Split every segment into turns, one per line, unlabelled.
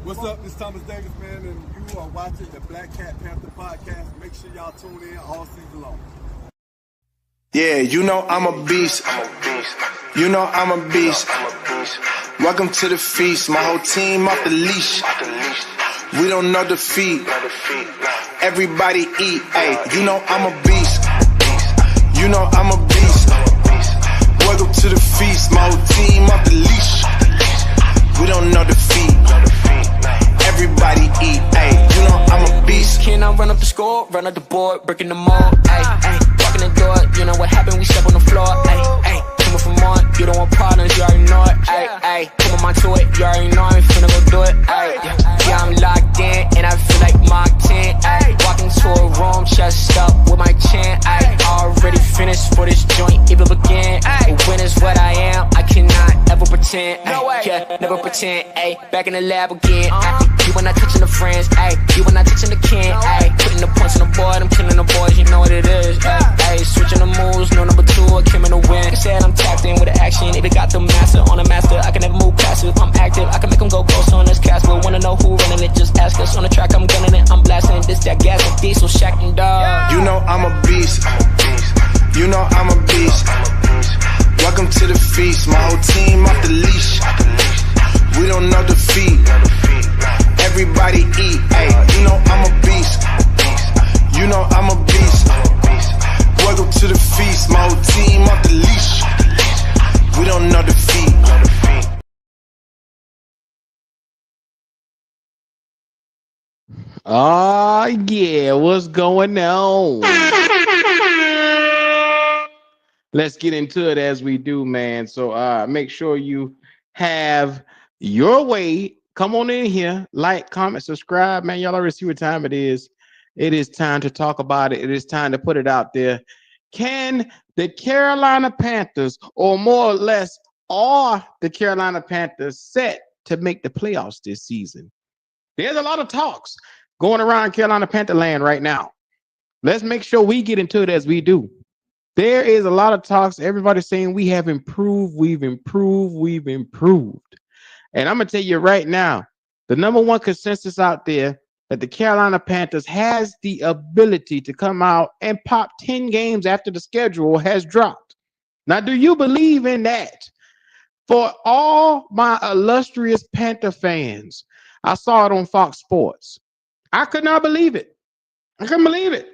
What's up? This is Thomas Davis, man, and you are watching the Black Cat Panther podcast. Make sure y'all tune in all season long.
Yeah, you know I'm a beast. You know I'm a beast. Welcome to the feast. My whole team off the leash. We don't know defeat. Everybody eat. Hey, you know I'm a beast. You know I'm a beast. Welcome to the feast. My whole team off the leash. We don't know defeat. Everybody eat. Hey, you know I'm a beast.
Can I run up the score, run up the board, breaking the mold? Hey, hey, walking the door. You know what happened? We step on the floor. Hey, hey, coming from on. You don't want partners, you already know it. Hey, hey, come on my to it. You already know I'm finna go do it. Hey, yeah, I'm locked in and I feel like Mark 10. Hey, walking to a room, chest up with my chin. Hey, already finished for this joint, even begin. Hey, when is what I am, I cannot ever pretend. No way, yeah, never pretend. Hey, back in the lab again. You when not touching the friends, ayy. You when not touching the kin, ayy. Putting the points on the board, I'm killing the boys, you know what it is, ayy. Switching the moves, no number two, I came in to win. They said I'm tapped in with the action, if it got the master on the master, I can never move passive. I'm active, I can make them go ghost on this cast, but wanna know who running it, just ask us. On the track, I'm gunning it, I'm blasting this, that gas, and diesel, Shack and dog.
You know I'm a beast. You know I'm a beast. Welcome to the feast. My whole team off the leash. We don't know defeat. Everybody eat, hey, you know I'm a beast. You know I'm a beast. Welcome to the feast, my whole team off the leash. We don't know defeat.
Oh, yeah, what's going on? Let's get into it as we do, man. So make sure you have your way. Come on in here, like, comment, subscribe, man. Y'all already see what time it is. It is time to talk about it. It is time to put it out there. Can the Carolina Panthers, or more or less, are the Carolina Panthers set to make the playoffs this season? There's a lot of talks going around Carolina Panther land right now. Let's make sure we get into it as we do. There is a lot of talks. Everybody's saying we have improved, we've improved, we've improved. And I'm going to tell you right now, the number one consensus out there that the Carolina Panthers has the ability to come out and pop 10 games after the schedule has dropped. Now, do you believe in that? For all my illustrious Panther fans, I saw it on Fox Sports. I could not believe it. I couldn't believe it.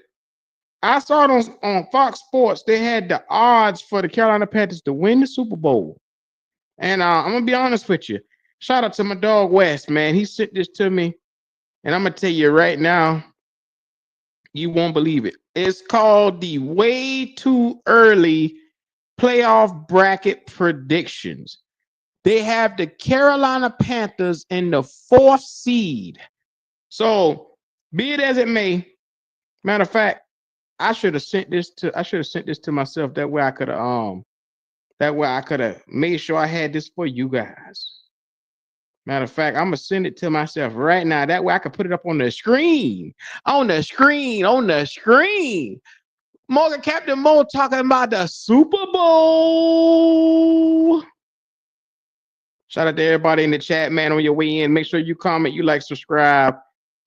I saw it on Fox Sports. They had the odds for the Carolina Panthers to win the Super Bowl. And I'm going to be honest with you. Shout out to my dog Wes, man. He sent this to me. And I'm going to tell you right now, you won't believe it. It's called the Way Too Early Playoff Bracket Predictions. They have the Carolina Panthers in the 4th seed. So, be it as it may, matter of fact, I should have sent this to myself. That way I could have made sure I had this for you guys. Matter of fact, I'm gonna send it to myself right now. That way I can put it up on the screen. On the screen. Morgan Captain Mo talking about the Super Bowl. Shout out to everybody in the chat, man, on your way in. Make sure you comment, you like, subscribe.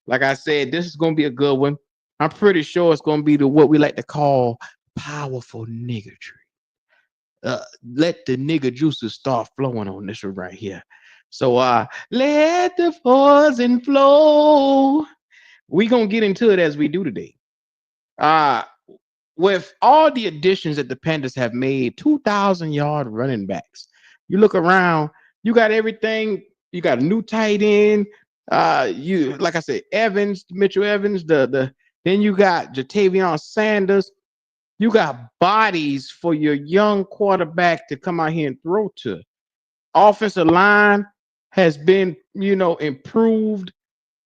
Like I said, this is gonna be a good one. I'm pretty sure it's going to be what we like to call powerful niggatry. Let the nigga juices start flowing on this one right here. So let the force and flow. We're going to get into it as we do today. With all the additions that the Panthers have made, 2,000-yard running backs. You look around, you got everything. You got a new tight end. You, like I said, Mitchell Evans, then you got Jatavion Sanders. You got bodies for your young quarterback to come out here and throw to. Offensive line has been, improved.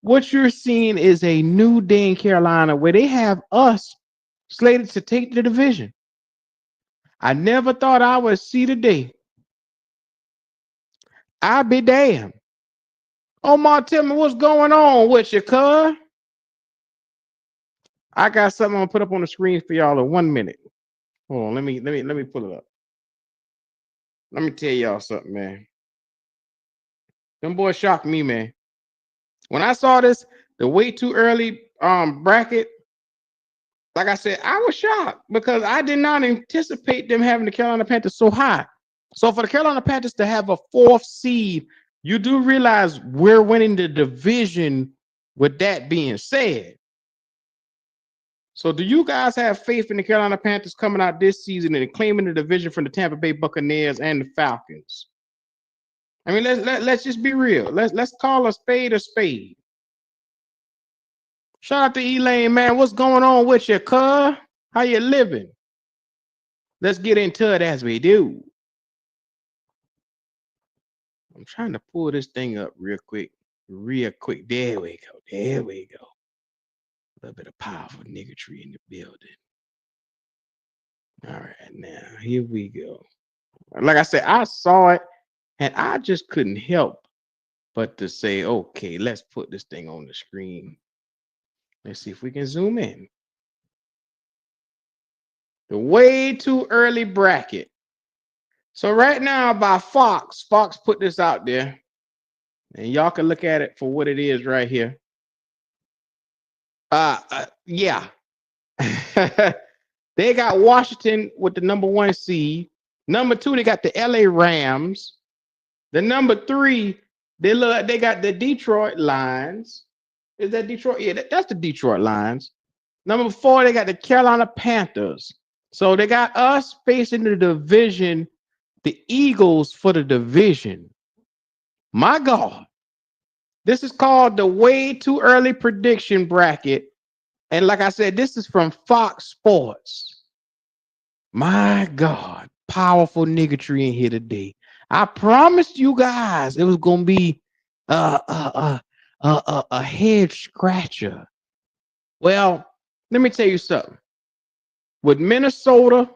What you're seeing is a new day in Carolina where they have us slated to take the division. I never thought I would see the day. I'll be damned. Omar, tell me what's going on with you, cuz. I got something I'm gonna put up on the screen for y'all in 1 minute. Hold on, let me pull it up. Let me tell y'all something, man. Them boys shocked me, man. When I saw this, the way too early bracket, like I said, I was shocked because I did not anticipate them having the Carolina Panthers so high. So for the Carolina Panthers to have a 4th seed, you do realize we're winning the division with that being said. So do you guys have faith in the Carolina Panthers coming out this season and claiming the division from the Tampa Bay Buccaneers and the Falcons? I mean, let's just be real. Let's call a spade a spade. Shout out to Elaine, man. What's going on with you, cuz? How you living? Let's get into it as we do. I'm trying to pull this thing up real quick. There we go. A little bit of powerful niggatry in the building. All right, now here we go. Like I said, I saw it and I just couldn't help but to say, okay, let's put this thing on the screen. Let's see if we can zoom in. The way too early bracket. So right now by Fox put this out there. And y'all can look at it for what it is right here. Yeah. They got Washington with the number 1 seed. Number 2, they got the LA Rams. The number 3, they got the Detroit Lions. Is that Detroit? Yeah, that's the Detroit Lions. Number 4, they got the Carolina Panthers. So they got us facing the division, the Eagles for the division. My God. This is called the way too early prediction bracket. And like I said, this is from Fox Sports. My God. Powerful niggatry in here today. I promised you guys it was going to be a head scratcher. Well, let me tell you something. With Minnesota,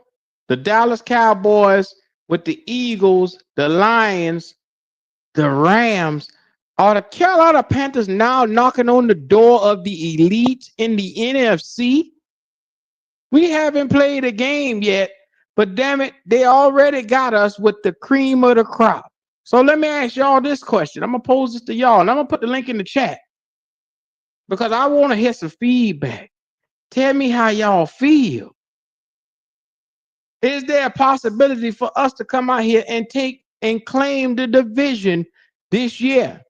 the Dallas Cowboys, with the Eagles, the Lions, the Rams, are the Carolina Panthers now knocking on the door of the elite in the NFC? We haven't played a game yet, but damn it, they already got us with the cream of the crop. So let me ask y'all this question. I'm going to pose this to y'all, and I'm going to put the link in the chat because I want to hear some feedback. Tell me how y'all feel. Is there a possibility for us to come out here and take and claim the division this year?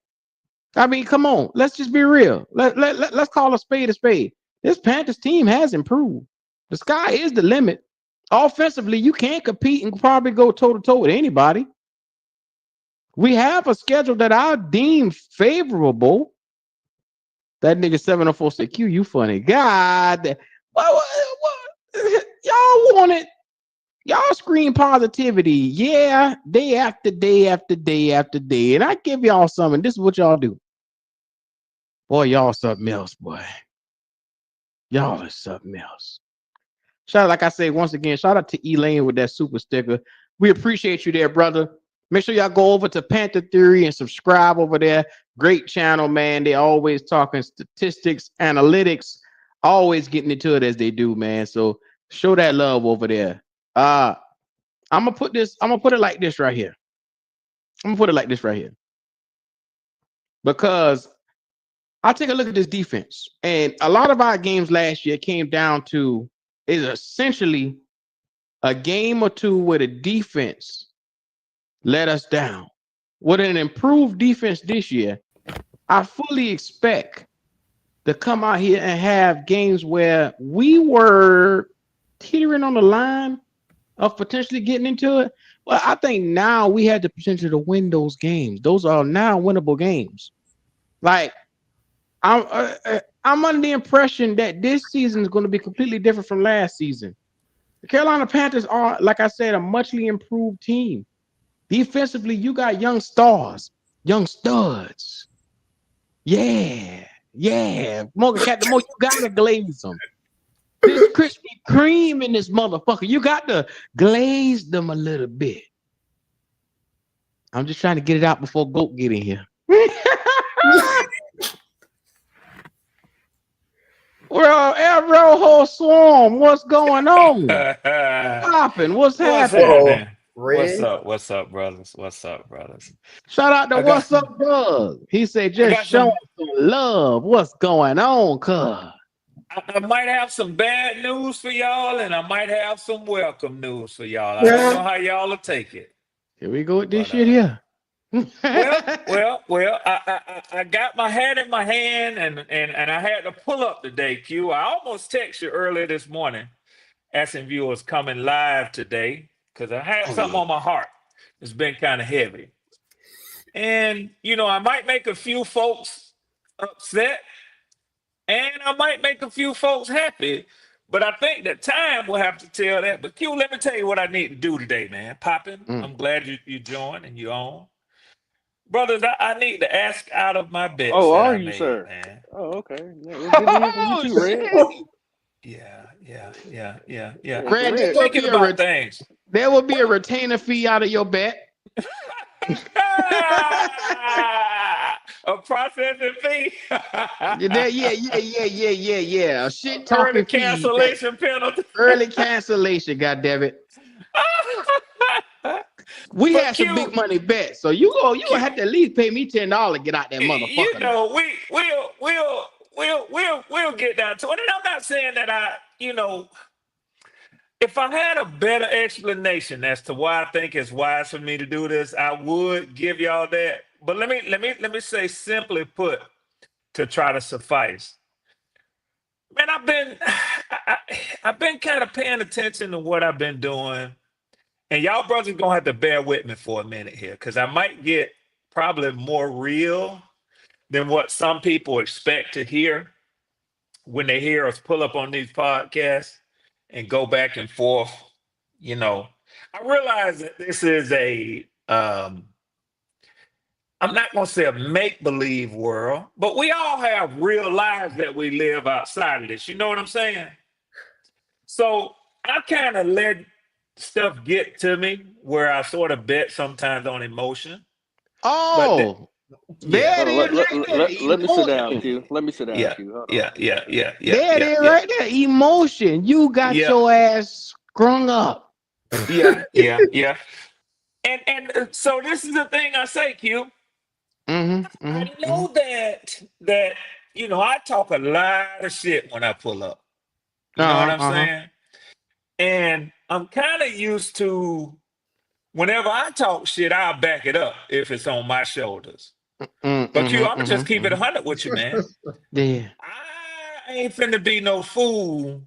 I mean, come on. Let's just be real. Let's call a spade a spade. This Panthers team has improved. The sky is the limit. Offensively, you can't compete and probably go toe-to-toe with anybody. We have a schedule that I deem favorable. That nigga 704 said, Q, you funny. God. What? Y'all want it. Y'all scream positivity. Yeah, day after day after day after day. And I give y'all something. This is what y'all do. Boy, y'all something else, boy. Y'all is something else. Shout out, like I say, once again, shout out to Elaine with that super sticker. We appreciate you there, brother. Make sure y'all go over to Panther Theory and subscribe over there. Great channel, man. They always talking statistics, analytics, always getting into it as they do, man. So show that love over there. I'm gonna put it like this right here. Because I take a look at this defense, and a lot of our games last year came down to is essentially a game or two where the defense let us down. With an improved defense this year, I fully expect to come out here and have games where we were teetering on the line of potentially getting into it. Well, I think now we had the potential to win those games. Those are now winnable games. Like, I'm under the impression that this season is going to be completely different from last season. The Carolina Panthers are, like I said, a muchly improved team. Defensively, you got young stars, young studs. Yeah. Morgan Cat, the more you got to glaze them. This Krispy Kreme in this motherfucker. You got to glaze them a little bit. I'm just trying to get it out before Goat get in here. Well, El Rojo Swarm, what's going on? What's happening?
Happening? Red.
What's up, brothers? What's up, brothers?
Shout out to
I got
What's Up, Doug. He said,
I
just
got
show
some.
us some love. What's going on, cuz?
I might have some bad news for y'all, and I might have some welcome news for y'all. I don't
Yeah.
know how y'all will take it,
Here we go with this
but
shit here.
I got my hat in my hand, and I had to pull up today. Q, I almost texted you earlier this morning, asking if you was coming live today because I had
Oh,
something
yeah.
on my heart. It's been kind of heavy, and I might make a few folks upset, and I might make a few folks happy. But I think that time will have to tell that. But Q, let me tell you what I need to do today, man. Popping,
Mm.
I'm glad you joined and you on. Brothers, I need to ask out of my bets
Oh,
that
are
I
you,
made,
sir?
man.
Oh, okay. Yeah, it's good to hear from you
Oh,
too, Red.
shit.
Yeah.
Yeah,
I've
so
Red,
been
Red.
thinking about things.
there will be a retainer fee out of your bet.
A processing fee.
Yeah. A shit
Early
talking fee.
cancellation penalty.
Early cancellation, goddammit. We
But
had some
Q,
big money bets, so you gonna
Q,
have to at least pay me $10 to get out that
you
motherfucker now.
know, we'll get down to it. And I'm not saying that if I had a better explanation as to why I think it's wise for me to do this, I would give y'all that. But let me say simply put, to try to suffice. Man, I've been kind of paying attention to what I've been doing. And y'all brothers gonna have to bear with me for a minute here, because I might get probably more real than what some people expect to hear when they hear us pull up on these podcasts and go back and forth. I realize that this is I'm not gonna say a make-believe world, but we all have real lives that we live outside of this. You know what I'm saying? So I kind of let stuff get to me where I sort of bet sometimes on emotion. But
Oh,
yeah,
there it
Hold on.
is right there.
Let me sit down,
Emotion.
Q. Let me sit down,
yeah,
Q. Hold on.
There it is
yeah,
right there. Emotion. You got
yeah,
your ass sprung up.
yeah. And so this is the thing I say, Q. I
Mm-hmm.
know that I talk a lot of shit when I pull up. You know what I'm
Uh-huh.
saying? And I'm kind of used to whenever I talk shit, I'll back it up if it's on my shoulders. But Q, I'm gonna just keep it 100 with you, man.
Yeah.
I ain't finna be no fool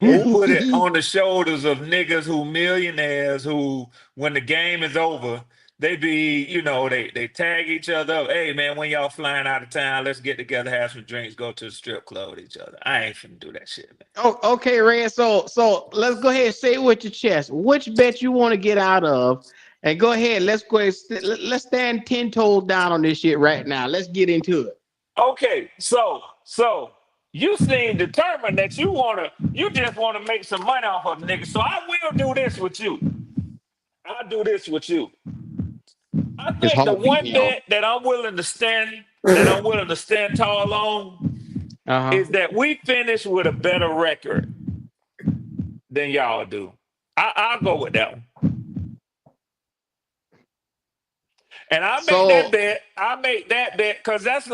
and put it on the shoulders of niggas who millionaires who, when the game is over, they be, they tag each other up. Hey man, when y'all flying out of town, let's get together, have some drinks, go to the strip club with each other. I ain't finna do that shit, man.
Oh, okay, Red. So let's go ahead and say it with your chest. Which bet you want to get out of? And go ahead. Let's go ahead. Let's stand 10 toes down on this shit right now. Let's get into it.
Okay, so you seem determined that you just wanna make some money off of niggas. So I will do this with you. I'll do this with you. I
It's
think the
hard beat
one
me out.
bet that I'm willing to stand tall on
Uh-huh.
is that we finish with a better record than y'all do. I'll go with that one. And I make that
So
bet. I make that bet because that's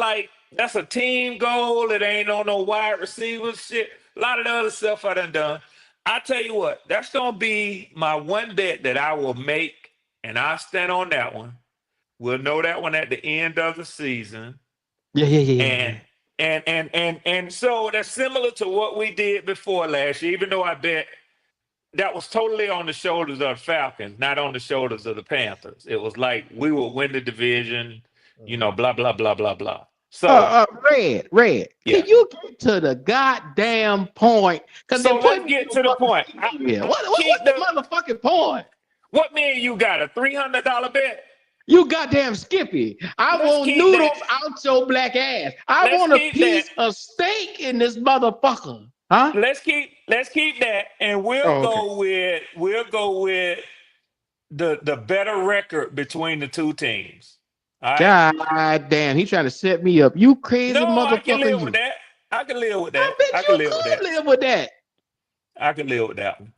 a team goal. It ain't on no wide receiver shit. A lot of the other stuff I done. I tell you what, that's gonna be my one bet that I will make, and I'll stand on that one. We'll know that one at the end of the season.
yeah.
And so that's similar to what we did before last year, even though I bet that was totally on the shoulders of the Falcons, not on the shoulders of the Panthers. It was like we will win the division, blah, blah, blah, blah, blah. So,
Red.
yeah.
Can you get to the goddamn point? Because they're
So let's
putting
get
you
to the
fucking
point.
Skippy here.
I
What's
keep
the motherfucking point?
what me and you got, a $300 bet?
You goddamn Skippy. I
Let's
want
keep that.
noodles out your black ass. I
Let's
want a
keep that.
piece of steak in this motherfucker. Huh?
Let's keep that. And we'll
Oh, okay.
go with the better record between the two teams. All right.
God damn, he trying to set me up. You crazy
No, I can
motherfucker,
live with
you.
that. I can live with
I
that.
bet
I can
you
live with that.
could live with that.
I can live with that one.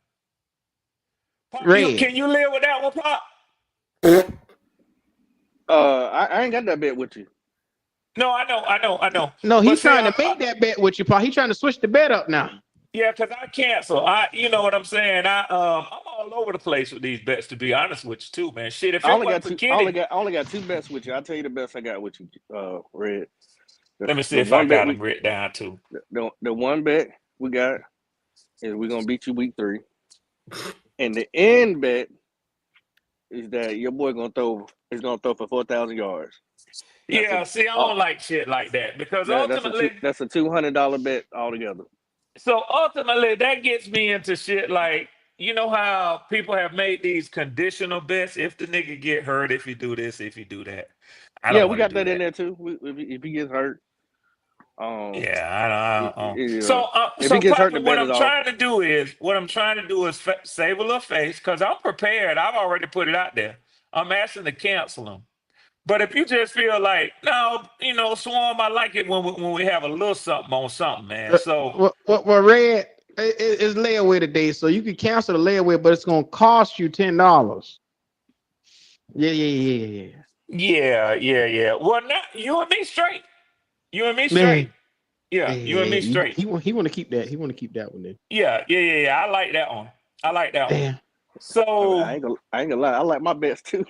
Pop,
Red.
can you live with that one, Pop?
I ain't got that bet with you.
No, I know.
No,
But
he's
see,
trying to make that bet with you, Paul. He's trying to switch the bet up now.
yeah, because I cancel. You know what I'm saying. I'm all over the place with these bets. To be honest with you, too, man. Shit, if
I
it
only got
wasn't for
two.
Kenny,
I only got 2 bets with you. I'll tell you the best I got with you, Red.
let me see
The
if I
one bet
got them written down too.
the one bet we got is we're gonna beat you week 3, and the end bet is that your boy gonna throw for 4,000 yards.
Yeah, see, I don't like shit like that because ultimately,
That's a $200 bet altogether.
so ultimately, that gets me into shit like, you know how people have made these conditional bets. If the nigga get hurt, if you do this, if you do that, I
Yeah,
don't
we
want to
got
do
that in
that.
there too. If he gets hurt,
Yeah, I don't.
yeah.
So,
If he
so
gets hurt,
Papa,
the
what
bet is
I'm
off.
trying to do is, save a little face because I'm prepared. I've already put it out there. I'm asking to cancel them. But if you just feel like, no, you know, Swarm, I like it when we have a little something on something, man. So,
Well, Red, it's layaway today, so you can cancel the layaway, but it's gonna cost you $10. Yeah.
yeah. Well, now you and me straight. You and me straight.
Man,
Yeah, you and me straight.
he want to keep that. He want to keep that one then.
Yeah. I like that one. I like that one.
Damn.
So,
I ain't gonna lie. I like my bets too.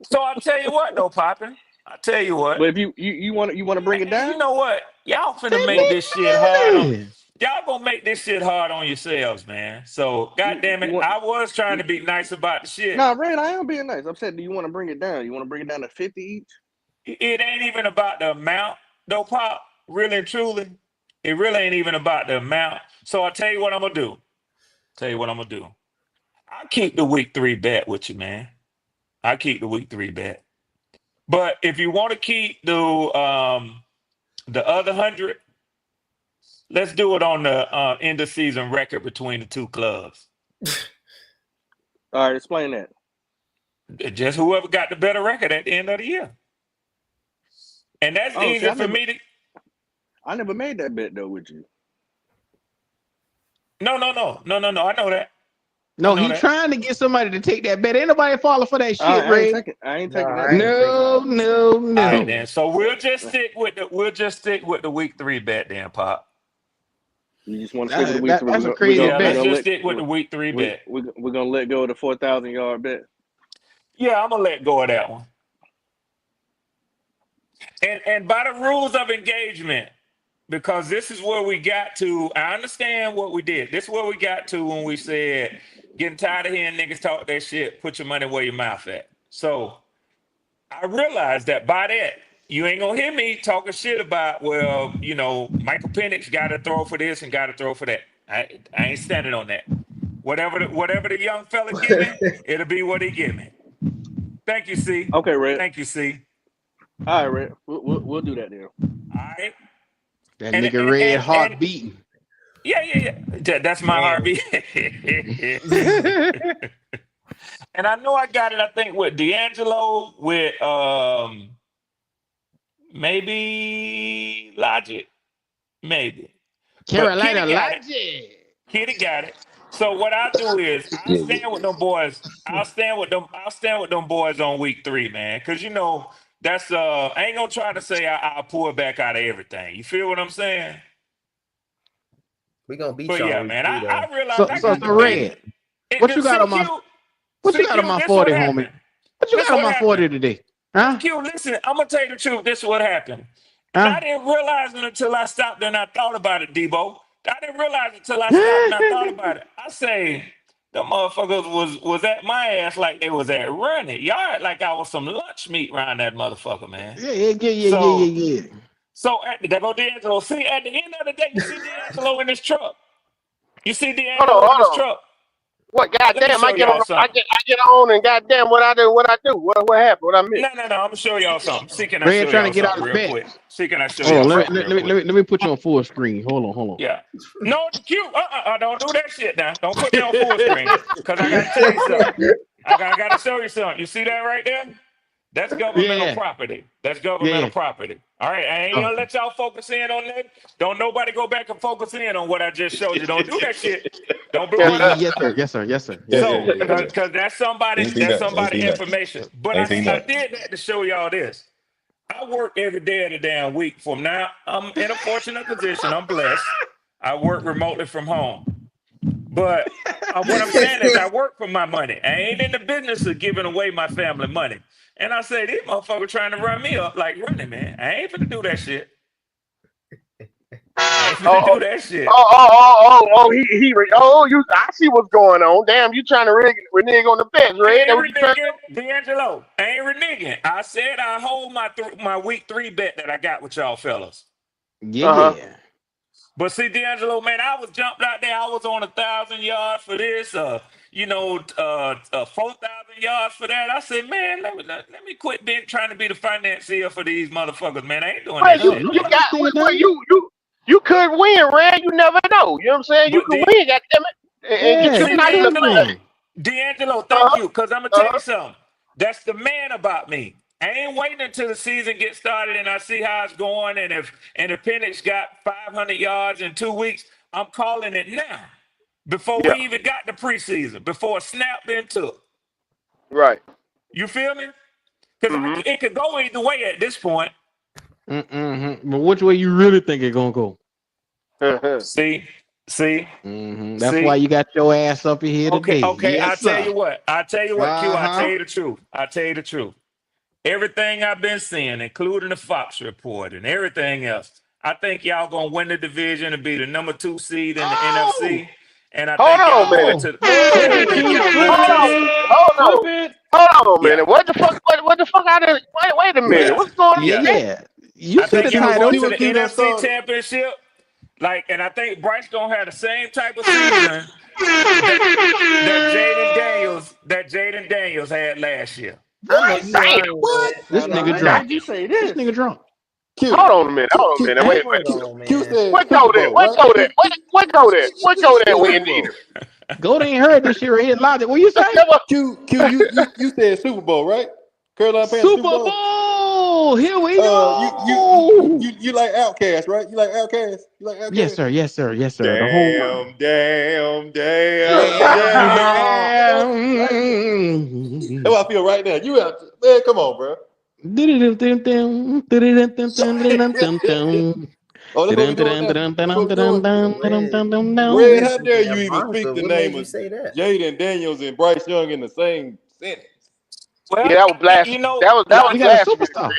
so I tell you what, though, Poppin. I tell you what.
But if you want to bring it
And you
down,
know what? Y'all finna
Take
make
it
this shit hard on.
down.
Y'all gonna make this shit hard on yourselves, man. So, goddamn
you
it,
want.
I was trying to be nice about the shit.
Nah, Red, I am being nice. I'm saying, do you want to bring it down? You want to bring it down to 50 each?
It ain't even about the amount, though, Pop. Really and truly, it really ain't even about the amount. So I tell you what I'm gonna do. I'll keep the week 3 bet with you, man. I'll keep the week 3 bet. But if you want to keep the other 100, let's do it on the end of season record between the two clubs.
All right, explain that.
Just whoever got the better record at the end of the year. And that's easy for me to.
I never made that bet though with you.
No. I know that.
No, he trying to get somebody to take that bet. Ain't nobody falling for that shit, Ray.
I ain't taking that.
No.
All right, then. So we'll just stick with the week 3 bet, then, Pop.
You just want to stick with the week 3.
That's a crazy bet.
Let's just stick with the week 3 bet.
We're gonna let go of the 4,000 yard bet.
Yeah, I'm gonna let go of that one. And by the rules of engagement, because this is where we got to. I understand what we did. This is where we got to when we said, getting tired of hearing niggas talk that shit, put your money where your mouth at. So I realized that by that, you ain't gonna hear me talking shit about, well, you know, Michael Penix got to throw for this and got to throw for that. I ain't standing on that. Whatever the young fella give me, it'll be what he give me. Thank you, C.
Okay, Red.
Thank you, C.
All right, Red. We'll do that then.
All right.
That nigga Red heart beating.
Yeah. That's my heartbeat. And I know I got it, I think, with D'Angelo, with maybe Logic. Maybe.
Carolina Logic.
Kitty got it. So what I do is I'll stand with them boys. I'll stand with them boys on week 3, man. Cause you know, that's I ain't gonna try to say I'll pull back out of everything. You feel what I'm saying?
We gonna beat
But
y'all.
yeah, man, I realize I
So
got the
Red. What you got on my
CQ,
40, homie? What you got on my 40 today? Huh?
Q, listen, I'm gonna tell you the truth. This is what happened. And I didn't realize it until I stopped and I thought about it, Debo. I didn't realize it until I stopped and I thought about it. I say, the motherfuckers was at my ass like they was at running. Y'all act like I was some lunch meat around that motherfucker, man.
Yeah.
So there go D'Angelo. See, at the end of the day, you see D'Angelo in his truck. You see D'Angelo in his truck.
What?
Let me
Goddamn!
show y'all
I
something.
get on and goddamn what I do? What happened? What I missed?
No. I'm gonna show y'all something. See, can I
Red
show
trying
y'all
to get out
something
of
real
bed.
quick? See, can I show
Hold
y'all
on,
something real quick?
let me put you on full screen. Hold on.
Yeah. No, Q. Don't do that shit now. Don't put me on full screen. Cause I gotta tell you something. I gotta show you something. You see that right there? That's governmental
Yeah.
property. That's governmental
Yeah.
property. All right, I ain't gonna let y'all focus in on that. Don't nobody go back and focus in on what I just showed you. Don't do that shit. Don't blow it up.
Yes, sir. Yes, sir. Yes, sir. Yes,
So,
sir.
because that's somebody,
Ain't seen nothing. Ain't seen nothing.
information. But
Ain't seen
I
nothing.
did that to show y'all this. I work every day of the damn week. From now, I'm in a fortunate position. I'm blessed. I work remotely from home. But what I'm saying is, I work for my money. I ain't in the business of giving away my family money. And I say, these motherfuckers trying to run me up like running, man. I ain't finna do that shit. I ain't finna do that shit.
I see what's going on. Damn, you trying to renege on the bets,
I
Red?
ain't
That what you trying to
reneging, D'Angelo. I ain't reneging. I said I hold my week 3 bet that I got with y'all fellas.
Yeah.
But see, D'Angelo, man, I was jumped out there. I was on 1,000 yards for this, 4,000 yards for that. I said, man, let me quit trying to be the financier for these motherfuckers, man. I ain't doing that
you
shit,
you
man.
got you could win, Red. You never know. You know what I'm saying? You
But
could win, goddammit. And
Yeah,
you're
see,
you
not in
could
the
win.
D'Angelo, thank
uh-huh,
you, because I'm gonna tell you
uh-huh.
something. That's the man about me. I ain't waiting until the season gets started and I see how it's going. And if Penix got 500 yards in 2 weeks, I'm calling it now. Before
Yeah,
we even got the preseason, before a snap been took.
right.
You feel me? Because
Mm-hmm.
it could go either way at this point.
But which way you really think it's gonna go?
See.
That's why you got your ass up in here
Okay.
today.
I'll
Yes,
tell
sir.
you what. Q. I'll tell
Uh-huh.
you the truth. Everything I've been seeing, including the Fox report and everything else, I think y'all gonna win the division and be the number 2 seed in the
Oh,
NFC. And I
Hold
think y'all
on a
going
minute.
oh,
to.
Flip
And I
it,
think
Q.
y'all
Flip
going
Hold
to the.
on.
it.
Hold
Flip
on.
it.
Hold on a
Yeah.
minute. What the fuck? What the fuck? Wait a minute.
Yeah.
What's going on?
Yeah.
yeah. You
I
see
think
the
y'all going
See
title.
to the
what Q done
NFC
started.
Championship. And I think Bryce gonna have the same type of season that Jaden Daniels had last year.
I know
What?
you
Damn.
lying,
What?
Red.
This
Hold on.
nigga
I know.
drunk.
Why'd you say
This
this?
nigga drunk.
Hold
Q.
on a minute.
Q.
Hold on a
Q.
minute. Wait,
Hold
wait.
on,
Q
man.
said
What
Super
go there?
Bowl,
What
right?
go there? What go there? What go there? We
Super
need
Bowl.
him.
Gold ain't heard this shit right here. Logic. What you say?
That was-
Q. You said Super Bowl, right? Carolina Panthers Super
Super
Bowl.
Bowl. Here we
You
go.
like Outcast, right? You like Outcast? You like
Yes,
Outcast?
sir. Yes, sir. Yes, sir. The whole
Damn, damn, damn,
damn,
damn. You know, right?
damn.
That's how I feel right now. You out, man? Come on, bro. Oh, that's what we doing now. That's what we doing.
Red,
Red,
you
how dare
speaking
you
that
even speak
Bronco.
the
What
name
made you
of
say that?
Jaden Daniels and Bryce Young in the same sentence?
Well,
Yeah, that was blasphemy. That was
We
Logic.
got a
blasphemy.
superstar.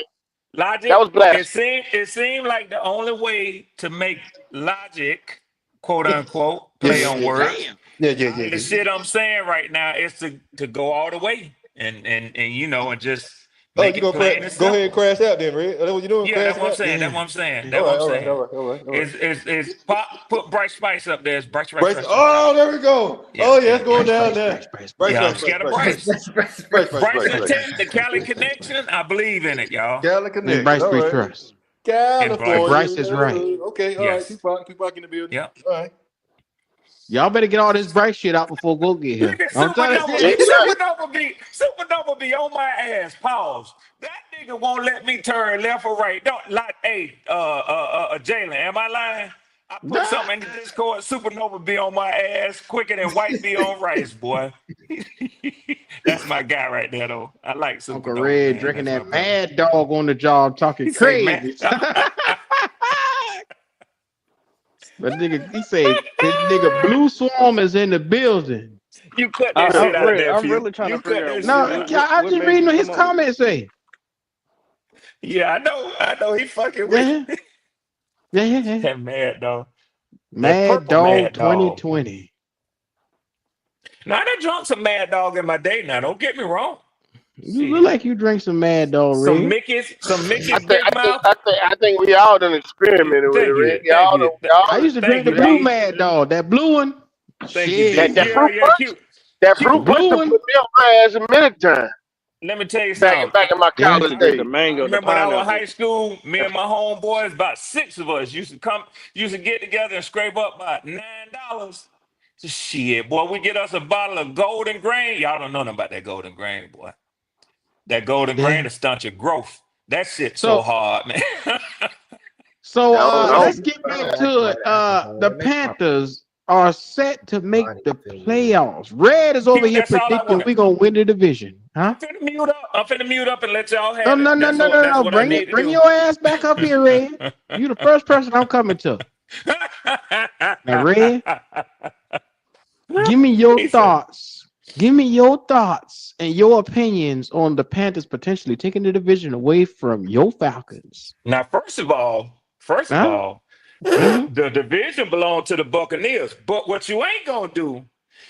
That
Logic.
was blasphemy.
It seemed like the only way to make Logic, quote unquote,
Yeah,
play
yeah,
on
yeah,
words. Out of the
yeah.
shit I'm saying right now is to go all the way and just
Oh,
make
you
it
gonna
plain and
go ahead and
simple.
crash out then, Red? That's what you doing?
Yeah, that's
Crashing
what I'm
out?
saying. That's
Yeah.
what I'm saying.
All
That's what
right,
I'm
all right, all
saying.
right, all right, all right.
Is put Bryce Spice up there. It's Bryce.
Bryce. Oh, there we go.
Yeah,
Oh, yeah,
yeah,
it's going
Bryce
down
Spice.
there. Bryce,
Yeah, I'm
Bryce, Bryce,
scared of
Bryce,
Press,
Bryce.
press, press,
Bryce,
press,
Bryce,
Bryce
Bryce,
and
press.
Bryce.
Tech, the Cali connection. I believe in it, y'all.
Cali
And
connection.
Bryce
All
we
right.
trust.
And Bryce.
California.
Bryce is right.
Okay, all right.
Yes.
Tupac in the building.
Yep.
All right.
Y'all better get all this Bryce shit out before go get here.
Look at
I'm trying to
Supernova.
tell
Yeah,
you.
Supernova be on my ass. Pause. That nigga won't let me turn left or right. Don't like, hey, Jaylen, am I lying? I put something in the Discord. Supernova be on my ass quicker than white be on rice, boy. That's my guy right there, though. I like
Uncle
Supernova,
Red
man.
drinking
That's my
that
brother.
mad dog on the job talking
He say, man.
crazy. But nigga, he say his nigga Blue Swarm is in the building.
You cut that shit out,
Red, I'm
nephew.
really trying to
You cut
figure out
that
No,
shit out.
I
what
just
made
reading
you
his
come up with.
comments say.
Yeah, I know. He fucking with
Yeah,
me.
yeah.
That mad dog. That
Mad
purple
Dog
mad dog.
2020.
Now I done drunk some Mad Dog in my day. Now don't get me wrong.
You look
Shit,
like you drink some Mad Dog, Red.
some
I
Mickey's
think I
Big
think
Mouth.
I think I think we all done experimented with it,
Thank
Rick.
you, thank you,
I used to
thank
drink the
you,
blue
D.
Mad Dog. That blue one.
Thank you,
that
D.
Shit.
that fruit
Yeah,
punch.
cute,
That
The
fruit
cute.
punch
blue
to
one.
put me on my ass a minute time.
Let me tell you
Back
something.
back in my
Yeah.
college
I drink the
days.
I
mango, the
remember when I was in
pineapple.
high school, me and my homeboys, about 6 of us, used to get together and scrape up about $9. Shit, boy, we get us a bottle of Golden Grain. Y'all don't know nothing about that Golden Grain, boy. That golden
Yeah.
grain to stunt your growth. That shit's so hard, man.
So
No.
let's get back to it. The Panthers are set to make the playoffs. Red is over here
That's all I
predicting
want.
we're gonna win the division. Huh?
I'm finna mute up and let y'all
No,
have it. That's what I
Bring
need
it.
to
Bring
do.
your ass back up here, Red. You the first person I'm coming to. Now, Red, give me your thoughts. Give me your thoughts and your opinions on the Panthers potentially taking the division away from your Falcons.
Now, first of all, the division belongs to the Buccaneers. But what you ain't gonna do,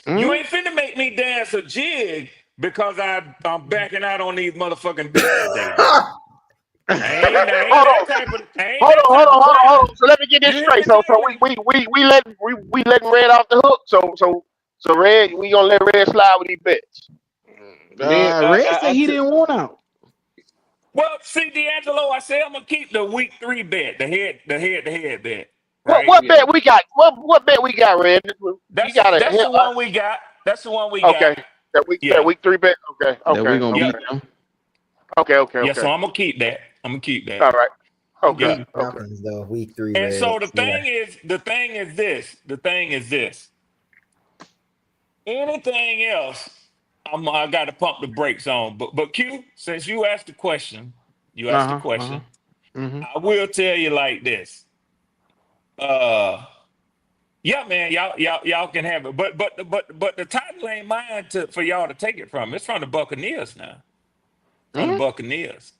you ain't finna make me dance a jig because I'm backing out on these motherfucking bets today. Now. I ain't that type of
Hold on. So let me get this
You hear
straight.
me,
So
Jaylen?
we letting Red off the hook. So Red, we gonna let Red slide with these bets.
Red said he didn't want out.
Well, see, D'Angelo, I said I'm gonna keep the week 3 bet, the head bet. Right?
What bet we got? What bet we got, Red?
That's the one we got. That's the one we
okay.
got.
That week 3 bet. Okay.
That we're gonna beat them.
Okay.
Yeah, so I'm gonna keep that.
All right. Okay.
Yeah.
Falcons though, week 3.
And
Red.
so the thing is this. Anything else, I got to pump the brakes on. But Q, since you asked the question,
Mm-hmm.
I will tell you like this. Yeah, man, y'all can have it. But the title ain't mine for y'all to take it from. It's from the Buccaneers now. From the Buccaneers.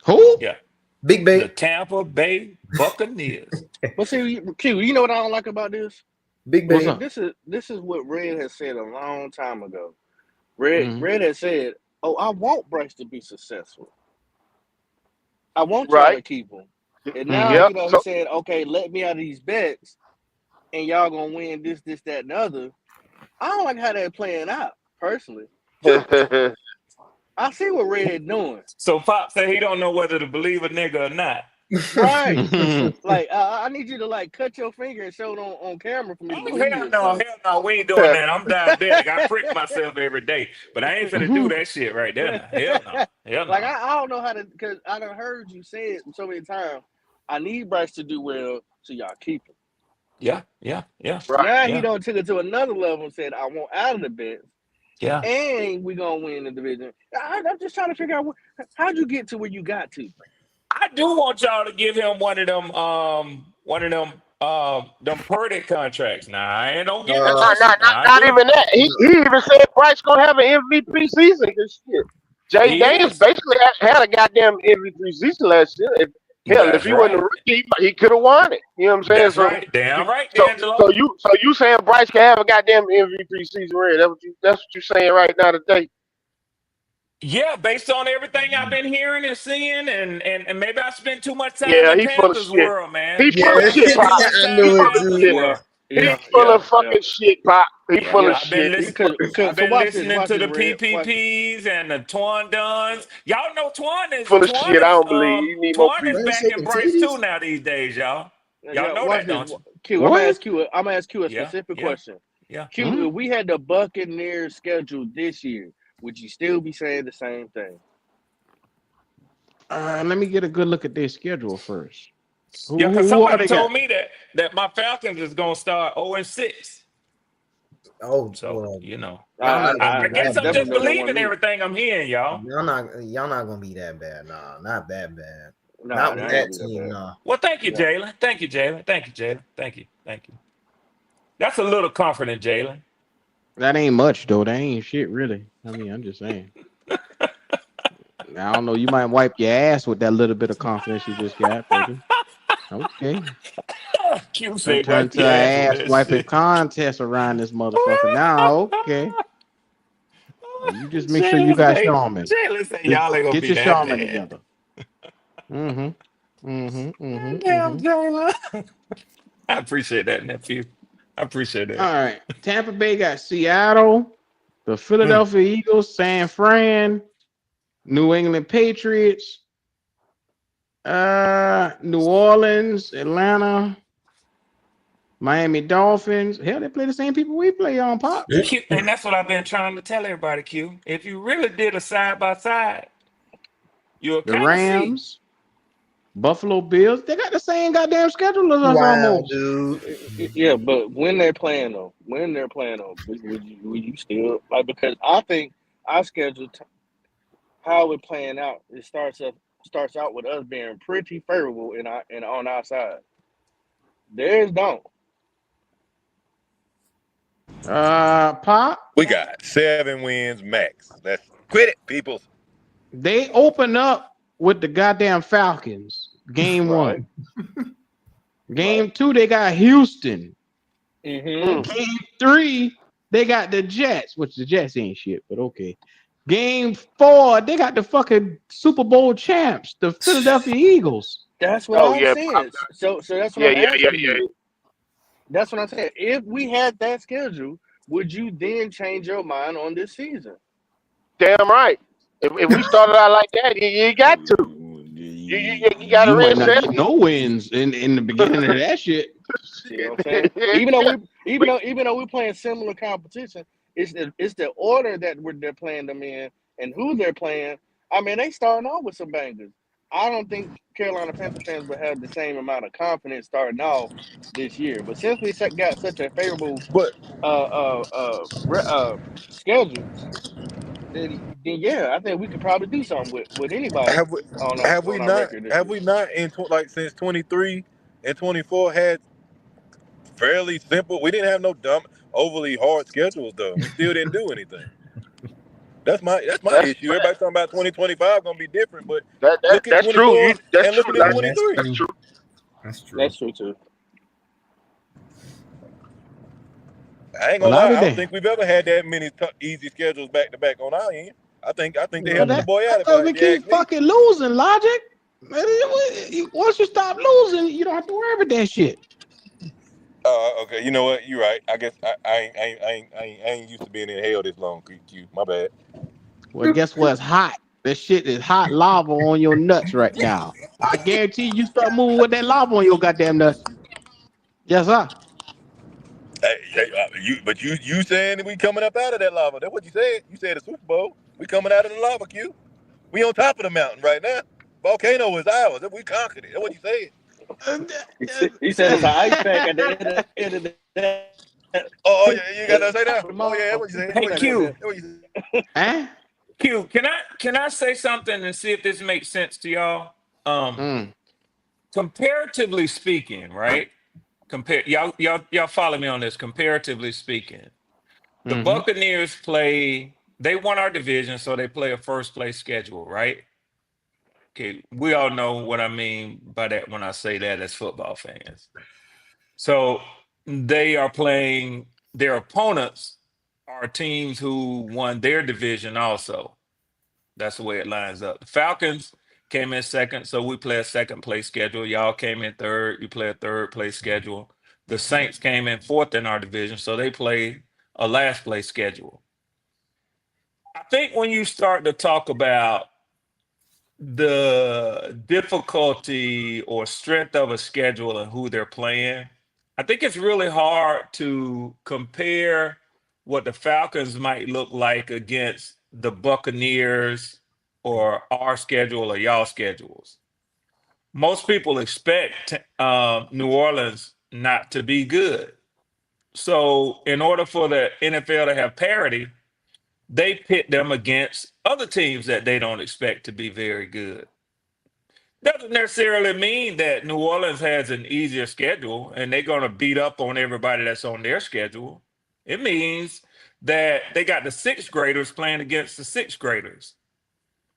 Who?
Yeah.
Big Bay.
The Tampa Bay Buccaneers.
But see, Q, you know what I don't like about this?
Big Bay.
This is what Red has said a long time ago. Red has said, "Oh, I want Bryce to be successful. I want y'all to keep him." And now he said, "Okay, let me out of these bets, and y'all gonna win this, that, and the other." I don't like how they're playing out personally. I see what Red doing.
So Pop said he don't know whether to believe a nigga or not.
Right. Like I need you to like cut your finger and show it on camera for me to believe
Hell
it.
no, we ain't doing that. I'm diabetic. I prick myself every day, but I ain't finna do that shit right there. Now. Hell no.
Like I don't know how to, because I done heard you say it so many times. I need Bryce to do well, so y'all keep him.
Yeah.
Right. Now he don't took it to another level and said, "I want out of the bets."
Yeah.
And we gonna win the division. I'm just trying to figure out how'd you get to where you got to.
I do want y'all to give him one of them Purdy contracts. Nah, I ain't don't get
not even that. He even said Bryce gonna have an MVP season this year. Jay Daniels basically had a goddamn MVP season last year. If he wasn't a rookie, he could have won it. You know what I'm saying?
That's right. Damn right, D'Angelo.
So you saying Bryce can have a goddamn MVP season, Red? That's what you saying right now today.
Yeah, based on everything I've been hearing and seeing, and maybe I spent too much time in Panthers world, man.
He full of shit, Pop.
I knew it too.
He's full of fucking shit, Pop. He's full of shit.
I've been listening to the PPPs and the Twan Duns. Y'all know Twan is
full of shit. I don't believe you need more
Twan is backing Bryce too now these days, y'all. Y'all know that, don't you?
Q, I'm gonna ask you a specific question.
Yeah.
Q, if we had the Buccaneers schedule this year, would you still be saying the same thing?
Let me get a good look at their schedule first.
Yeah, because somebody told me that my Falcons is gonna start 0-6.
Oh,
so
well,
you know,
I
guess I'm just believing everything I'm hearing, y'all.
Y'all not gonna be that bad. Nah, not that bad.
Nah,
not with that team. Nah.
Well, thank you, Jaylen. Thank you, Jaylen. Thank you. That's a little comforting, Jaylen.
That ain't much though. That ain't shit, really. I mean, I'm just saying. I don't know. You might wipe your ass with that little bit of confidence you just got, baby. Okay. Turn to an ass wiping contest around this motherfucker. Now, okay. You just make sure you got Shaman.
Jaylen say y'all ain't gonna
get
be
your
that
Shaman
bad.
together.
Damn, Jaylen. I appreciate that, nephew. I appreciate that.
All right. Tampa Bay got Seattle, the Philadelphia Eagles, San Fran, New England Patriots, New Orleans, Atlanta, Miami Dolphins. Hell, they play the same people we play on, Pop.
And that's what I've been trying to tell everybody, Q. If you really did a side by side, You'll
the
kind of see.
Rams, Buffalo Bills. They got the same goddamn schedule as us
Wow,
almost.
dude.
Yeah, but when they're playing though, would you still like? Because I think our schedule, how we're playing out, it starts out with us being pretty favorable in on our side. Theirs don't.
Pop.
We got 7 wins max. Let's quit it, people.
They open up with the goddamn Falcons. Game
Right,
1.
right.
Game 2, they got Houston.
Mm-hmm.
Game 3, they got the Jets, which the Jets ain't shit, but okay. Game 4, they got the fucking Super Bowl champs, the Philadelphia Eagles.
That's what
Oh
I'm
yeah,
saying. So that's what
yeah,
I'm
yeah, yeah,
asking
yeah.
you. That's what I'm saying. If we had that schedule, would you then change your mind on this season?
Damn right. If we started out like that, you got to. You got to
You might not
reassess
get no wins in the beginning of that shit.
See what I'm saying?
it.
Even though we're playing similar competition, it's the order that they're playing them in and who they're playing. I mean, they starting off with some bangers. I don't think Carolina Panther fans will have the same amount of confidence starting off this year. But since we got such a favorable
But
schedule, then yeah, I think we could probably do something with anybody
have we have we
on our
not
record this year.
like since 23 and 24 had fairly simple. We didn't have no dumb overly hard schedules though. We still didn't do anything. That's my
that's
issue. Everybody talking about 2025 gonna be different, but
that, that
look at
that's true.
24
That's
and
true.
looking at
That's
23.
That's
true.
true.
That's true.
That's true too.
I ain't
Well,
gonna
I'll
lie.
be
I don't
there.
think we've ever had that many easy schedules back to back on our end. I think they
Well,
helping the boy out
that's
if
because we
you ask
keep
me.
fucking losing, Logic. Once you stop losing, you don't have to worry about that shit.
Okay. You know what? You're right. I guess I ain't used to being in hell this long. Q. My bad.
Well, guess what's hot? That shit is hot lava on your nuts right now. I guarantee you start moving with that lava on your goddamn nuts. Yes, sir.
You saying that we coming up out of that lava? That's what you said. You said the Super Bowl. We coming out of the lava, Q. We on top of the mountain right now. Volcano is ours. We conquered it. That's what you said.
He said it's an ice pack at the end of the day.
Oh, yeah, you got to say that. Oh, yeah, that's what you said.
Hey Q,
That's what you said.
Eh?
Q, can I say something and see if this makes sense to y'all? Comparatively speaking, right? Y'all follow me on this. Comparatively speaking, the Buccaneers they won our division, so they play a first place schedule, right? Okay, we all know what I mean by that when I say that as football fans. So they are playing their opponents are teams who won their division also. That's the way it lines up. The Falcons came in second, so we play a second place schedule. Y'all came in third, you play a third place schedule. The Saints came in fourth in our division, so they play a last place schedule. I think when you start to talk about the difficulty or strength of a schedule and who they're playing, I think it's really hard to compare what the Falcons might look like against the Buccaneers or our schedule or y'all schedules. Most people expect New Orleans not to be good. So, in order for the NFL to have parity, they pit them against other teams that they don't expect to be very good. Doesn't necessarily mean that New Orleans has an easier schedule and they're going to beat up on everybody that's on their schedule. It means that they got the sixth graders playing against the sixth graders.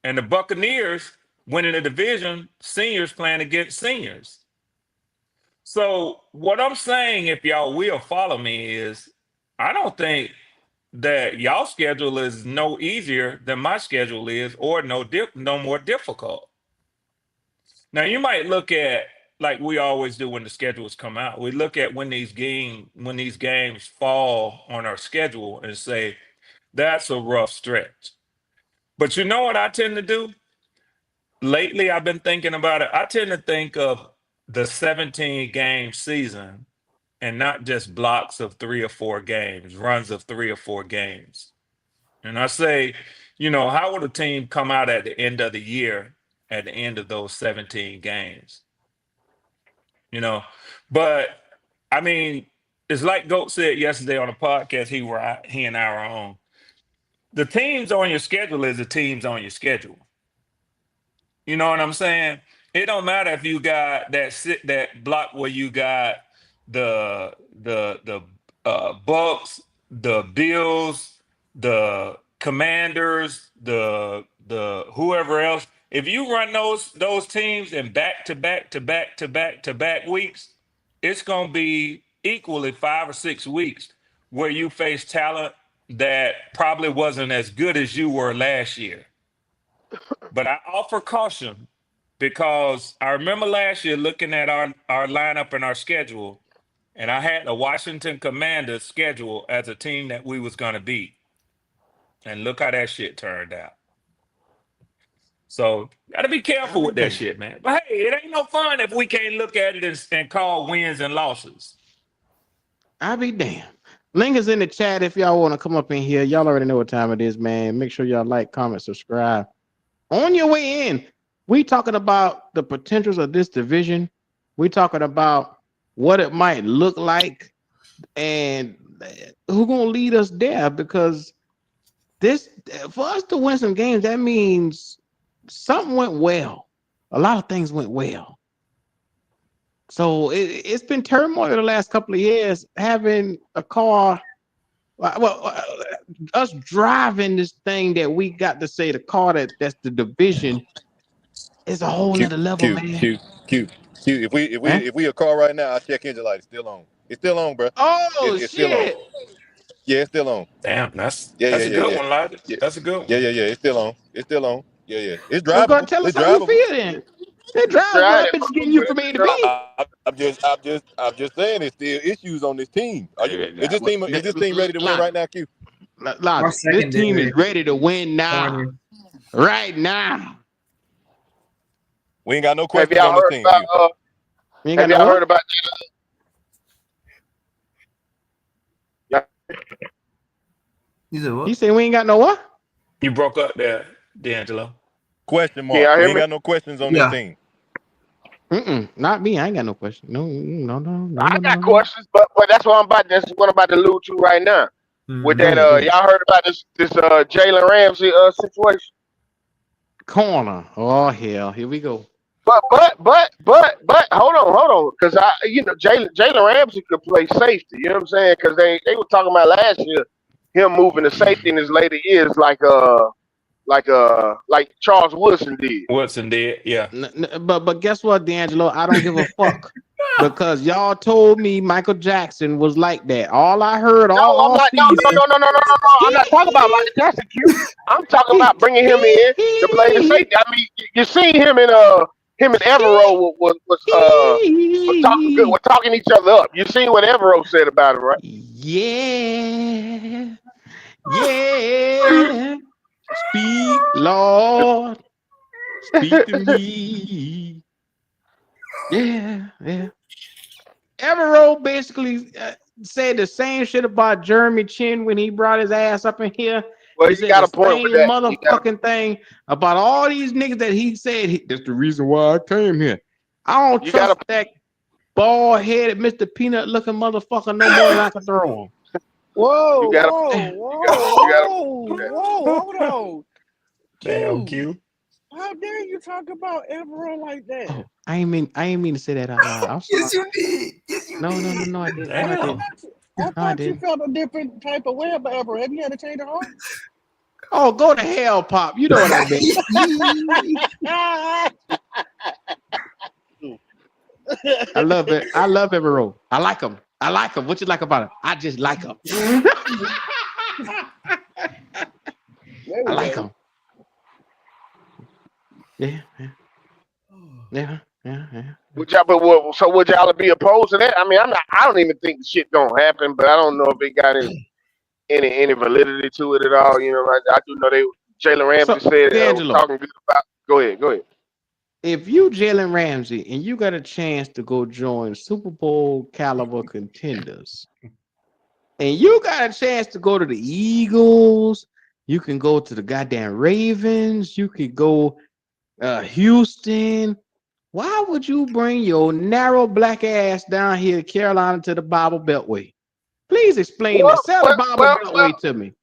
And the Buccaneers winning the division, seniors playing against seniors. So, what I'm saying, if y'all will follow me, is I don't think that y'all schedule is no easier than my schedule is or no more difficult. Now you might look at like we always do when the schedules come out. We look at when these games fall on our schedule and say that's a rough stretch. But you know what I tend to do? Lately I've been thinking about it. I tend to think of the 17 game season and not just blocks of 3 or 4 games, runs of 3 or 4 games. And I say, how would a team come out at the end of the year at the end of those 17 games. You know, but I mean, it's like Goat said yesterday on the podcast he and I were on. The teams on your schedule is the teams on your schedule. You know what I'm saying? It don't matter if you got that block where you got the Bucks, the Bills, the Commanders, the whoever else. If you run those teams in back to back to back to back to back weeks, it's gonna be equally 5 or 6 weeks where you face talent that probably wasn't as good as you were last year. But I offer caution because I remember last year looking at our lineup and our schedule, and I had the Washington Commanders schedule as a team that we was going to beat. And look how that shit turned out. So, got to be careful with that shit, man. But hey, it ain't no fun if we can't look at it and call wins and losses.
I'll be damned. Link is in the chat if y'all want to come up in here. Y'all already know what time it is, man. Make sure y'all like, comment, subscribe. On your way in, we talking about the potentials of this division. We talking about what it might look like and who gonna lead us there, because this, for us to win some games, that means something went well. A lot of things went well. So it's been turmoil the last couple of years, having a car, us driving this thing that we got to say the car that's the division is a whole nother level, man.
Q. If we a car right now, our check engine light is still on. It's still on, bro.
Oh
It's still on.
shit!
Yeah, it's still on.
Damn, that's a good one, Logic.
Yeah.
That's a good one.
Yeah. It's still on. It's still on. Yeah. It's
Well,
drivable.
go tell us
It's
how you
drivable.
feel then. They drivable. That bitch getting you from A to B.
I'm just saying, there's still issues on this team. Is this team ready to win right now, Q?
Logic. This team is ready to win now. Right now.
We ain't got no questions on this team.
Have y'all heard about You say we ain't got no what?
You broke up there, D'Angelo.
Question mark. We ain't got no questions on this team.
Not me. I ain't got no question. No.
I got questions, but that's what I'm about. That's what I'm about to allude to right now. With that, y'all heard about this Jaylen Ramsey situation?
Corner. Oh hell, here we go.
But hold on, because Jaylen Ramsey could play safety. You know what I'm saying? Because they were talking about last year him moving to safety in his later years, like Charles Woodson did.
Yeah.
But guess what, D'Angelo? I don't give a fuck. Because y'all told me Michael Jackson was like that. All I heard all season.
No. I'm not talking about Michael Jackson. I'm talking about bringing him in to play the safety. I mean, you seen him and Evero was talking good. We're talking each other up. You seen what Evero said about it, right?
Yeah. Speak, Lord. Speak to me. Yeah. Evero basically said the same shit about Jeremy Chin when he brought his ass up in here.
Well,
he
said got a point with that
motherfucking thing about all these niggas that he said that's the reason why I came here. I don't trust that bald-headed Mr. Peanut looking motherfucker no more than I can throw him.
Whoa, hold on.
Damn, Q.
How dare you talk about Evero like that?
Oh, I ain't mean to say that out loud. I'm sorry.
Yes, you did.
No, I didn't.
I thought you felt a different type of way about Evero. Have you had a change of heart?
Oh, go to hell, Pop. You know what I mean. I love it. I love Evero. I like him. What you like about him? I just like him. I like him. Yeah.
Would y'all be opposed to that? I mean, I don't even think the shit gonna happen, but I don't know if it got any validity to it at all. You know, I do know Jaylen Ramsey said talking good about. Go ahead.
If you Jaylen Ramsey and you got a chance to go join Super Bowl caliber contenders, and you got a chance to go to the Eagles, you can go to the goddamn Ravens, you could go Houston. Why would you bring your narrow black ass down here to Carolina to the Bible Beltway? Please explain that.
Well,
Sell the
well,
Bible
well, well,
Beltway to me.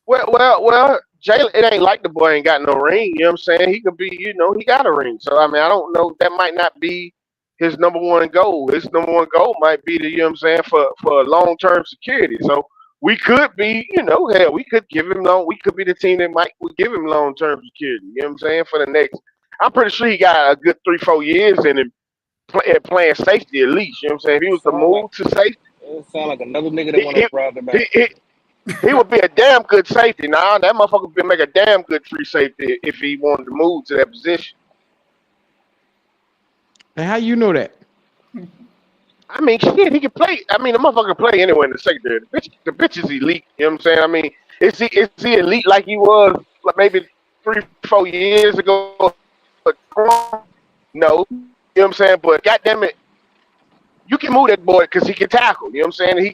well. Jaylen, it ain't like the boy ain't got no ring. You know what I'm saying? He could be, he got a ring. So I mean, I don't know. That might not be his number one goal. His number one goal might be to, you know what I'm saying, for long term security. So we could be, hell, we could give him long. We could be the team that would give him long term security. You know what I'm saying? For the next, I'm pretty sure he got a good 3-4 years in him playing safety at least. You know what I'm saying? If he was to
Sound like
move to safety,
it sound like another nigga that
he
want to
he,
ride the
he,
back.
he, he would be a damn good safety. Now that motherfucker would make a damn good free safety if he wanted to move to that position.
And how you know that?
I mean, shit, he can play. I mean, the motherfucker can play anywhere in the secondary. The bitch is elite. You know what I'm saying? I mean, is he elite like he was like maybe 3-4 years ago? No. You know what I'm saying? But goddamn it, you can move that boy because he can tackle. You know what I'm saying?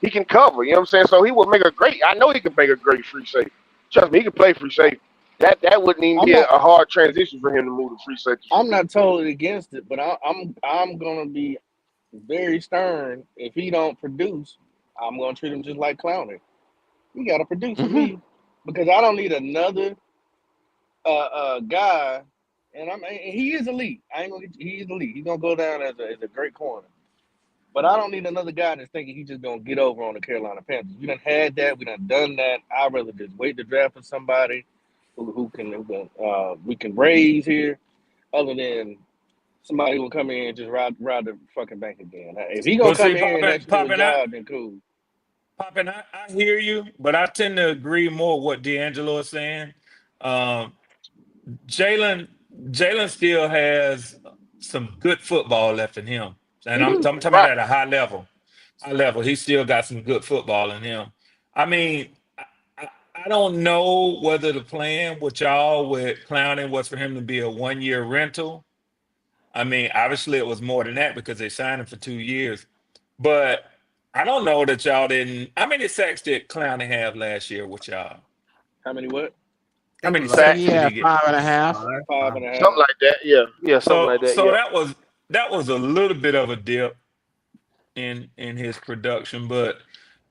He can cover. You know what I'm saying? So he will make a great. I know he can make a great free safety. Trust me, he can play free safety. That wouldn't even
I'm
be a
not.
hard transition for him to move to free safety for
I'm
me.
not totally against it, but I'm gonna be very stern. If he don't produce, I'm gonna treat him just like Clowney. He gotta produce for
Mm-hmm.
me because I don't need another guy. He is elite. I ain't gonna get, he is elite. He's gonna go down as a great corner. But I don't need another guy that's thinking he's just gonna get over on the Carolina Panthers. We done had that. We done that. I'd rather just wait to draft for somebody we can raise here, other than somebody who will come in and just ride the fucking bank again. If he gonna
Well,
come
see,
in here and
popping,
actually do a
popping, I,
job, then cool.
popping, I hear you, but I tend to agree more with what D'Angelo is saying. Um, Jalen, Jalen still has some good football left in him, and
He
I'm
do.
talking about
Right.
at a high level. High level, he still got some good football in him. I mean, I don't know whether the plan with y'all with Clowning was for him to be a 1 year rental. I mean, obviously it was more than that because they signed him for 2 years. But I don't know that y'all didn't. How many sacks did Clowney have last year with y'all?
How many what?
I
How
think it
many
was like
He
sacks did
had
he get?
5.5.
five,
Five
five.
and a
Something
half.
like that. Yeah. Yeah. Something
So
like that.
so
Yeah.
that was a little bit of a dip in his production, but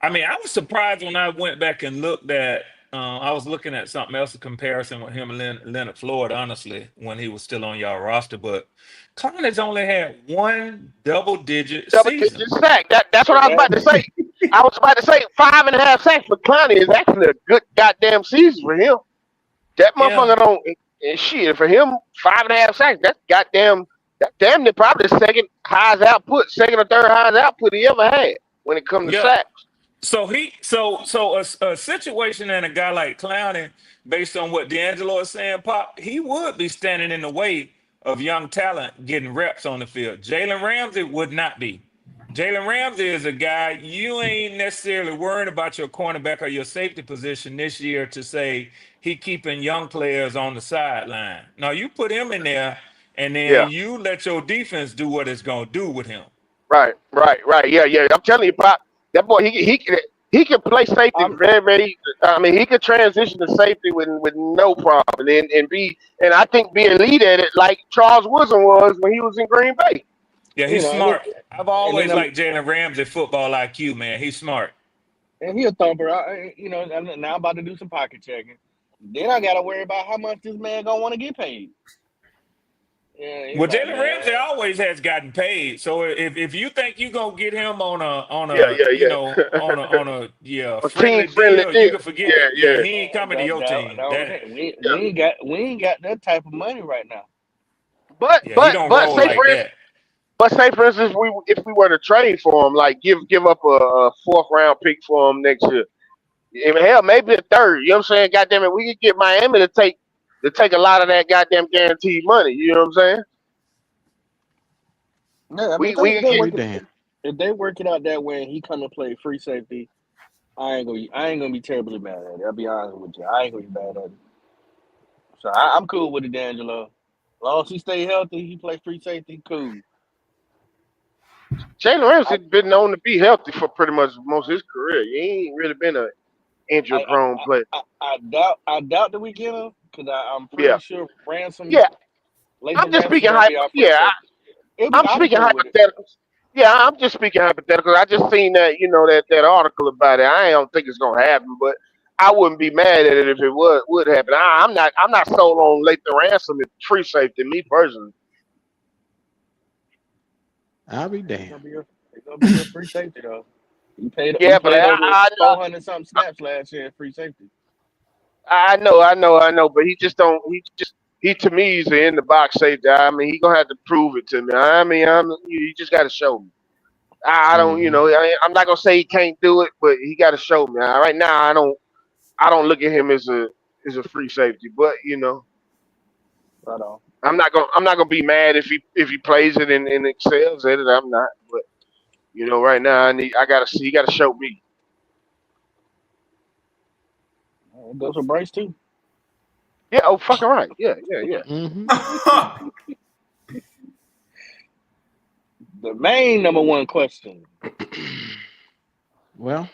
I mean, I was surprised when I went back and looked at. I was looking at something else, a comparison with him and Leonard Floyd, honestly, when he was still on y'all roster. But Clown has only had one double-digit
Double digit
season.
sack. That's what I was about to
Exactly.
say. I was about to say 5.5 sacks for Clowney is actually a good goddamn season for him. That
Yeah,
motherfucker don't and shit for him 5.5 sacks. That's goddamn. That damn near probably the second highest output, second or third highest output he ever had when it comes to
yeah.
sacks.
So a situation and a guy like Clowney, based on what D'Angelo is saying, Pop, he would be standing in the way of young talent getting reps on the field. Jalen Ramsey would not be. Jalen Ramsey is a guy you ain't necessarily worrying about your cornerback or your safety position this year to say he keeping young players on the sideline. Now you put him in there and
Yeah.
then you let your defense do what it's gonna do with him.
Right. Yeah. I'm telling you, Pop, that boy, he can play safety
I'm
very, very. I mean, he could transition to safety with no problem, and I think being lead at it like Charles Woodson was when he was in Green Bay.
Yeah,
you
he's
know,
smart. I've
and then
always liked Jalen Ramsey football IQ, man. He's smart.
and he a thumper. Now I'm about to do some pocket checking. Then I gotta worry about how much this man gonna want to get paid. Yeah, he's
Well,
like,
Jalen Ramsey
man,
always has gotten paid. So if you think you're gonna get him on
Yeah,
a
yeah.
on a yeah
A team
friendly
friendly
deal, you
deal.
can forget
Yeah,
it. Yeah,
yeah,
he ain't coming to your team.
that what I'm
That
saying.
yeah.
We ain't got that type of money right now.
But
yeah, he
but
don't
but
roll
say
like
for instance,
that.
if we were to trade for him, like give up a fourth round pick for him next year. Even hell, maybe a third. You know what I'm saying? Goddamn it, we could get Miami to take a lot of that goddamn guaranteed money. You know what I'm saying?
Yeah, I mean,
We
if
could
they
get
Be
work it,
damn.
if they work it out that way, and he come and play free safety, I ain't gonna be terribly mad at it. I'll be honest with you, I ain't gonna be mad at it. So I'm cool with it, D'Angelo. As long as he stay healthy, he play free safety, cool.
Jalen
I
Ramsey been known to be healthy for pretty much most of his career. He ain't really been an injury
I
prone player.
I doubt that we get him. because I'm pretty
Yeah,
sure Ransom,
yeah. I'm
Lathan
just
Ransom,
speaking
gonna be our free
Yeah,
safety.
I'm
I'll be
speaking
cool with it.
hypotheticals. Yeah, I'm just speaking hypotheticals. I just seen that that article about it. I don't think it's gonna happen, but I wouldn't be mad at it if it would happen. I'm not sold on Lathan Ransom as free safety. Me personally.
I'll be
He's
damned.
gonna be your he's gonna be your free safety though. He
Yeah, but
played over
I
400 something snaps last year at free safety.
I know. But he just don't. He to me he's an in the box safety. I mean, he gonna have to prove it to me. I mean, you just got to show me. I don't.
Mm-hmm.
I'm not gonna say he can't do it, but he got to show me. Right now, I don't look at him as a free safety. But
Right on.
I'm not gonna be mad if he plays it and excels at it. I'm not. But right now I gotta see. He got to show me.
It goes for Bryce too.
Yeah. Oh, fucking right. Yeah.
Mm-hmm.
The main number one question.
Well,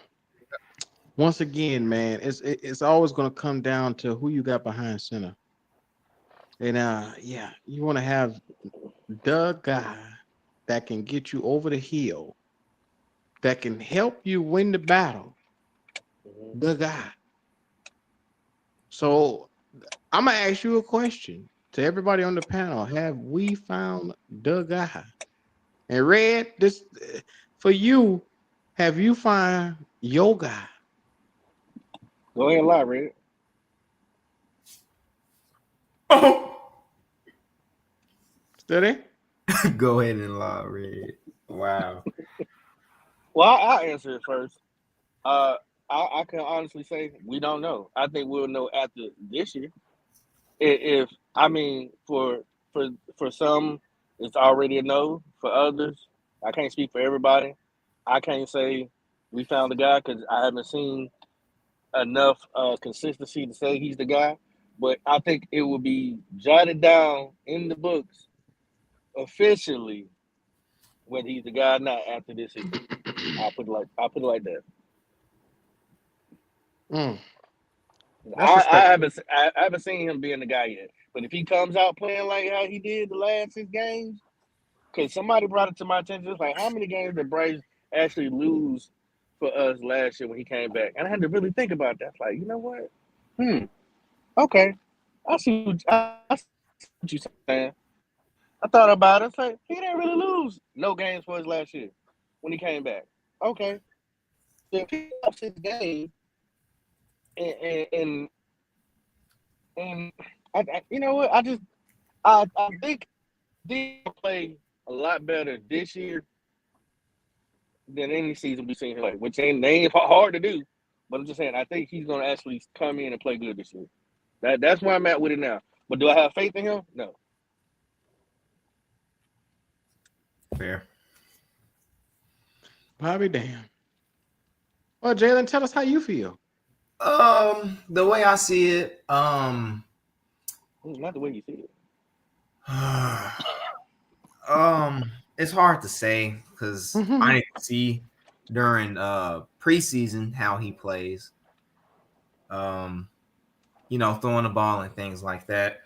once again, man, it's always going to come down to who you got behind center. And yeah, you want to have the guy that can get you over the hill, that can help you win the battle. The guy. So I'm gonna ask you a question to everybody on the panel. Have we found the guy? And Red, this for you. Have you found your guy?
Go ahead and lie, Red.
Still there?
Go ahead and lie, Red. Wow.
Well, I'll answer it first. I can honestly say we don't know. I think we'll know after this year. If I mean, for some, it's already a no. For others, I can't speak for everybody. I can't say we found the guy because I haven't seen enough consistency to say he's the guy. But I think it will be jotted down in the books officially whether he's the guy or not after this season. I'll put it like that. I haven't seen him being the guy yet. But if he comes out playing like how he did the last 6 games, because somebody brought it to my attention, it's like how many games did Bryce actually lose for us last year when he came back? And I had to really think about that. It's like, you know what? Okay. I see what you're saying. I thought about it. It's like he didn't really lose no games for us last year when he came back. Okay. So if he lost 6 games and you know what? I think they play a lot better this year than any season we've seen him play, which ain't hard to do. But I'm just saying, I think he's going to actually come in and play good this year. That's where I'm at with it now. But do I have faith in him? No.
Fair.
Bobby, damn. Well, Jaylen, tell us how you feel.
The way I see it,
not the way you see it.
It's hard to say because I didn't see during preseason how he plays. Throwing the ball and things like that.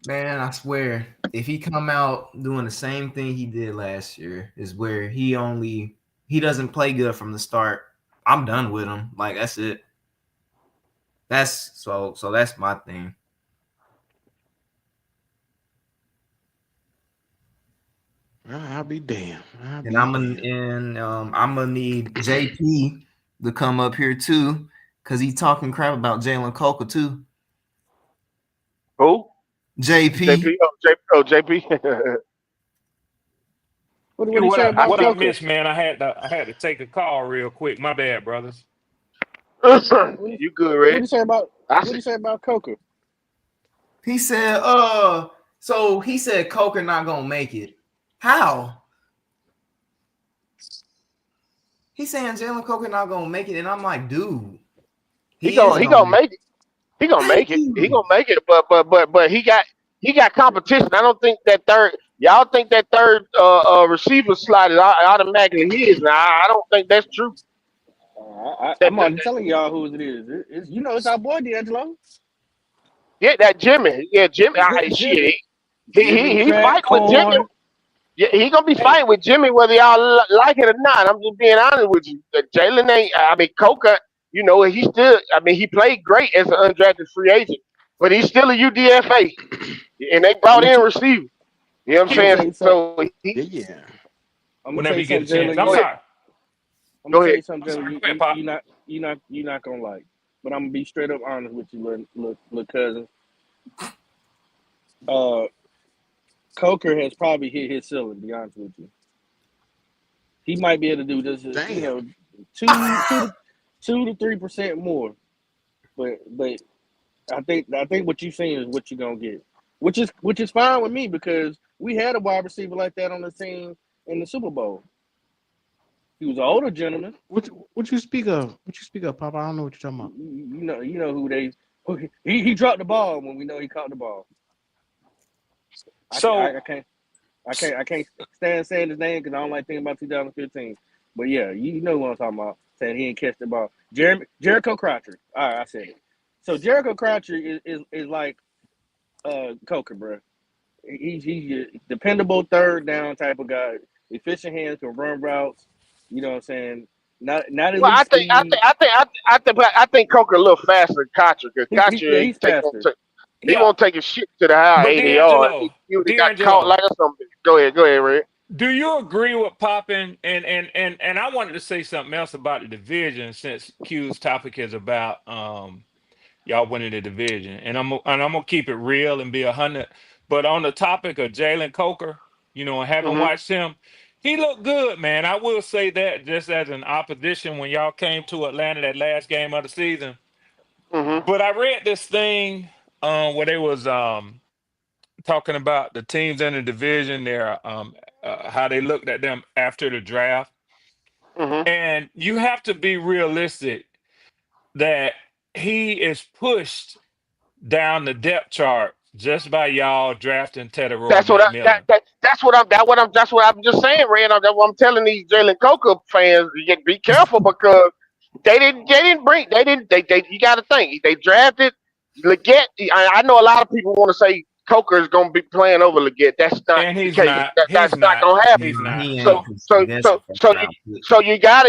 Man, I swear, if he come out doing the same thing he did last year, is where he doesn't play good from the start. I'm done with him. Like that's it. That's my thing.
I'll be damned.
And I'm gonna need JP to come up here too, because he's talking crap about Jalen Coker too.
Who?
JP.
JP.
What did he say about
what I
Coker?
missed, man? I had to take a call real quick. My bad, brothers.
You good, Red?
What did he say about Coker?
He said, so he said Coker not gonna make it. How? He's saying Jalen Coker not gonna make it, and I'm like, dude,
he gonna make it. He gonna make it. He gonna make it. But he got competition. I don't think that third. Y'all think that third receiver slot is automatically his. Now I don't think that's true.
I'm telling y'all who it is. It's our boy D'Angelo.
Yeah, that Jimmy. Yeah, Jimmy. Shit,
Jimmy, Jimmy
he
Crack
fight with Jimmy.
Corn.
Yeah, he gonna be
Hey,
fighting with Jimmy whether y'all like it or not. I'm just being honest with you. Jalen ain't. I mean, Coca. You know, he still. I mean, he played great as an undrafted free agent, but he's still a UDFA, and they brought
I'm
in receiver. You know what I'm
gonna
Q,
tell
saying?
you something.
So he
Yeah.
I'm gonna tell
whenever
you
you get a
something,
chance.
Jalen.
I'm
go ahead.
sorry.
I'm gonna
Go
tell
ahead.
you something,
I'm sorry.
Jalen.
Go ahead, Pop.
You're not gonna like. But I'm gonna be straight up honest with you, little cousin. Uh, Coker has probably hit his ceiling. To be honest with you, he might be able to do this.
Damn.
Two to 3% more. But I think what you're seeing is what you're gonna get, which is fine with me because we had a wide receiver like that on the team in the Super Bowl. He was an older gentleman.
What you speak of? What you speak of, Papa? I don't know what you're talking about.
You know he dropped the ball when we know he caught the ball. I can't
So,
I, I can't I can't stand saying his name because I don't like thinking about 2015. But yeah, you know what I'm talking about. Saying he ain't catch the ball. Jericho Crotcher. All right, I said it. So Jericho Crotcher is like Coker, bro. He's your dependable third down type of guy. Efficient hands, can run routes. You know what I'm saying? Not
Well,
elite speed.
I think Coker a little faster than Kocher because Kocher
He's faster.
he
yeah.
won't take a shit to the high
But
80 yard. He would have got caught
D'Angelo,
like or something. Go ahead, Red.
do you agree with Poppin? And I wanted to say something else about the division since Q's topic is about y'all winning the division, and I'm gonna keep it real and be 100. But on the topic of Jalen Coker, and having
Mm-hmm.
watched him, he looked good, man. I will say that just as an opposition when y'all came to Atlanta that last game of the season.
Mm-hmm.
But I read this thing where they was talking about the teams in the division, their how they looked at them after the draft,
Mm-hmm.
and you have to be realistic that he is pushed down the depth chart just by y'all drafting Tedero McMillan.
That's what I'm just saying, Red. That's what I'm telling these Jalen Coker fans. You be careful because they you got to think they drafted Leggett. I know a lot of people want to say Coker is going to be playing over Leggett. That's not
And
the
he's
case.
not.
That's
He's
not
not.
going to happen.
He's
No,
not.
he
So
ain't because
so
that's
so
a first
so you
round pick.
so you got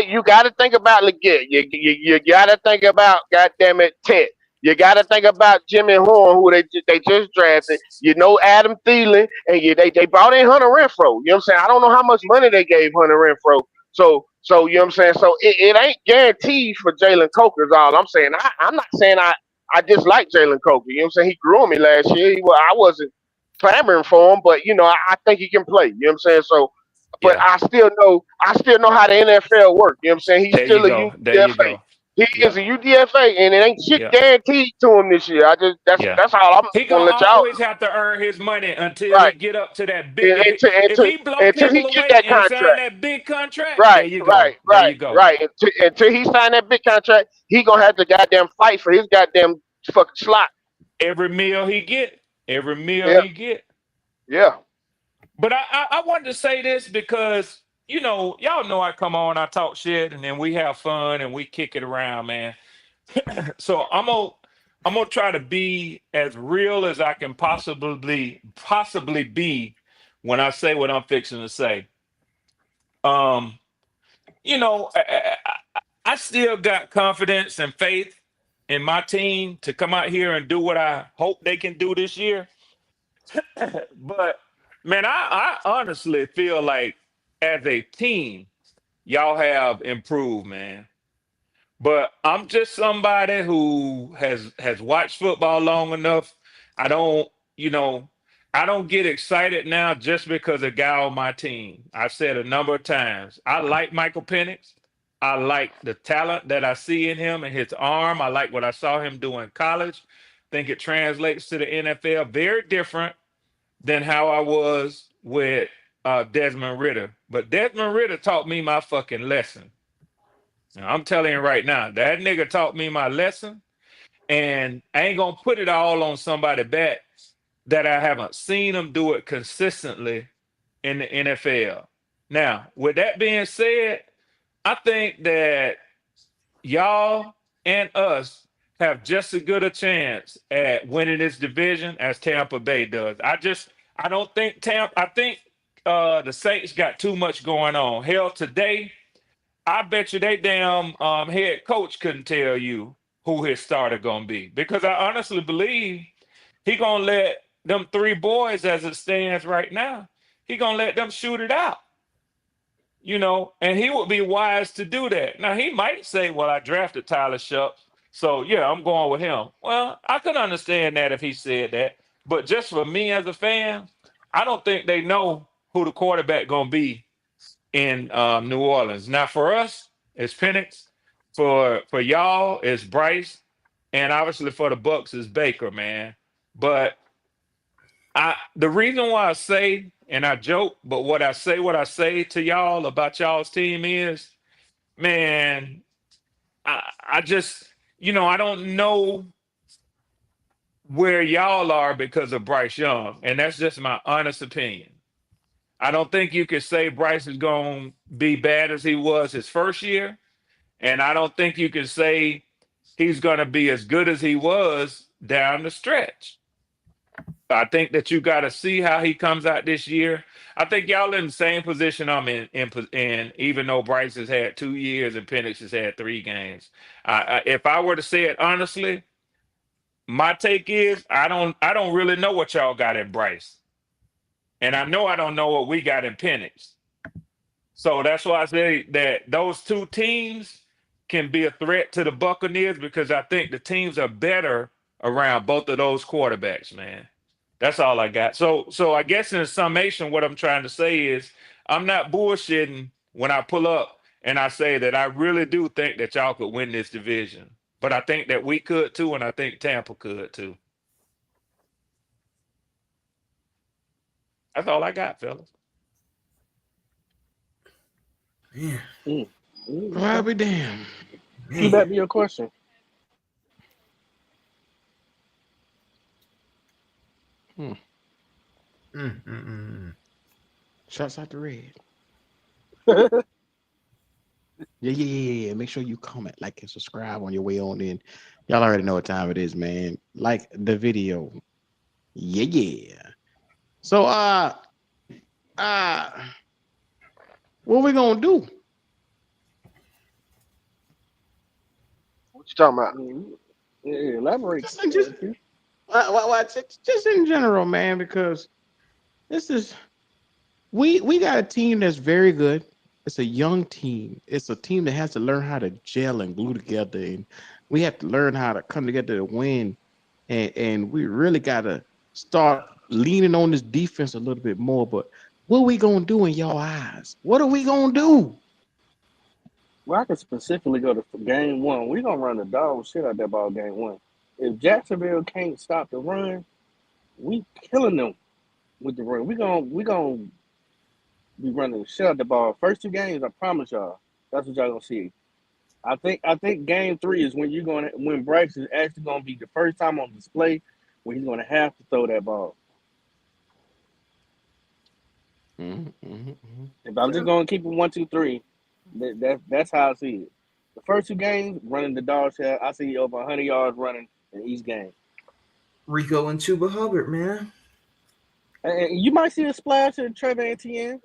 to think about Leggett. You got to think about goddamn it Ted. You got to think about Jimmy Horn, who they just drafted. You know Adam Thielen, and they brought in Hunter Renfro. You know what I'm saying? I don't know how much money they gave Hunter Renfro. So you know what I'm saying? So it ain't guaranteed for Jalen Coker is all I'm saying. I'm not saying I dislike Jalen Coker. You know what I'm saying? He grew on me last year. I wasn't clamoring for him, but I think he can play. You know what I'm saying? So but
Yeah.
I still know how the NFL works. You know what I'm saying? He's
There you
still a
go. There you
UDFA.
go.
He is
Yep.
a UDFA, and it ain't shit
Yep.
guaranteed to him this year. I just
Yeah.
that's all I'm
He
want to
gonna
let y'all
always have to earn his money until he
right.
get up to that big.
And,
If he blow
until he
people
get
away
that
and sign
contract.
that big contract, there
Right,
you go.
right,
There
right,
you go.
right. Until he signed that big contract, he gonna have to goddamn fight for his goddamn fucking slot.
Every meal he get, every meal
Yeah,
he get.
yeah.
But I wanted to say this because y'all know I come on, I talk shit, and then we have fun and we kick it around, man. So I'm gonna try to be as real as I can possibly be when I say what I'm fixing to say. Um, I still got confidence and faith in my team to come out here and do what I hope they can do this year. But man, I honestly feel like as a team, y'all have improved, man. But I'm just somebody who has watched football long enough. I don't, you know, I don't get excited now just because a guy on my team. I've said a number of times. I like Michael Penix. I like the talent that I see in him and his arm. I like what I saw him do in college. Think it translates to the NFL. Very different than how I was with Desmond Ritter. But Desmond Ritter taught me my fucking lesson. Now, I'm telling you right now, that nigga taught me my lesson, and I ain't gonna put it all on somebody back that I haven't seen him do it consistently in the NFL. Now, with that being said, I think that y'all and us have just as good a chance at winning this division as Tampa Bay does. I don't think I think the Saints got too much going on. Hell, today, I bet you they damn head coach couldn't tell you who his starter gonna be, because I honestly believe he gonna let them three boys, as it stands right now, he gonna let them shoot it out. And he would be wise to do that. Now, he might say, well, I drafted Tyler Shucks, so yeah, I'm going with him. Well, I could understand that if he said that. But just for me as a fan, I don't think they know who the quarterback going to be in New Orleans. Now, for us, it's Penix. For y'all, it's Bryce. And obviously for the Bucks, it's Baker, man. But the reason why I say, and I joke, but what I say to y'all about y'all's team is, man, I just, I don't know where y'all are because of Bryce Young, and that's just my honest opinion. I don't think you could say Bryce is going to be bad as he was his first year, and I don't think you can say he's going to be as good as he was down the stretch. I think that you got to see how he comes out this year. I think y'all in the same position I'm in, even though Bryce has had 2 years and Penix has had 3 games. If I were to say it honestly, my take is I don't really know what y'all got in Bryce, and I know I don't know what we got in Penix. So that's why I say that those two teams can be a threat to the Buccaneers, because I think the teams are better around both of those quarterbacks, man. That's all I got. So I guess in summation, what I'm trying to say is I'm not bullshitting when I pull up and I say that I really do think that y'all could win this division. But I think that we could too, and I think Tampa could too. That's all I got, fellas.
Yeah.
I'll be damn.
Keep back to your question.
Shots out the red. Yeah. Make sure you comment, like, and subscribe on your way on in. Y'all already know what time it is, man. Like the video. Yeah. So what we gonna do?
What you talking about?
Yeah, elaborate.
Just in general, man, because this is we got a team that's very good. It's a young team. It's a team that has to learn how to gel and glue together, and we have to learn how to come together to win. And we really got to start leaning on this defense a little bit more. But what are we gonna do in your eyes? What are we gonna do?
Well, I can specifically go to game 1. We're going to run the dog shit out that ball game 1. If Jacksonville can't stop the run, we killing them with the run. We're gonna be running the shit out the ball. First 2 games, I promise y'all. That's what y'all going to see. I think game 3 is when Bryce is actually going to be the first time on display where he's going to have to throw that ball. If I'm just going to keep it 1, 2, 3, that's how I see it. The first 2 games, running the dog shit, I see over 100 yards running in each game.
Rico and Chuba Hubbard, man.
And you might see a splash in Trevor Etienne.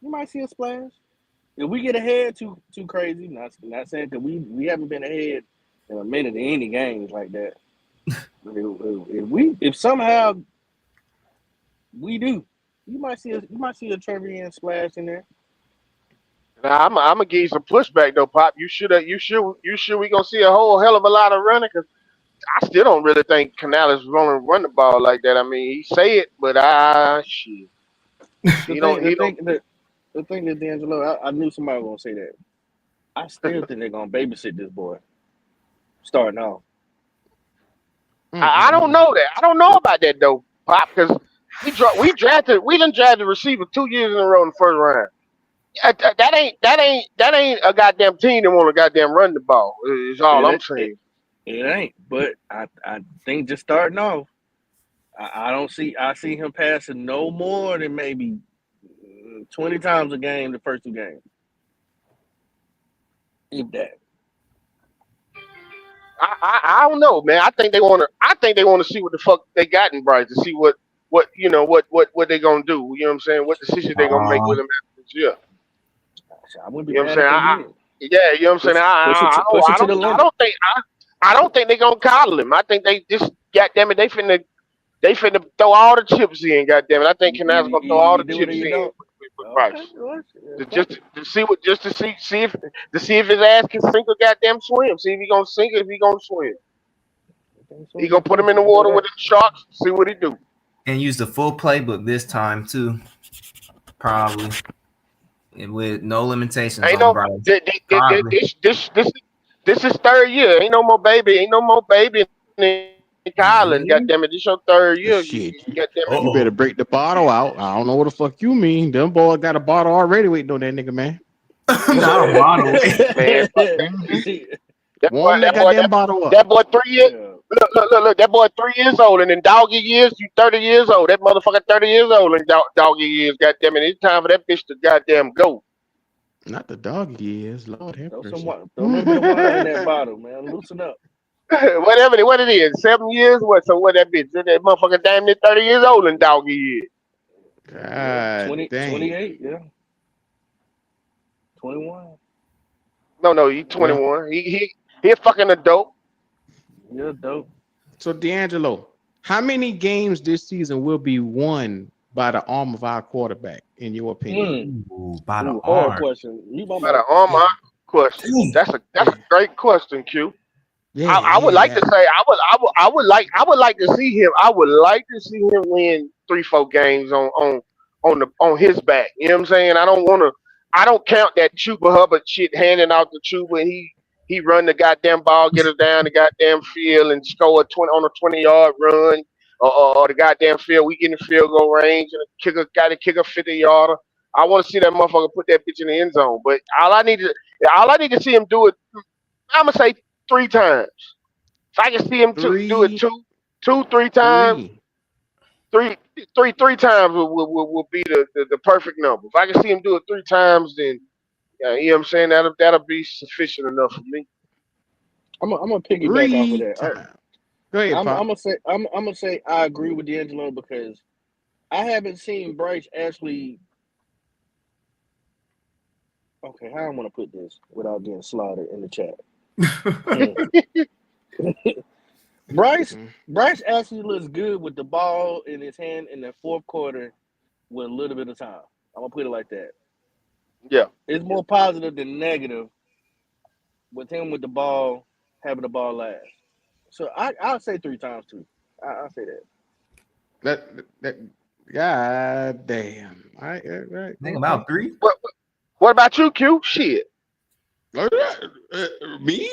You might see a splash. If we get ahead too crazy, not saying that we haven't been ahead in a minute in any games like that. If somehow we do, you might see a Trevor Etienne splash in there.
Now I'm gonna give you some pushback though, Pop. You sure we gonna see a whole hell of a lot of running? Cause I still don't really think Canales is gonna run the ball like that. I mean, he say it, but shit.
The thing that D'Angelo, I knew somebody was gonna say that. I still think they're gonna babysit this boy starting off.
I don't know that. I don't know about that though, Pop, because we done drafted receiver 2 years in a row in the first round. That ain't a goddamn team that want to goddamn run the ball. Is all I'm saying.
It ain't, but I think just starting off, I see him passing no more than maybe 20 times a game the first 2 games. If that.
I don't know, man. I think they want to see what the fuck they got in Bryce to see what they gonna do. You know what I'm saying? What decision they gonna make with him after this year.
I wouldn't be
You know what
mad if they
I'm saying?
did.
Yeah, you know what I'm saying.
Push it to the limit.
I don't think they gonna coddle him. I think they just goddamn it, they finna throw all the chips in. Goddamn it, I think Canals gonna throw all
You
the
do it or
chips
you
in
don't.
with
Okay,
Bryce.
well,
To see if his ass can sink or goddamn swim. See if he gonna sink or if he gonna swim. He gonna put him in the
I know
water with
that.
the sharks. See what he do.
And use the full playbook this time too, probably, and with no limitations
Ain't
on
no
Bryce. Probably.
this is third year. Ain't no more baby. Ain't no more baby in Kylan. Goddamn it, this your third year.
Shit,
Goddamn it.
you better break the bottle out. I don't know what the fuck you mean. Them boys got a bottle already waiting on that nigga, man.
Not a bottle.
Man, fuck that. That boy,
Warm that
that boy,
goddamn bottle up.
that boy 3 years. Look. That boy 3 years old, and in doggy years, you 30 years old. That motherfucker 30 years old in doggy years. Goddamn it, it's time for that bitch to goddamn go.
Not the dog is. Lord have
Throw
mercy.
a little bit of water in that bottle, man. Loosen up.
What it is, 7 years. What that bitch? That motherfucker damn near 30 years old in doggy years.
Yeah,
God
20,
damn.
28, yeah. 21.
No, he
Well,
21. He a fucking adult.
Yeah, dope.
so D'Angelo, how many games this season will be won by the arm of our quarterback, in your opinion?
Ooh, by the
Hard
arm.
question. You my
But an
mic.
arm question. That's a great question, Q. I would like to say I would like to see him. I would like to see him win 3-4 games on his back. You know what I'm saying? I don't count that Chuba Hubbard shit handing out the Chuba and he run the goddamn ball, get us down the goddamn field and score a 20-yard run or the goddamn field. We get in the field goal range and the kicker got to kick a 50-yarder. I want to see that motherfucker put that bitch in the end zone. But all I need to see him do it. I'm gonna say 3 times. If I can see him do it
Three,
3 times,
three.
three times will be the perfect number. If I can see him do it 3 times, then you know what I'm saying that'll be sufficient enough for me.
I'm gonna piggyback off of
Three
that.
times. Go ahead,
I'm
Pop.
gonna say I agree with D'Angelo because I haven't seen Bryce actually. Okay, how I'm gonna put this without getting slaughtered in the chat. Bryce actually looks good with the ball in his hand in the fourth quarter with a little bit of time. I'm gonna put it like that.
Yeah.
It's more positive than negative with him with the ball, having the ball last. So I'll say 3 times too. I'll say that.
That God damn. Right.
Think about 3.
What about you, Q? Shit.
Me?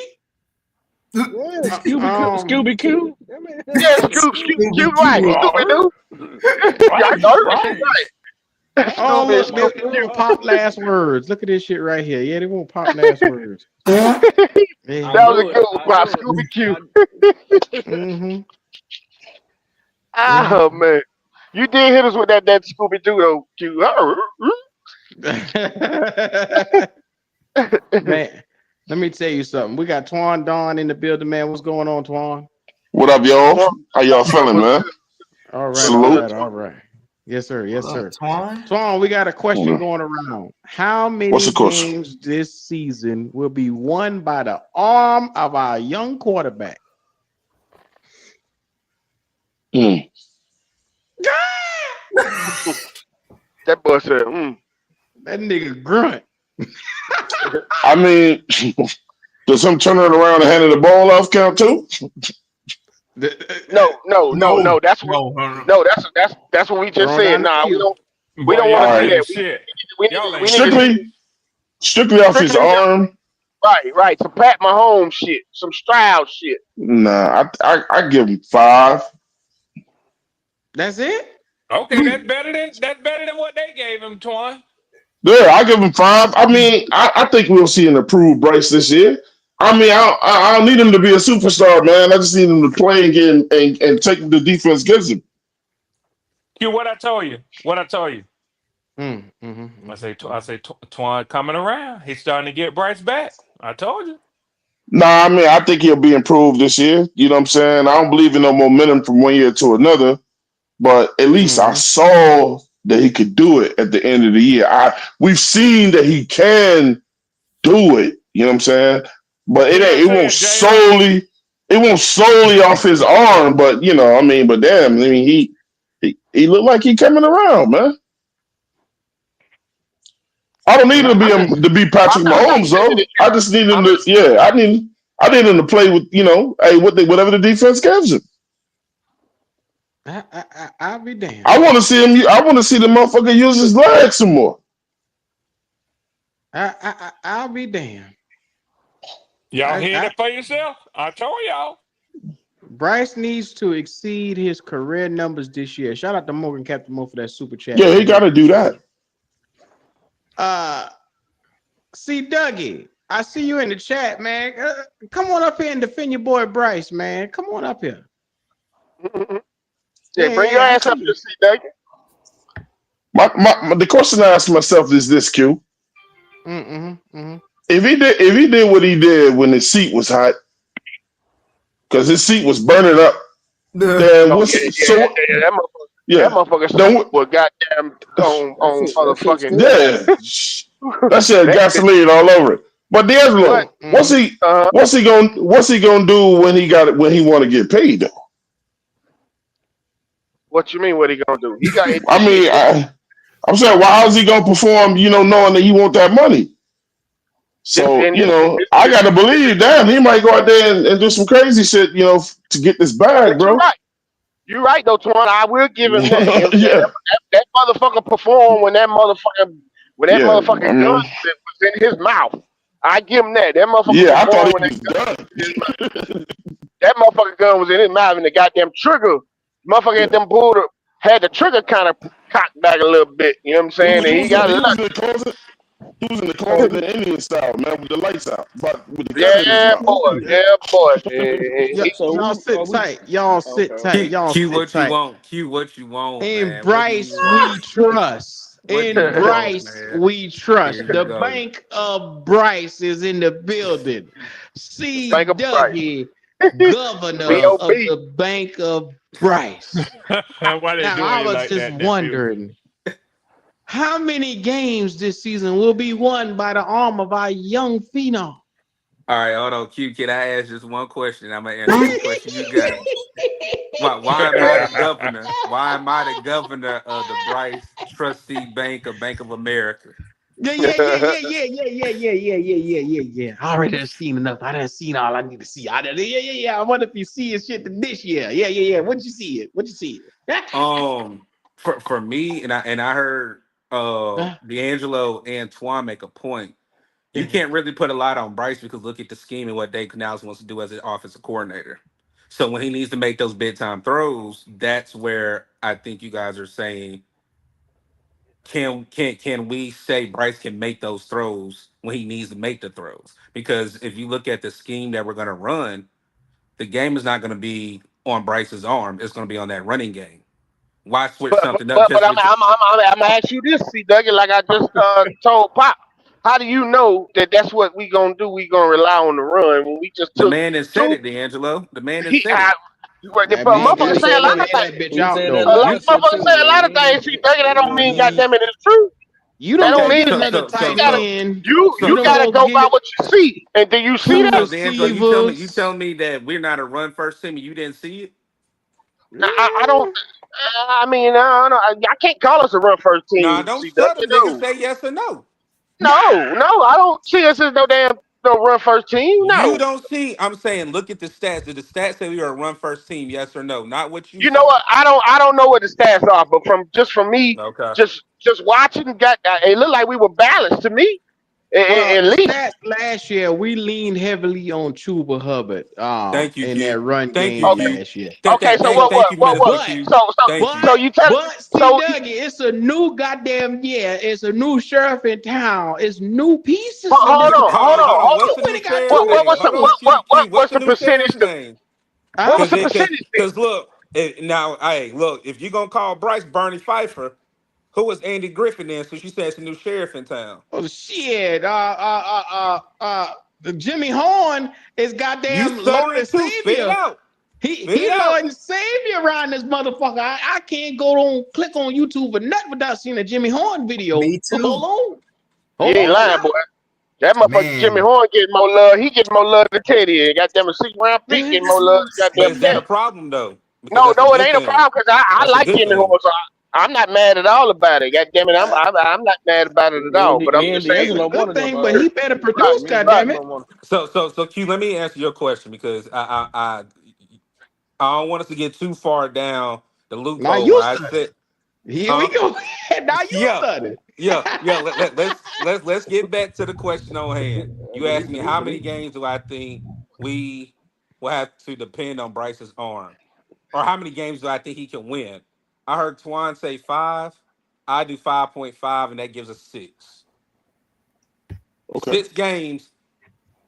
Yeah, Scooby Q. I mean,
Yeah, Q right. Scooby Doo. I know it was right.
Oh, look,
Scooby
they
Q.
want pop last words. Look at this shit right here. Yeah, they want pop last words.
I
That was a
knew it.
good one
I
by
knew
Scooby Q.
it.
Mm-hmm. Yeah.
Oh man. You did hit us with that Scooby Doo though, Q.
Man, let me tell you something. We got Twan Don in the building, man. What's going on, Twan?
What up, y'all? How y'all feeling,
What's
man?
good?
All right,
Salute.
all right. Yes, sir. Yes,
What up,
sir.
Twan?
Twan, we got a question going around. How
What's
many
the question?
games this season will be won by the arm of our young quarterback?
Mm.
That boy said,
That nigga grunt.
I mean, does him turning it around and handing the ball off count too?
No. That's what that's what we just
Throwing
said.
down the
Nah,
field.
we
Boy,
don't want
y'all
to see
All right.
ain't
that.
shit.
We
Y'all
we
ain't
need to
shit.
see
Strictly off his
strictly
arm.
right. Some Pat Mahomes shit, some Stroud shit.
Nah, I give him 5.
That's it?
Okay, that's better than what they gave him, Twan.
Yeah, I give him 5. I mean, I think we'll see an improved Bryce this year. I mean, I don't need him to be a superstar, man. I just need him to play and take the defense gives him.
Q, what I told you?
Mm-hmm.
I say Twan coming around. He's starting to get Bryce back. I told you.
Nah, I mean, I think he'll be improved this year. You know what I'm saying? I don't believe in no momentum from one year to another, but at least I saw that he could do it at the end of the year. We've seen that he can do it. You know what I'm saying? But
You know what I'm
it won't
saying, Jalen?
solely off his arm. But I mean, but damn, I mean, he looked like he coming around, man. I don't need him to be Patrick Mahomes though. I just need him to I need him to play with whatever the defense gives him.
I'll be damned.
I want to see him. I want to see the motherfucker use his legs some more.
I'll be damned.
Y'all hearing it for yourself? I told y'all.
Bryce needs to exceed his career numbers this year. Shout out to Morgan Captain Mo for that super chat.
Yeah, he got to do that.
See, Dougie, I see you in the chat, man. Come on up here and defend your boy Bryce, man. Come on up here.
Bring your ass up here, see, Dougie.
The question I ask myself is this, Q. If he did what he did when his seat was hot, because his seat was burning up, then
that motherfucker was goddamn on motherfucking
that shit had gasoline all over it. But D'Angelo, what's he gonna do when he want to get paid though?
What you mean? What he gonna do? He got.
I'm saying, how's he gonna perform? Knowing that he want that money. So I gotta believe, damn, he might go out there and do some crazy shit, to get this bag, bro.
You're right though, Twan. I will give him that. That motherfucker performed when that motherfucker gun was in his mouth. I give him that. That motherfucker.
Yeah, I thought he was done.
That motherfucker gun was in his mouth, and the goddamn trigger, motherfucker had the trigger kind of cocked back a little bit. You know what I'm saying? And he got it.
He was in the closet in Indian style, man, with the lights out. But with the
boy.
Y'all sit tight. Y'all sit tight. Y'all
Q
sit
what
tight.
you want. Q what you want.
In
man.
Bryce, we trust. In Bryce, we trust.
Here you
The
go.
Bank of Bryce is in the building. See
Bank of
Dougie, governor of the Bank of Bryce.
Why they doing
I was
like
just
that,
wondering, how many games this season will be won by the arm of our young phenom?
All right, hold on, Q. Can I ask just one question? I'm gonna answer any question you got. Why am I the governor? Why am I the governor of the Bryce Trustee Bank of America?
Yeah. I already done seen enough. I done seen all I need to see. I wonder if you see his shit this year. Yeah. What'd you see it?
For me, and I heard D'Angelo and Twan make a point. You can't really put a lot on Bryce because look at the scheme and what Dave Canales wants to do as an offensive coordinator. So when he needs to make those big time throws, that's where I think you guys are saying, can we say Bryce can make those throws when he needs to make the throws? Because if you look at the scheme that we're going to run, the game is not going to be on Bryce's arm. It's going to be on that running game. Why switch something up?
But I'm gonna ask you this, see, Dougie, like I just told Pop. How do you know that that's what we gonna do? We gonna rely on the run when we just took
the man that said it, D'Angelo. The man that said it.
Motherfuckers say a lot of things. Motherfuckers say a lot of things. See, Dougie, that don't mean goddamn it, it's true.
You
don't
don't
mean
another tight end.
You gotta go by what you see. And do you see that?
D'Angelo, you tell me that we're not a run first team and you didn't see it?
No, I don't. I mean, I can't call us a run first team.
Nah, don't stutter, nigga. Say yes or no.
No, I don't see us as no run first team. No,
you don't see. I'm saying, look at the stats. Did the stats say we are a run first team? Yes or no? Not what you.
You know what? I don't know what the stats are, but from me, just watching, it looked like we were balanced to me. At least
last year we leaned heavily on Chuba Hubbard.
Thank you
in
Q.
that run
Thank
game last year.
Okay, so what? So you tell
Dougie, it's a new goddamn it's a new sheriff in town. It's new pieces.
Hold on.
What's
the percentage? What was the percentage?
Because look, if you're gonna call Bryce Bernie Pfeiffer, who was Andy Griffin then? So she said it's a new sheriff in town.
Oh shit! Jimmy Horn is
You
goddamn Lord
stuttering
and
too. Spit it
Savior.
out.
He
Spit it out.
Lord and Savior around this motherfucker. I can't go on click on YouTube or nothing without seeing a Jimmy Horn video.
Me too.
Hold
You ain't
on
lying,
now.
boy. That motherfucker Jimmy
Man,
Horn getting more love. He getting more love than Teddy. And goddamn a 6th-round pick getting more love than
but
goddamn
is that a
Teddy.
problem though? Because
No,
that's a
it
good
ain't a
thing.
problem because I
That's a
like
good
Jimmy
thing.
Horn, so I'm not mad at all about it. Goddamn it, I'm not mad about it at all. But I'm
Me and
just saying,
It's a
D'Angelo
good
wanted him.
thing, but he better produce,
Me and
right?
goddamn it.
D'Angelo wanted.
So Q, let me answer your question because I don't want us to get too far down the
Now
loophole where
you
I
study.
said,
Here we
huh?
go. Now you
Yeah,
study.
yeah. Let's get back to the question on hand. You asked me how many
He,
games do I think we will have to depend on Bryce's arm, or how many games do I think he can win? I heard Twan say 5. I do 5.5, and that gives us 6.
Okay.
6 games.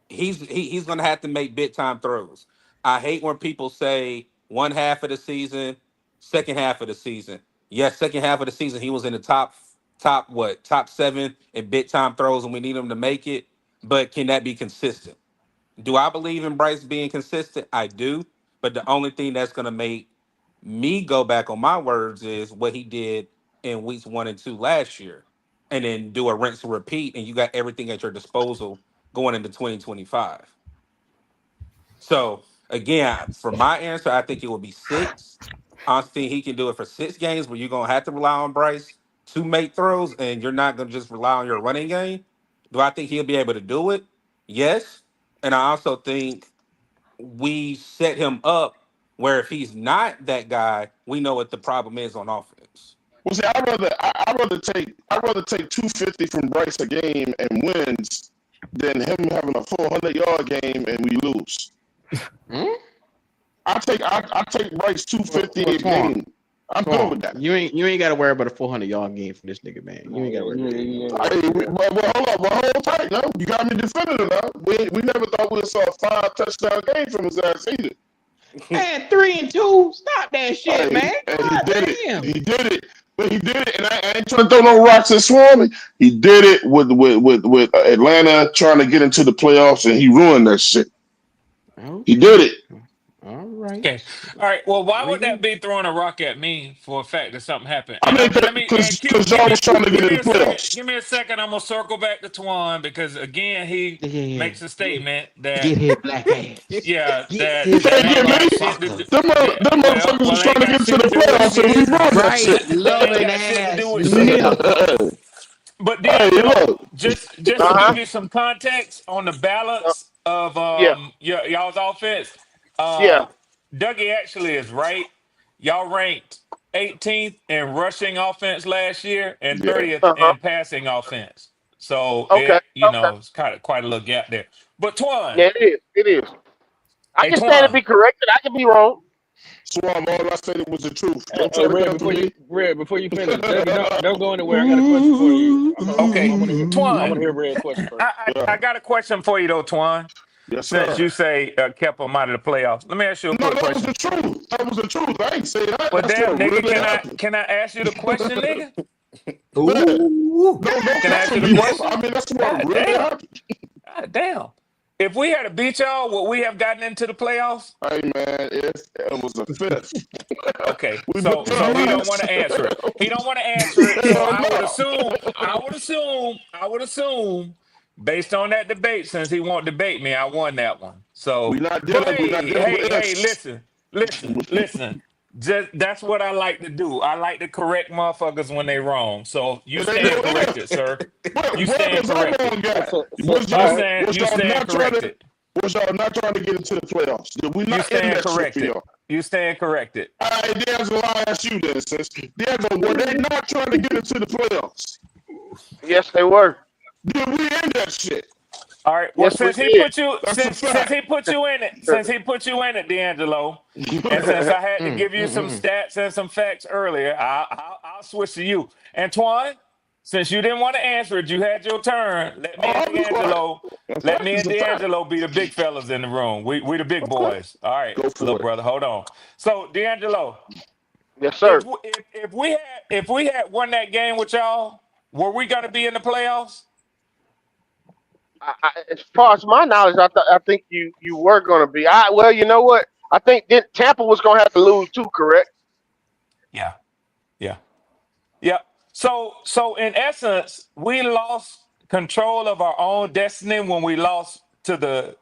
He's gonna have to make big time throws. I hate when people say one half of the season, second half of the season. Yes, second half of the season he was in the top 7 in big time throws, and we need him to make it. But can that be consistent? Do I believe in Bryce being consistent? I do. But the only thing that's gonna make me go back on my words is what he did in weeks 1 and 2 last year, and then do a rinse and repeat, and you got everything at your disposal going into 2025. So again, for my answer, I think it will be 6. I think he can do it for 6 games, but you're gonna have to rely on Bryce to make throws, and you're not gonna just rely on your running game. Do I think he'll be able to do it? Yes. And I also think we set him up where if he's not that guy, we know what the problem is on offense.
Well, see, I'd rather take 250 from Bryce a game and wins than him having a 400-yard game and we lose.
Hmm?
I take Bryce 250 a
Twan,
game. I'm good with that.
You ain't got to worry about a 400-yard game from this nigga, man. You ain't got to worry about that.
Hold tight, no. You got me defending him now. We never thought we saw a 5-touchdown game from his ass either.
Man, 3 and 2. Stop that shit, man.
And
God
he
damn.
did it. But he did it, and I ain't trying to throw no rocks at Swami. He did it with Atlanta trying to get into the playoffs, and he ruined that shit.
Okay.
He did it.
All right.
Okay. All right. Well, why would that be throwing a rock at me for a fact that something happened?
I
And
mean,
let me and Q,
because y'all was trying to get in the
a second.
playoffs.
Give me a second. I'm gonna circle back to Twan because again he makes a statement that
Get his black ass.
yeah
Get
You
his
that
can't
ain't
get
got
me.
shit to do.
Them
Yeah,
motherfuckers was trying
ain't
to
got
get to
shit
the
to do with
playoffs, and we
shit.
ruined that
bright,
shit.
That ain't
loving
got shit to do
ass
with shit.
nigga.
But
Hey,
D'Angelo,
look.
just
Uh
to
huh.
give you some context on the balance of
Yeah.
y'all's offense,
Yeah.
Dougie actually is right. Y'all ranked 18th in rushing offense last year and
Yeah.
30th
Uh huh.
in passing offense. So
Okay. Okay.
it's kind of quite a little gap there. But Twan,
Yeah, it is. It is. I
hey
can stand to
Twan,
be corrected. I can be wrong.
Swam, all I said it was the truth. Don't try to
Red,
come for me.
Before you finish, Dougie, don't go anywhere. I got a question for you. I
okay,
want to hear. I want
Twan,
to hear Red question first.
I got a question for you though, Twan.
Yes,
Since
sir.
you say kept them out of the playoffs, let me ask you a
No,
quick
that was
question.
the truth. That was the truth. I ain't say that.
Well,
That's
damn,
what
nigga,
really happened.
can I ask you the question, nigga?
Yeah.
ooh,
Don't
Can I
come
ask
for
you the
me, bro.
question?
I mean, that's what
God
really
damn.
happened.
God damn. If we had a beat y'all, would we have gotten into the playoffs?
Hey, man, it was a fifth.
Okay,
We beat
so
them
he don't
last.
want to answer it. He don't want to answer it. So
Hell
I would assume, based on that debate, since he won't debate me, I won that one. So, but
We're not dealing with ifs.
listen. Just that's what I like to do. I like to correct motherfuckers when they wrong. So you
It ain't no
stand
if.
corrected, sir. You
Where
stand
was I
corrected.
wrong, guy?
You stand you stand corrected.
Was y'all not trying to get into the playoffs? Did we
You
not end
stand
that shit for
corrected.
y'all?
You stand corrected.
All right, D'Angelo, I ask you then, sis. D'Angelo, were they not trying to get into the playoffs?
Yes, they were.
Did we end that shit?
All right. Well,
Yes, we did.
That's a
since
fact.
he put you in it, D'Angelo, and since I had to give you some stats and some facts earlier, I'll switch to you, Antoine. Since you didn't want to answer it, you had your turn.
I'll be quiet.
Let me
It's
and
a fact.
D'Angelo be the big fellas in the room. We the big
Okay.
boys. All right,
Go for
little
it.
brother, hold on. So D'Angelo,
Yes, sir.
if we had won that game with y'all, were we gonna be in the playoffs?
As far as my knowledge, I think you were going to be. Well, you know what? I think Tampa was going to have to lose too. Correct?
Yeah, yeah, yeah. So in essence, we lost control of our own destiny when we lost to the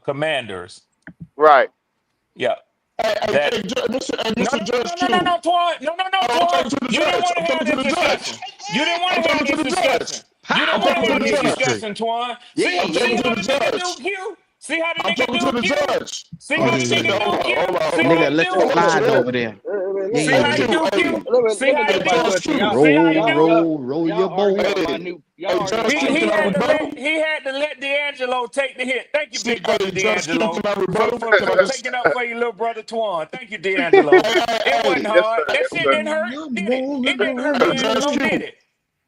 Commanders.
Right.
Yeah.
Hey,
That no,
Mr.
no, no,
Judge
no, no, no,
Q.
no, Twan. No, no, no,
I'm
Twan.
talking to the
You didn't
judge.
want
I'm
to have
talking to
this
the judge.
discussion. You didn't want
I'm
to have
talking to
this
the
discussion.
judge.
You didn't
I'm
want
talking
to
to
have
the
this
judge.
discussion, Twan.
I'm
See
talking to
how
the
the nigga do,
judge.
Q? See how the
I'm
nigga
talking to
do,
the
Q?
judge.
See
Hold
how
on
the
a second.
nigga
Hold
do,
on. Hold
Q?
on.
See
Hold
how
on.
Nigga,
he
let your
do?
Hold on,
pride
sir.
over there. Yeah,
See
yeah,
how
Judge
he
yeah.
Q.
do,
Hey,
Q? See how
hey,
he
Look, my
do?
Judge
question,
Q.
See how he
Roll,
do?
roll, roll your
y'all arguing
boat.
over
Hey,
my new, y'all
hey,
arguing over
Judge
my
Q.
new
He
Can I
had to
quarterback.
rebuttal?
let D'Angelo take the hit. Thank you,
See,
big brother
hey, Judge Q.
D'Angelo,
Can I
for
rebuttal?
for
Can I
for
just?
taking up for your little brother Twan. Thank you, D'Angelo.
Hey,
It
hey,
wasn't
Yes,
hard.
sir.
That
Yes,
shit
sir.
didn't hurt, did it? It didn't hurt.
hey, Judge
D'Angelo, did
Q.
it?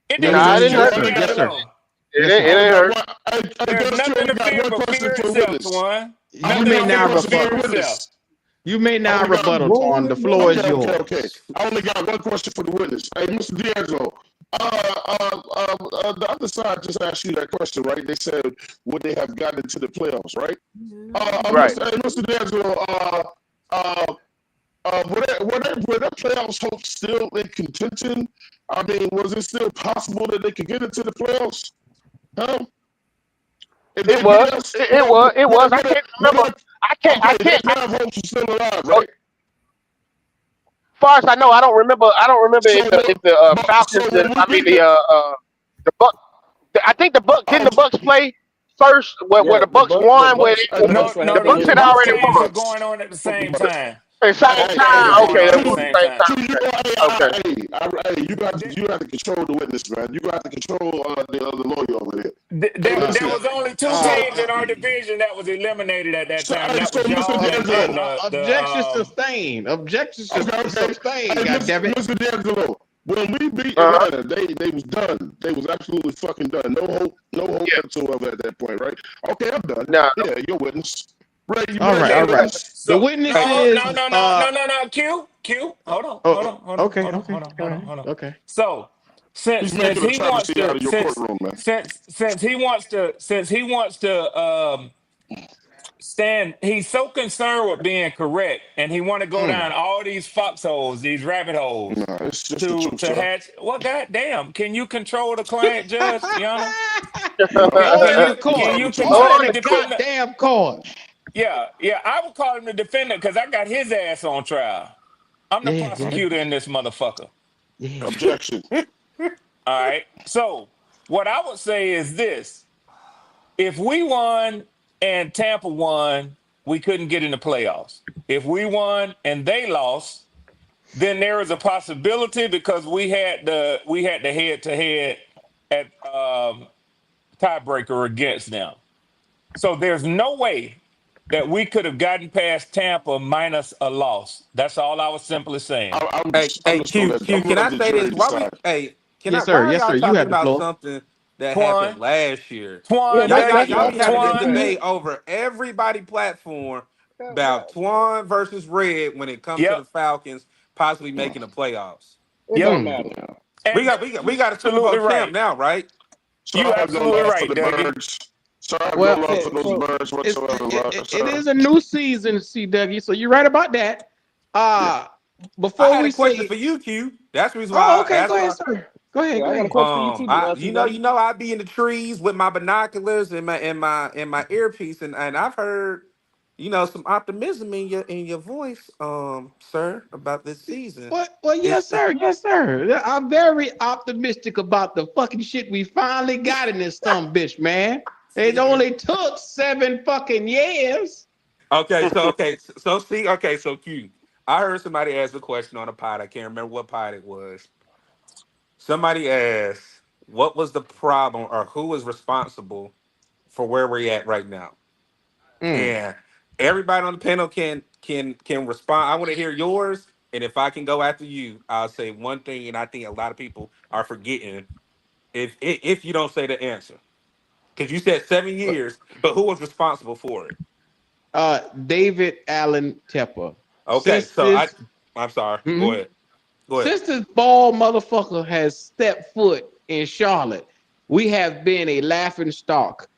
It
No,
didn't
no,
Nah,
no,
it
hurt
no,
didn't
you,
yes,
hurt.
sir. Yes,
Hey,
sir.
D'Angelo.
Yes,
It
I
sir.
only
ain't
got
hurt.
one. Hey,
There's
Judge Q. I
nothing
only
to
got
fear
one
but
question
fear
for the
itself,
witness.
Twan.
I
You
only
Nothing
may
to
got one
fear
now
but
question for
fear
the
rebuttal.
itself.
witness.
You may
I
now
only got.
rebuttal, Twan. The floor is yours.
I only got one question for the witness. Hey, Mr. D'Angelo. The other side just asked you that question, right? They said would they have gotten into the playoffs, right?
Right.
Mr. D'Angelo. Were their playoffs hopes still in contention? I mean, was it still possible that they could get into the playoffs? Huh? If
It
they beat
was.
us,
It was. It was. I can't remember. I
okay, their
can't.
playoff hopes are still alive,
As
right?
far as I know, I don't remember. I don't remember
So,
if the
so
Falcons and
when we
I mean
beat them,
the Buck. I think the Buck didn't
oh,
the Bucks play first where
Yeah,
the Bucks
the
won
Bucks, the
No,
Bucks were
the
no,
having
Bucks
his
had
both
already
birthday.
games were
won.
going on at the same time.
At the same
Both
hey,
games
time.
were going
Okay,
on
that
at the
was
same
the same
time.
time.
you have to control the witness, man. You have to control the other lawyer over there. Hey,
There
listen.
was only two
So,
teams in our division that was eliminated at that time. That was
Mr.
y'all and
D'Angelo.
the
Objection sustained. Objection
Okay.
sustained.
Hey,
God damn it.
Mr. D'Angelo. When we beat
Uh huh.
Atlanta, they was done. They was absolutely fucking done. No hope
Yeah.
whatsoever at that point, right? Okay, I'm done.
Nah.
Yeah, you're witness. Ray,
All right,
you
okay.
all
a
right.
witness?
The
So
witness
Hey,
no,
is
no, no, no, no, no. Q. Hold on, hold on,
oh,
hold on,
okay,
hold on,
okay,
hold on,
go
hold on,
ahead.
hold on.
Okay.
So
He's making a travesty out of your courtroom, man.
since he wants to stand, he's so concerned with being correct, and he want to go
Mm.
down all these foxholes, these rabbit holes,
No, it's just the truth,
to
sir.
hatch. Well, goddamn, can you control the client, Judge Yana?
No,
Order in the
Can
court.
you
Truth.
Order
control
in
the
the
defendant?
goddamn court.
Yeah, I would call him the defendant because I got his ass on trial. I'm the
Yeah, yeah,
prosecutor in this motherfucker.
yeah.
Objection.
All right. So what I would say is this: if we won and Tampa won, we couldn't get in the playoffs. If we won and they lost, then there is a possibility because we had the head to head at tiebreaker against them. So there's no way that we could have gotten past Tampa minus a loss. That's all I was simply saying.
I'm
hey,
just gonna
Q,
let
Q, can I
the
say
jury
this? Why we
decide.
Yes,
why
sir.
are
Yes,
y'all
sir. You
talking
have the
about
floor.
something that happened
Twan,
last year?
Yeah,
Twan,
Y'all
that's
be
what
having this
I'm
Twan.
debate
saying.
over everybody platform
That,
about Twan versus Red when it comes to
Yep,
the Falcons possibly making the playoffs.
it
yep.
don't
Mm.
matter.
We
And
got a Super Bowl
absolutely
champ
right.
now, right?
So
You
I have no
absolutely
love for
right,
the
Dougie.
birds. So I have no
Well,
love for
So,
those
so
birds whatsoever,
it
sir.
is a new season, C. Dougie. So you're right about that.
Yeah.
I
Before
had a
we
question
say,
for you, Q. That's the reason
oh,
why I
okay,
asked
go ahead,
why.
sir. Go ahead,
yeah,
go
I got a
ahead.
question for you too,
You know,
Dougie.
I be in the trees with my binoculars and my earpiece, and I've heard, some optimism in your voice, sir, about this season.
Well,
Is
yes, sir. Yes, sir. I'm very optimistic about the fucking shit we finally got in this some bitch, man. It only took 7 fucking years.
so Q. I heard somebody ask a question on a pod. I can't remember what pod it was. Somebody asked, "What was the problem, or who was responsible for where we're at right now?"
Mm.
And everybody on the panel can respond. I want to hear yours, and if I can go after you, I'll say one thing, and I think a lot of people are forgetting if you don't say the answer, because you said 7 years, but who was responsible for it?
David Allen Tepper.
Okay,
Since
so
this,
I'm sorry. Go
mhm.
ahead. Go ahead.
Since this ball motherfucker has stepped foot in Charlotte, we have been a laughing stock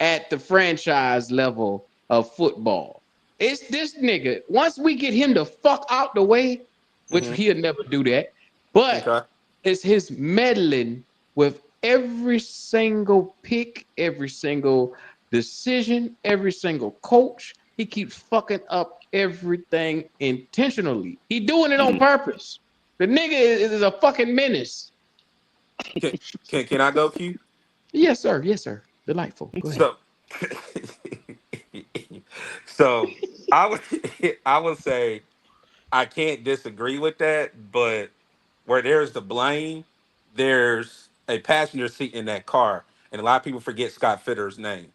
at the franchise level of football. It's this nigga. Once we get him the fuck out the way, which he'll never do that, but
Okay.
it's his meddling with every single pick, every single decision, every single coach. He keeps fucking up everything intentionally. He doing it on purpose. The nigga is a fucking menace.
Can I go, Q?
Yes, sir. Yes, sir. Delightful. Go ahead.
So I would say I can't disagree with that, but where there's the blame, there's a passenger seat in that car, and a lot of people forget Scott Fitter's name.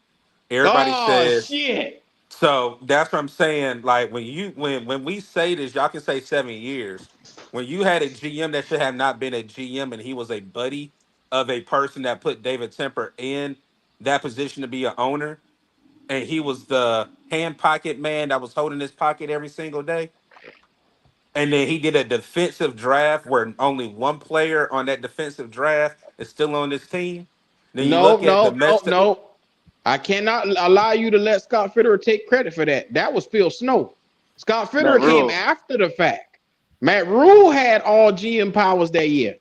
Everybody
Oh
says
shit.
so. That's what I'm saying. Like when we say this, y'all can say 7 years. When you had a GM that should have not been a GM, and he was a buddy of a person that put David Temper in that position to be an owner, and he was the hand pocket man that was holding his pocket every single day. And then he did a defensive draft where only one player on that defensive draft is still on this team. Then you
No,
look at the
no, no,
messed up.
no. I cannot allow you to let Scott Fitterer take credit for that. That was Phil Snow. Scott Fitterer came after the fact. Matt Rule had all GM powers that year.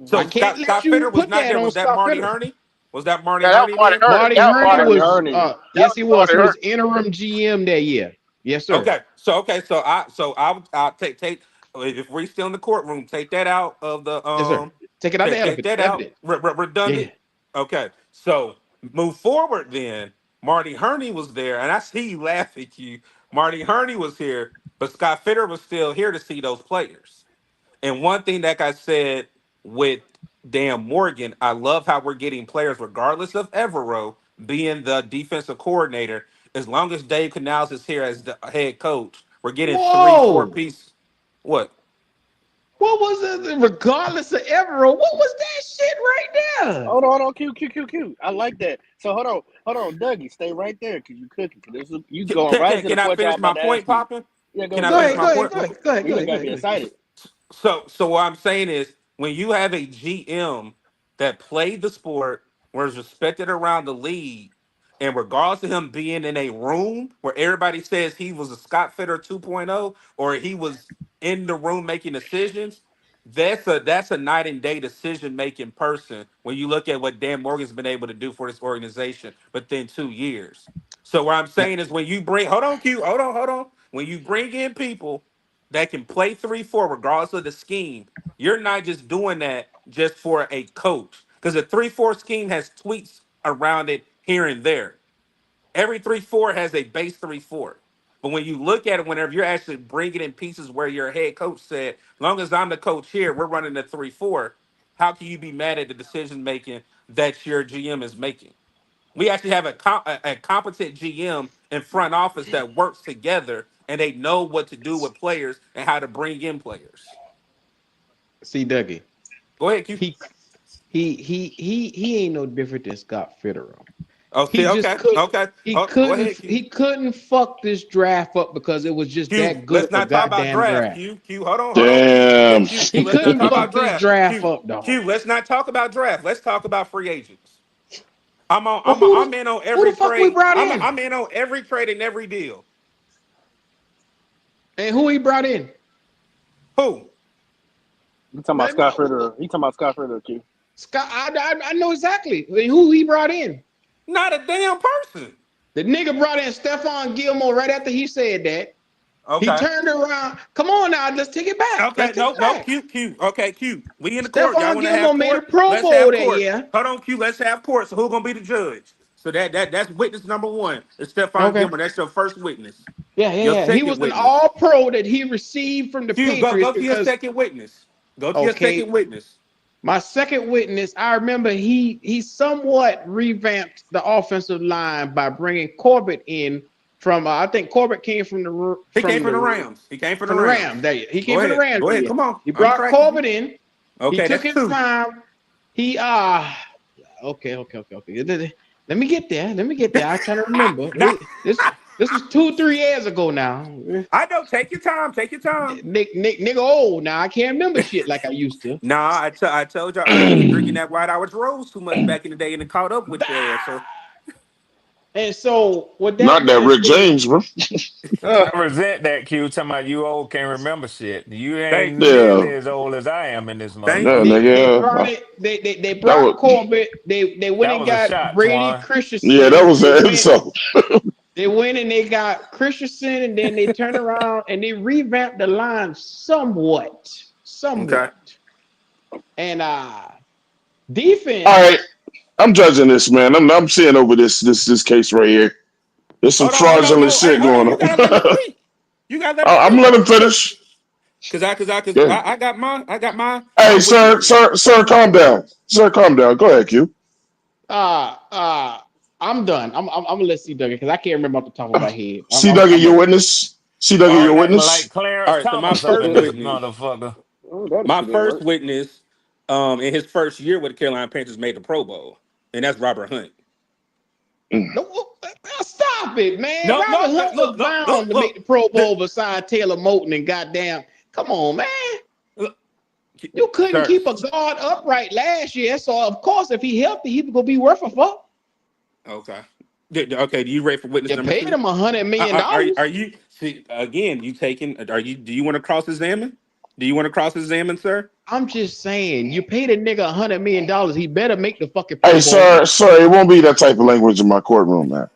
So
I can't let
Scott
you
Fitter was
put
not
that
there.
on
Was that
Scott
Marty
Fitterer.
Herney? Was that Marty
Yeah, that
Herney
was Marty
then?
Hurney.
Marty
That was
Herney
Marty
was,
Hurney.
yes, he was. He
Marty
was interim GM that year. Yes, sir.
Okay. I'll take if we're still in the courtroom, take that out of the
Yes, sir. Take it out the
take that out.
evidence.
Redundant.
Yeah.
Okay. So move forward then. Marty Herney was there, and I see you laughing at you. Marty Herney was here, but Scott Fitter was still here to see those players. And one thing that I said with Dan Morgan, I love how we're getting players, regardless of Evero being the defensive coordinator. As long as Dave Canals is here as the head coach, we're getting three, four
Whoa.
pieces. What?
What was it? Regardless of Evero, what was that shit right there?
Hold on, Q. I like that. So hold on, Dougie, stay right there because you cooking. Cause you going right to the
Can I
point y'all
finish my
about to
point,
ask you.
Poppin?
Yeah,
Can
go
I
Go
ahead,
finish
ahead,
my
go
go
ahead,
point?
go
ahead.
ahead, go ahead,
We
go
just
ahead, go
gotta be
ahead.
excited.
So what I'm saying is when you have a GM that played the sport, was respected around the league, and regardless of him being in a room where everybody says he was a Scott Fitter 2.0 or he was in the room making decisions, that's a night and day decision making person when you look at what Dan Morgan's been able to do for this organization within 2 years. So what I'm
Now,
saying is when you bring hold on, Q, hold on. When you bring in people that can play 3-4 regardless of the scheme. You're not just doing that just for a coach because a 3-4 scheme has tweaks around it here and there. Every 3-4 has a base 3-4. But when you look at it, whenever you're actually bringing in pieces where your head coach said, as long as I'm the coach here, we're running a 3-4, how can you be mad at the decision making that your GM is making? We actually have a competent GM in front office that works together and they know what to do with players and how to bring in players.
see, Dougie,
Go ahead, Q.
he he ain't no different than Scott Fitterer.
Oh,
He
see,
just
okay,
couldn't.
okay.
He
Oh, go
couldn't.
ahead, Q.
He couldn't fuck this draft up because it was just
Q,
that good
let's
of a
not talk about
goddamn
draft.
draft.
Q, hold on, Q.
Damn.
Q,
He
let's not
couldn't
talk
fuck
about
this
draft.
draft up, dog.
Let's not talk about draft. Let's talk about free agents.
Well,
I'm in on
who
every
the fuck we
trade.
brought in,
I'm in on every trade and every deal.
and who he brought in?
Who?
You talking about
Man,
Scott Fitterer? He talking about Scott Fitterer, Q.
Scott, I know exactly who he brought in.
Not a damn person.
The nigga brought in Stephon Gilmore right after he said that. He
Okay.
turned around. Come on now, let's take it back.
Okay,
Let's take it
no,
back.
Q. Okay, Q. We in the court. Y'all
Stephon
want to have
Gilmore made a
court?
Pro
Let's
Bowl
have
that
court.
year.
Hold on, Q. Let's have court. So who's gonna be the judge? So that's witness number one. It's Stephon
Okay.
Gilmore. That's your first witness. Your
Yeah. He
second
was an
witness.
all pro that he received from the
Q,
Patriots
go to your
because,
second witness. Go to your
okay,
second witness.
my second witness, I remember he somewhat revamped the offensive line by bringing Corbett in from, I think Corbett came from the
He came from the Rams. He came from the
from the Rams.
Rams.
There he
Go
came from the
ahead.
Rams
Go
that
ahead.
year.
Come on.
He
I'm
brought
tracking you.
Corbett in. He
Okay,
took
that's
his
two.
time. He okay. Let me get there. I'm trying to remember. This was 2-3 years ago now.
I know. Take your time. Take your time.
Nigga old now. I can't remember shit like I used to.
Nah, I told y'all earlier you was drinking that White Hours Rose too much back in the day and it caught up with your ass. So
And so with that
Not that
being
Rick
said,
James, bro.
I resent that, Q. Talking about you old can't remember shit. You ain't
Thank you.
nearly
Yeah,
as old as I am in this
Thank
yeah,
motherfucker.
you.
they
nigga.
brought
Yeah.
it. They
That
brought
was,
Corbett. They went
That
and
was a
got
shot,
Brady
Twan.
yeah, that
Christensen.
was an insult.
They went and they got Christensen, and then they turned around and they revamped the line somewhat.
Okay.
And
All
defense.
right, I'm judging this, man. I'm seeing over this case right here. There's some
Hold on,
fraudulent
no. Hey,
shit
hold on.
going
You
on.
gotta let me speak. You gotta let me
I'm
speak.
letting him finish.
Cause
Good.
I got my
Hey,
witness.
sir, calm down. Sir, calm down. Go ahead, Q.
Uh, uh, I'm done. I'm gonna let C Duggan because I can't remember off the top of my head.
C. Duggan,
I'm
your
a,
witness. C. Duggan,
All
your
right.
Acting like
witness.
All
Clarence
right. So
Thomas up in this motherfucker.
Oh, that
my
shit ain't
first
right.
witness, in his first year with the Carolina Panthers made the Pro Bowl. And that's Robert Hunt.
Mm.
no, stop it, man.
No,
Robert
no,
Hunt was bound to make the Pro Bowl beside Taylor Moton and goddamn. Come on, man.
Look,
You couldn't
sir.
keep a guard upright last year, so of course, if he healthy, he's gonna be worth a fuck.
Okay. Okay, do you ready for witness
You
number
paid
two?
him $100 million.
Are you see again? You taking? Do you want to cross examine? Do you want to cross examine, sir?
I'm just saying, you paid a nigga $100 million. He better make the fucking
Hey,
Pro Bowl.
sir, it won't be that type of language in my courtroom, man.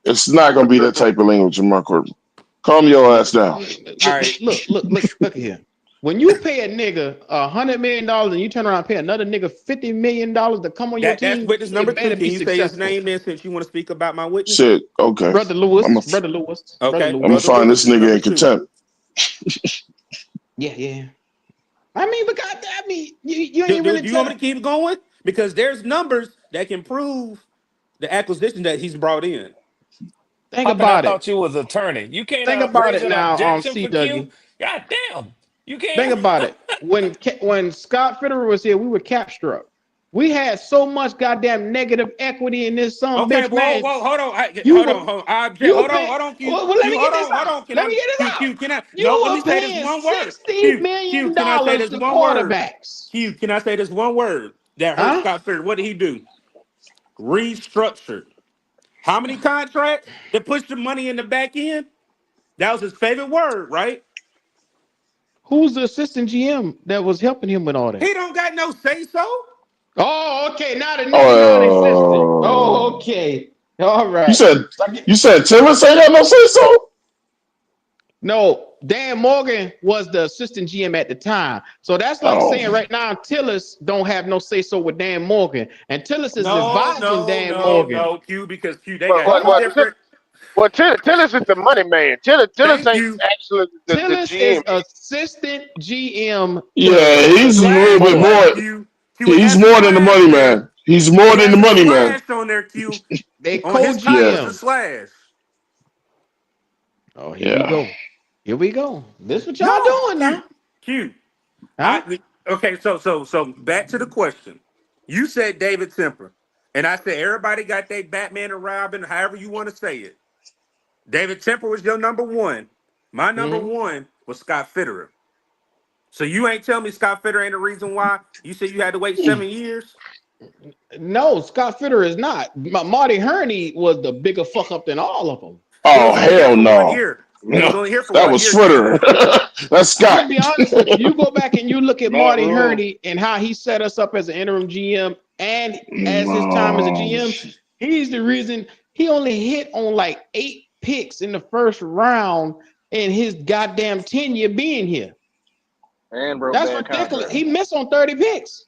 It's not gonna be that type of language in my courtroom. Calm your ass down.
All right.
Look here. When you pay a nigga $100 million and you turn around and pay another nigga $50 million to come on your
That's
team,
witness
they
number two.
better
Can
be
you say his
successful.
name then, since you want to speak about my witness?
Shit. Okay.
Brother
I'm
Lewis,
gonna
brother Lewis, brother
Okay,
I'm gonna
Lewis.
brother
find
Lewis
this
is
nigga
number
in
two.
contempt.
Yeah. I mean, but God, I mean, you ain't
Do
really
you want me
telling.
to keep going? Because there's numbers that can prove the acquisition that he's brought in.
Think
Fucking, I
about it.
thought you was attorney. You can't
Think about
raise
it
an
now,
objection
C
for Q?
Dougie.
God damn. You
Think
can't.
about it. When Scott Fitterer was here, we were cap struck. We had so much goddamn negative equity in this some
Okay,
bitch, man.
whoa, hold on,
You were
I object.
you pay.
Hold on, Q,
Well, let
Q,
me get this
hold
out.
on. Can
Let
I,
me get this out.
Can I?
You
No, let
were
me say this
paying
one word.
$60 million
Can I say this
to
one word?
quarterbacks.
Can I say this one word that hurt
Huh?
Scott Fitter? What did he do? Restructured. How many contracts that pushed the money in the back end? That was his favorite word, right?
Who's the assistant GM that was helping him with all that?
He don't got no say so.
Oh, okay. Now the nigga non-existent. Oh,
Oh,
okay. All
you
right.
said you said Timmons ain't got no say so.
No, Dan Morgan was the assistant GM at the time. So that's like
Oh,
saying right now Tillis don't have no say so with Dan Morgan. And Tillis is
No,
advising Dan Morgan.
Q, because Q, they
Well,
got
well,
two
Huh?
well,
different.
Tillis is the money man. Tillis
Thank
ain't
you.
actually the
Tillis is
GM.
assistant GM
yeah,
to
he's a
Dan
little bit
Morgan.
Slash,
more.
Q. Q, it
He's
has a
more than the
slash
money
there.
man. He's more
It
than the
has a
money man.
slash on there, Q.
They
On his title, it's a
co-GM.
slash.
Oh, here we
Yeah.
go. Here we go. This what y'all
No,
doing now?
Q.
Huh?
Okay, so back to the question. You said David Temper, and I said everybody got their Batman and Robin, however you want to say it. David Temper was your number one. My number
Mm-hmm.
one was Scott Fitterer. So you ain't tell me Scott Fitterer ain't the reason why you said you had to wait 7 years?
No, Scott Fitter is not. Marty Herney was the bigger fuck up than all of them.
He
Oh
was only here
hell
for one
no.
year. He was only here for
That
one
was
year, Q.
Fritter. That's
I'm
Scott.
gonna be honest with you. You go back and you look at
Matt
Marty
Rule.
Hurney and how he set us up as an interim GM and as his time as a
No.
GM. He's the reason he only hit on like 8 picks in the first round in his goddamn tenure being here.
And wrote
That's
bad
ridiculous.
contract.
He missed on 30 picks.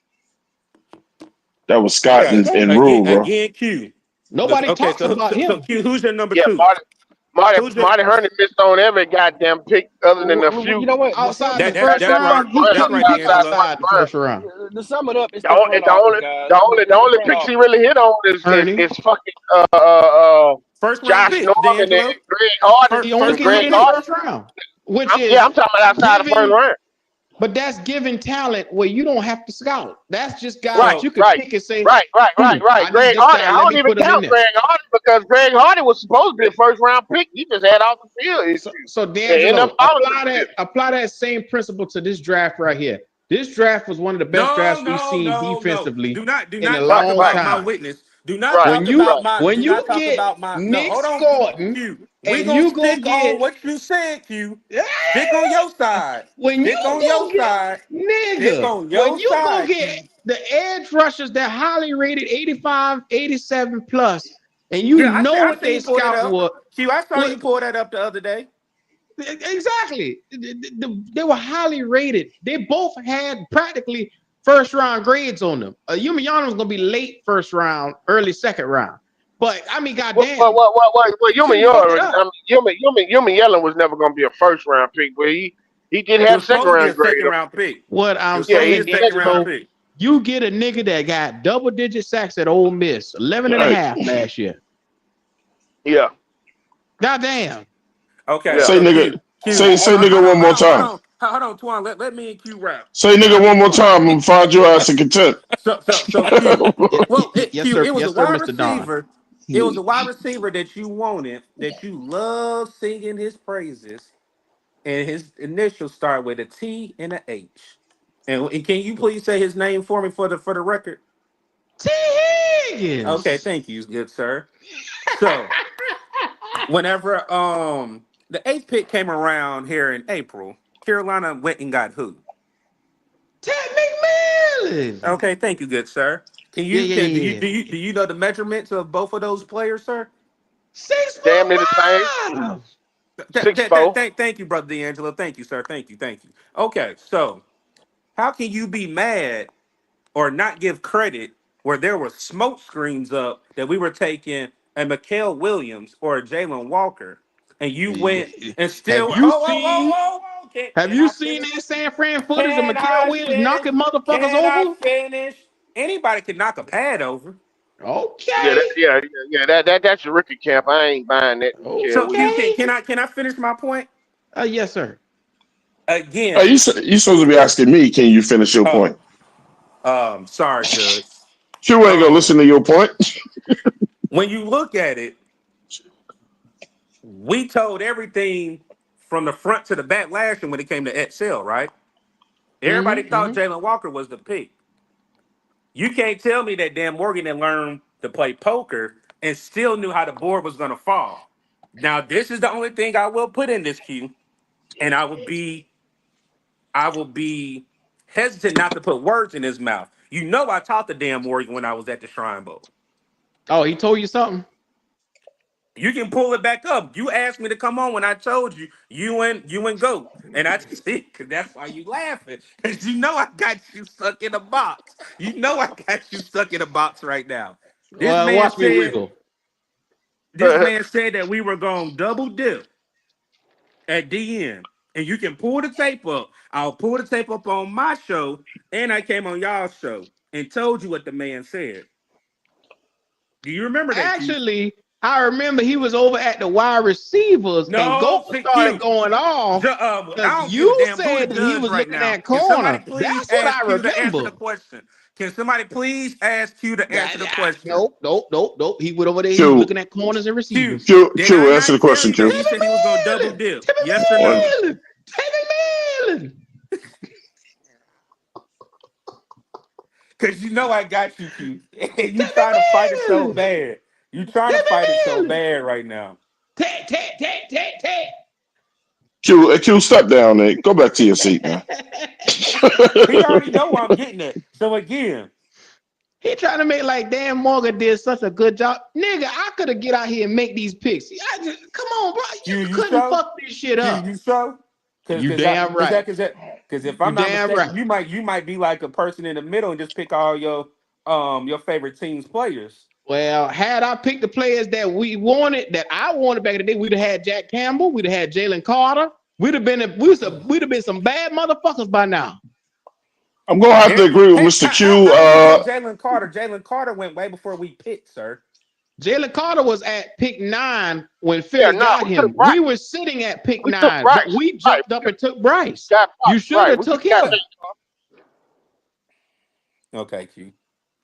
That was Scott
Okay.
and Rule, bro.
Again, Q.
Nobody
Okay,
talks about
so
him.
Q, who's your number
Yeah,
two? Who's your
Marty Herney missed on every goddamn pick other than a
You
few
know what?
Outside the
that's
first
goddamn
right.
round,
first
he
round,
That's
couldn't
right,
pick
outside
D'Angelo.
outside
first
the
round.
first round.
To sum it up, it's
The
the
only,
front office, guys.
the
It's the
only
front
picks he
office.
really hit on
Herney.
is fucking
First round
Josh
picks,
Norman and
D'Angelo.
Greg Hardy
He only
and
can hit
Greg
in the
Hardy.
first round, which
Yeah,
is
I'm talking about outside the first
giving.
round.
But that's giving talent where you don't have to scout. That's just guys that
Right,
So
you could
right,
pick and say,
right, right, right, right.
I need
Greg
this
Hardy.
guy.
I
Let
don't
me
even
put him in
count
there.
Greg Hardy because Greg Hardy was supposed to be a first round pick. He just had off the field issues.
So
And end up
D'Angelo,
falling to the fifth.
apply that same principle to this draft right here. This draft was one of the best drafts we've seen
no.
defensively
Do
in a
not talk
Right,
long
about
right.
my
time.
witness. Do not
Right.
talk
When you
about
Right.
my.
when
Do not
you
talk
get
about my. No,
Nick
hold on,
Scotton
Q. We
and
gonna
you go
stick on
get
what you said, Q. Stick on your side.
when you
Stick on your
go get
side. Stick
nigga,
on
when
your
you go
side,
get
Q.
the edge rushers that highly rated 85, 87 plus, and you
Yeah,
know
I
what
seen
they
you pull that
scouting
up.
was.
Q, I saw
What
you pull that up the other day.
exactly. They were highly rated. They both had practically first round grades on them. Yumi was gonna be late first round, early second round. But I mean, goddamn,
Yumi
Q fucked it
Young,
up.
Yumi Yellen was never going to be a first round pick, but he did
It
have
was
second
supposed to be a
round grade.
second round pick.
What
It
I'm
was
Yeah,
supposed to be
he's
a
saying is,
second
second round.
round
so
pick.
you get a nigga that got double-digit sacks at Ole Miss, 11 and a
Right.
half last year.
Yeah,
Goddamn.
Okay,
yeah.
Say
so
nigga.
Q,
Say nigga one more time.
hold on, Twan. Let me and Q rap.
Say nigga one more time and find your ass in content.
So Q. Well,
Yes,
Q,
sir.
it was a
Yes, sir,
wide
Mr. Don.
receiver. It was a wide receiver that you wanted, that you love singing his praises, and his initials start with a T and a H. And can you please say his name for me for the record?
T.
Okay,
Higgins.
thank you, good sir. So whenever the eighth pick came around here in April, Carolina went and got who?
Ted McMillan.
Okay, thank you, good sir.
Yeah, yeah,
Do you
yeah, yeah.
do you know the measurements of both of those players, sir?
Six
Damn near
foot
the same.
five.
6'4".
Thank you, brother D'Angelo. Thank you, sir. Thank you. Okay, so how can you be mad or not give credit where there were smoke screens up that we were taking a Mikael Williams or a Jalen Walker, and you went and
Have
still
you seen? Have
can
you
I
seen
finish?
that San Fran footage of
Can
Mikael
I
Williams
finish?
knocking motherfuckers
Can I
over?
finish? Anybody can knock a pad over.
Yeah,
Okay.
that's your rookie camp. I ain't buying that.
So
Williams.
Q,
Okay.
can I finish my point?
Yes, sir.
Hey,
Again,
you supposed to be asking me, can you finish your
oh,
point?
sorry, Judge.
Q ain't gonna listen
Um,
to your point.
when you look at it, we told everything from the front to the back last year when it came to Excel, right? Everybody
Mm-hmm.
thought
Mm-hmm.
Jalen Walker was the pick. You can't tell me that Dan Morgan didn't learn to play poker and still knew how the board was going to fall. Now, this is the only thing I will put in this queue, and I will be hesitant not to put words in his mouth. You know, I taught the Dan Morgan when I was at the Shrine Bowl.
Oh, he told you something?
You can pull it back up. You asked me to come on when I told you you and go, and I just see because that's why you laughing because you know I got you stuck in a box. You know I got you stuck in a box right now. This
Well,
man
watch me
said
wiggle.
this man said that we were going to double dip at DN, and you can pull the tape up. I'll pull the tape up on my show, and I came on y'all's show and told you what the man said. Do you remember that, Q?
Actually, I remember he was over at the wide receivers and
No,
Gold started
Q.
going off
I
because
don't give a
you
damn who the
said that he
judge
was
right
looking
now.
at
Can somebody
corner.
please
That's what
ask
I
Q to answer
remember.
the question? Can somebody please ask Q to answer the question?
Nope. He went over there. He was
Q,
looking at corners and
Q,
receivers.
did I
Q, answer the
not tell
question,
you that
Q.
he
Timmy
said he was going to double
Millen!
dip?
Timmy
Yes or
One.
no?
Millen! Timmy Millen!
Because you know I got you, Q. And you
Timmy
trying to fight it so
Millen!
bad. You trying to
Timmy
fight it so
Millen!
bad right now.
Tat.
Q, step down, Nate. Go back to your seat, man.
He already know where I'm getting at. So again,
He trying to make like Dan Morgan did such a good job. Nigga, I could have get out here and make these picks. Come on, bro.
Q,
You
you
couldn't
show?
fuck this shit
Q,
up.
you show?
You damn right.
Because if
You
I'm not
damn right.
mistaken, you might be like a person in the middle and just pick all your favorite team's players.
Well, had I picked the players that we wanted, that I wanted back in the day, we'd have had Jack Campbell, we'd have had Jalen Carter. We'd have been some bad motherfuckers by now.
I'm gonna have to agree with
Hey,
Mr. Q.
how you get Jalen Carter? Jalen Carter went way before we picked, sir.
Jalen Carter was at pick 9 when
Yeah,
Philly
no,
got
we took
him.
Bryce.
We were sitting at pick
We took
9, but
Bryce.
we
Right.
jumped up and took Bryce.
Got
You
Bryce.
should
Right.
have
We
took
got
him.
Okay, Q.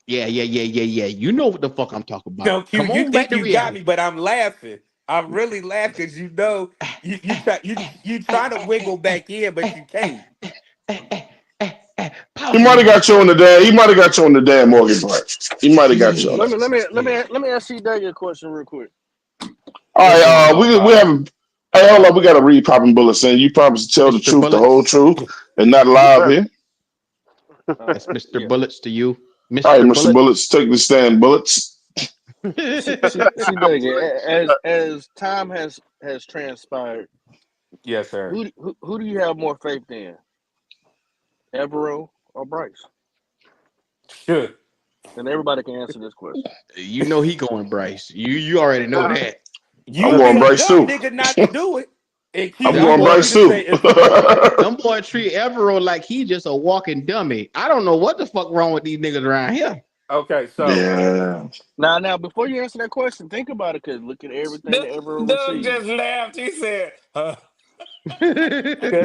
Yeah. You know what the fuck I'm talking about.
No, Q,
Come
you
on back
think
to
you got
reality.
me, but I'm laughing. I'm really laughing because you know you try to wiggle back in, but you can't.
Power
He might have got you on the damn. He might have got you on the damn Morgan part. He might have got you on
Let
that.
me ask C Day a question real quick.
All
What's going
right,
on,
we
Pop?
have. Hey, hold on. We got to read popping bullets in. You promise to tell the
Mr.
truth, the whole
Bullets.
truth, and not lie up here.
That's Mr.
Yeah.
Bullets to you.
All right,
Mr.
Mr.
Bullets.
Bullets, take the stand, bullets.
See Day, as time has transpired,
Yes, sir.
who do you have more faith in, Evero or Bryce?
Sure.
And everybody can answer this question.
You know he going Bryce. You already know that.
I'm
You'd be
going
a
Bryce
dumb
too.
nigga not to do it. And Q,
I'm
Them
I
going
boy,
want you
Bryce
to say
too.
as well.
them boy treat Evero like he just a walking dummy. I don't know what the fuck wrong with these niggas around here.
Okay, so
Yeah.
Now, before you answer that question, think about it, because look at everything that Evero
Doug
received.
just laughed. He said,
cause,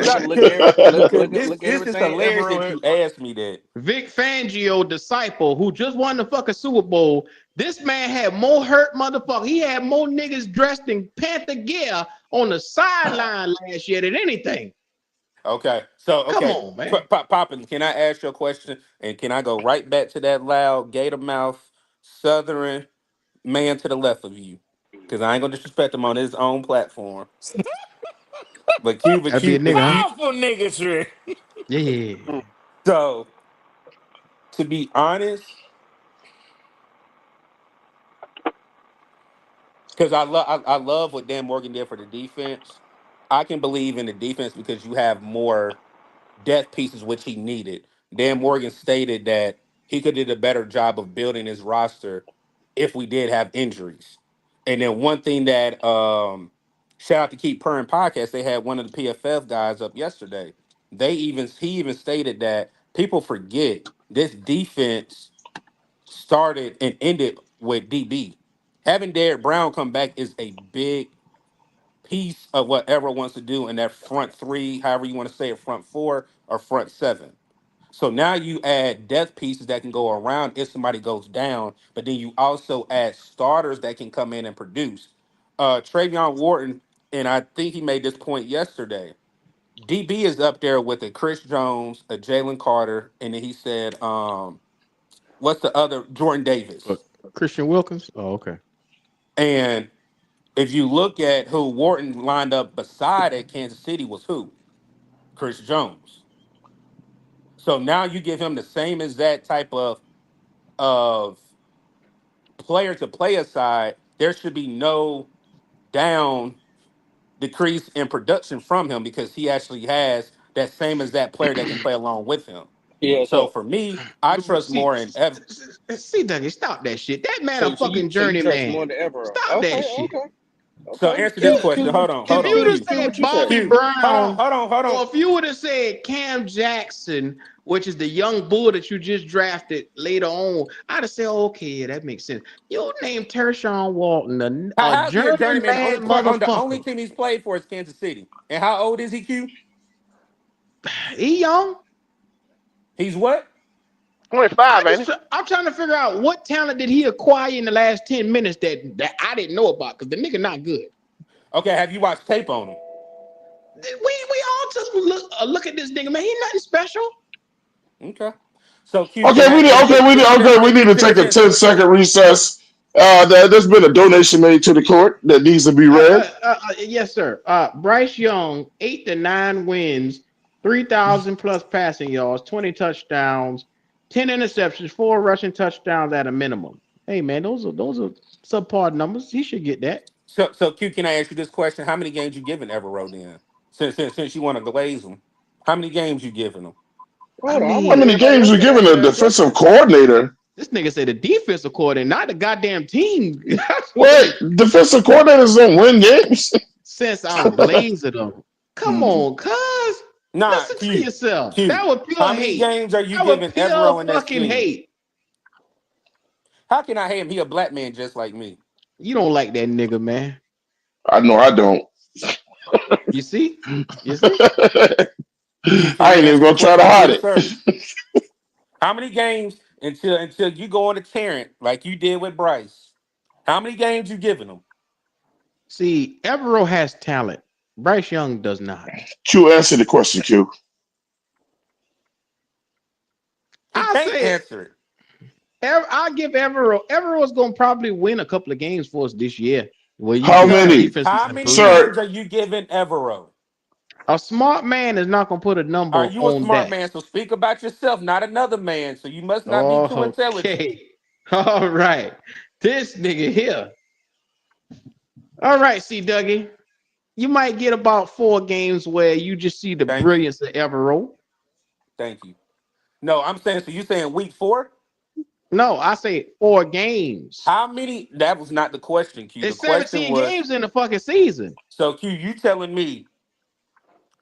I,
Look at
cause, cause
look at
this is
everything
hilarious that
Evero.
you asked me that.
Vic Fangio, disciple, who just won the fucking Super Bowl. This man had more hurt motherfucker. He had more niggas dressed in Panther gear on the sideline last year than anything.
Okay, so
Come
okay,
on, man.
Poppin, can I ask you a question? And can I go right back to that loud gator mouth southern man to the left of you? Because I ain't gonna disrespect him on his own platform. But Q, but
That'd be a
Q, but
nigga, huh?
Q.
powerful niggas,
Yeah.
So to be honest, because I love what Dan Morgan did for the defense. I can believe in the defense because you have more depth pieces, which he needed. Dan Morgan stated that he could have did a better job of building his roster if we did have injuries. And then one thing that shout out to Keep Purring podcast, they had one of the PFF guys up yesterday. He even stated that people forget this defense started and ended with DB. Having Derek Brown come back is a big piece of whatever wants to do in that front three, however you want to say it, front four or front seven. So now you add depth pieces that can go around if somebody goes down, but then you also add starters that can come in and produce. Travion Wharton, and I think he made this point yesterday. DB is up there with a Chris Jones, a Jalen Carter, and then he said, what's the other? Jordan
But
Davis.
Christian Wilkins? Oh, okay.
And if you look at who Wharton lined up beside at Kansas City was who? Chris Jones. So now you give him the same exact type of player to player side. There should be no down decrease in production from him because he actually has that same exact player that can play along with him.
Yeah.
So for me, I
But
trust more in Evan.
see, Dougie, stop that shit. That man a
So
fucking
you trust
journeyman.
more than Evero?
Stop that
Okay.
shit.
So
Okay.
answer this
Q,
question. Hold on, hold
If
on,
you would have
Q.
Q,
said
what you say?
Bobby
Q.
Brown,
Hold on.
or if you would have said Cam Jackson, which is the young bull that you just drafted later on, I'd have said, okay, yeah, that makes sense. You named Tershawn Walton, a
How's he a journeyman?
journeyman
On the only
motherfucker.
team he's played for is Kansas City. And how old is he, Q?
He young.
He's what?
25, ain't
I'm trying to figure out what talent did he acquire in the last 10 minutes that I didn't know about because the nigga not good.
Okay, have you watched tape on him?
We all just look at this nigga, man. He nothing special.
Okay. So Q, can
Okay,
I
we need to take a 10-second recess. There's been a donation made to the court that needs to be read.
Yes, sir. Bryce Young, 8 to 9 wins, 3,000 plus passing yards, 20 touchdowns, 10 interceptions, 4 rushing touchdowns at a minimum. Hey, man, those are subpar numbers. He should get that.
So Q, can I ask you this question? How many games you giving Everett then? Since you want to glaze him, how many games you giving him?
I
Hold on. I
How
want
mean,
many
everybody
games
else
we
to
giving
answer
a
that question.
defensive coordinator?
this nigga said the defensive coordinator, not the goddamn team.
Wait, defensive coordinators don't win games.
Since I'm glazing them. Come on, cuz.
Nah,
Listen to
Q.
yourself.
Q.
That was pure
How many
hate.
games are you
That was
giving
pure
Everett in that
fucking
scheme?
hate.
How can I hate him? He a black man just like me.
You don't like that nigga, man.
I know I don't.
You see? You see?
Q, can
I
I
ain't even
answer the
gonna try to
question,
hide
good
it.
sir? How many games until you go on a Tarrant like you did with Bryce? How many games you giving him?
See, Evero has talent. Bryce Young does not.
Q, answer the question, Q.
He can't answer it.
I'll give Evero. Evero's gonna probably win a couple of games for us this year. Where you
How
see the
many?
defense
How
is
many
improved.
games are you giving Evero?
A smart man is not gonna put a number
Are you a
on
smart
that.
man? So speak about yourself, not another man. So you must not be too
Oh,
intelligent.
okay. All right. This nigga here. All right, see, Dougie. You might get about 4 games where you just see the
Thank you.
brilliance of Evero.
Thank you. No, I'm saying, so you saying week 4?
No, I say 4 games.
How many? That was not the question, Q. The
It's
question
17
was,
games in the fucking season.
so Q, you telling me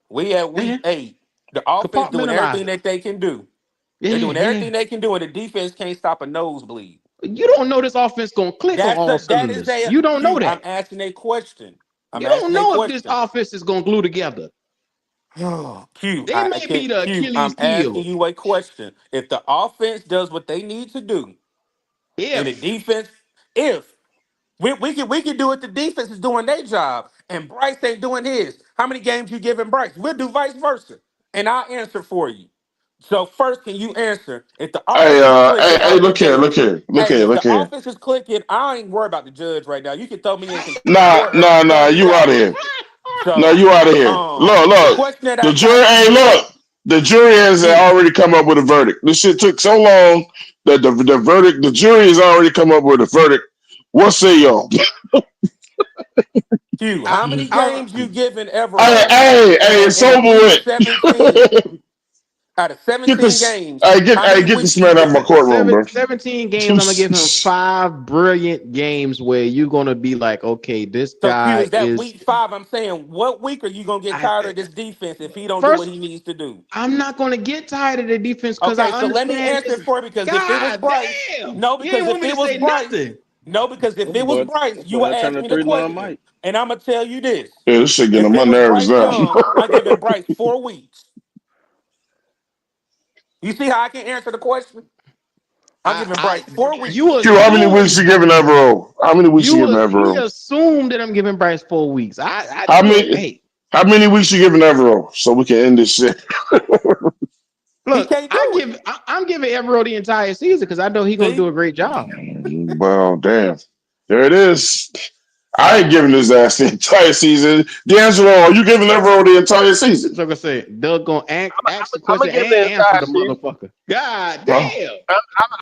we at week
Man,
8, the offense doing
compartmentalize
everything
it.
that they can do. They're
Yeah,
doing
yeah.
everything they can do, and the defense can't stop a nosebleed.
You don't know this offense gonna click on all
That is
cylinders.
a
You don't know
Q. I'm
that.
asking a question. I'm
You don't
asking a
know if this
question.
offense is gonna glue together.
Q,
They
I
may be
can't.
the
Q, I'm
Achilles
asking
heel.
you a question. If the offense does what they need to do, and the
If
defense, if we can do it, the defense is doing their job, and Bryce ain't doing his. How many games you giving Bryce? We'll do vice versa, and I'll answer for you. So first, can you answer if the
Hey,
offense is clicking?
hey,
Are you
look here,
giving?
look here, look
Hey,
here,
if
look
the
here.
offense is clicking, I ain't worried about the judge right now. You can throw me in contempt of
Nah,
court or
nah,
throw
nah,
me
you out of
out.
here. No,
So,
you out of here. Look,
the
look.
question that
The
I
jury,
got,
hey,
Q,
look. The jury has
Q,
already come up with a verdict. This shit took so long that the verdict, the jury has already come up with a verdict. What say y'all?
Q.
I,
How many
I
games you giving
Hey,
Evero
hey, hey, it's
in a
over
week
with.
17? Out of
Get
17
this,
games,
hey,
how many
get this
weeks you
man out of my
giving?
courtroom, bro.
17 games. I'm gonna give him 5 brilliant games where you're gonna be like, okay, this
So Q,
guy
is that
is.
week 5? I'm saying, what week are you gonna get
I,
tired of this defense if he don't do what
first,
he needs to do?
I'm not gonna get tired of the defense because I
Okay, so let me
understand
answer
this.
it for you because if it was
God
Bryce,
damn,
no,
you
because
ain't want
if
me to
it was
say
Bryce,
nothing.
no, because if it was Bryce, you would
I turned
ask
to
me the
3-9
question,
Mike.
and I'm gonna tell you this:
Yeah, this shit getting on
if
my
it was
nerves
Bryce
now.
Young, I'm giving Bryce 4 weeks. You see how I can answer the question? I'm giving Bryce 4
You
weeks.
Q, how many weeks you
assume
giving Evero? How many weeks you giving
he
Evero?
assumed that I'm giving Bryce 4 weeks.
How
Look,
many?
hey,
How many weeks you giving Evero so we can end this shit?
He
look,
can't do it.
I'm giving Evero the entire season because I know he's gonna do
See?
a great job.
Well, damn. There it is. I ain't giving his ass the entire season. D'Angelo, are you giving Evero the entire season?
So like I said, Doug gonna ask the
I'm
question
gonna give him
and
the
answer
entire
the
season.
motherfucker. God
Huh?
damn.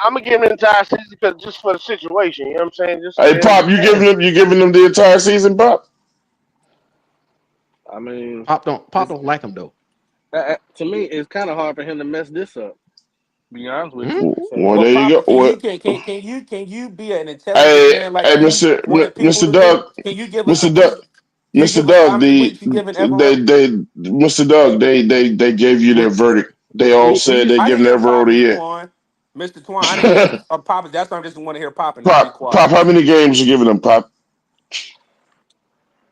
I'm gonna give him the entire season because just for the situation. You know what I'm saying? Just
Hey, Pop, you giving them the entire season, Pop?
I mean,
Pop
it's
don't like him though.
to me, it's kind of hard for him to mess this up. To be honest with
Hmm?
you.
Well,
So
Well,
there you
Papa,
go. Well,
can you be an intelligent
hey,
man like
hey,
Q wanted people
Mr.
to be?
Doug,
Can you give us the
Mr. Doug,
week? Can you
Mr.
give us how
Doug,
many weeks you giving Evero?
Mr. Doug, they gave you their verdict. They all said they
I didn't
giving
hear
Evero the
Papa's
year.
Twan. Mr. Twan, I didn't hear Papa's. That's why I just want to hear Papa now. Be
Pop,
quiet.
how many games you giving them, Pop?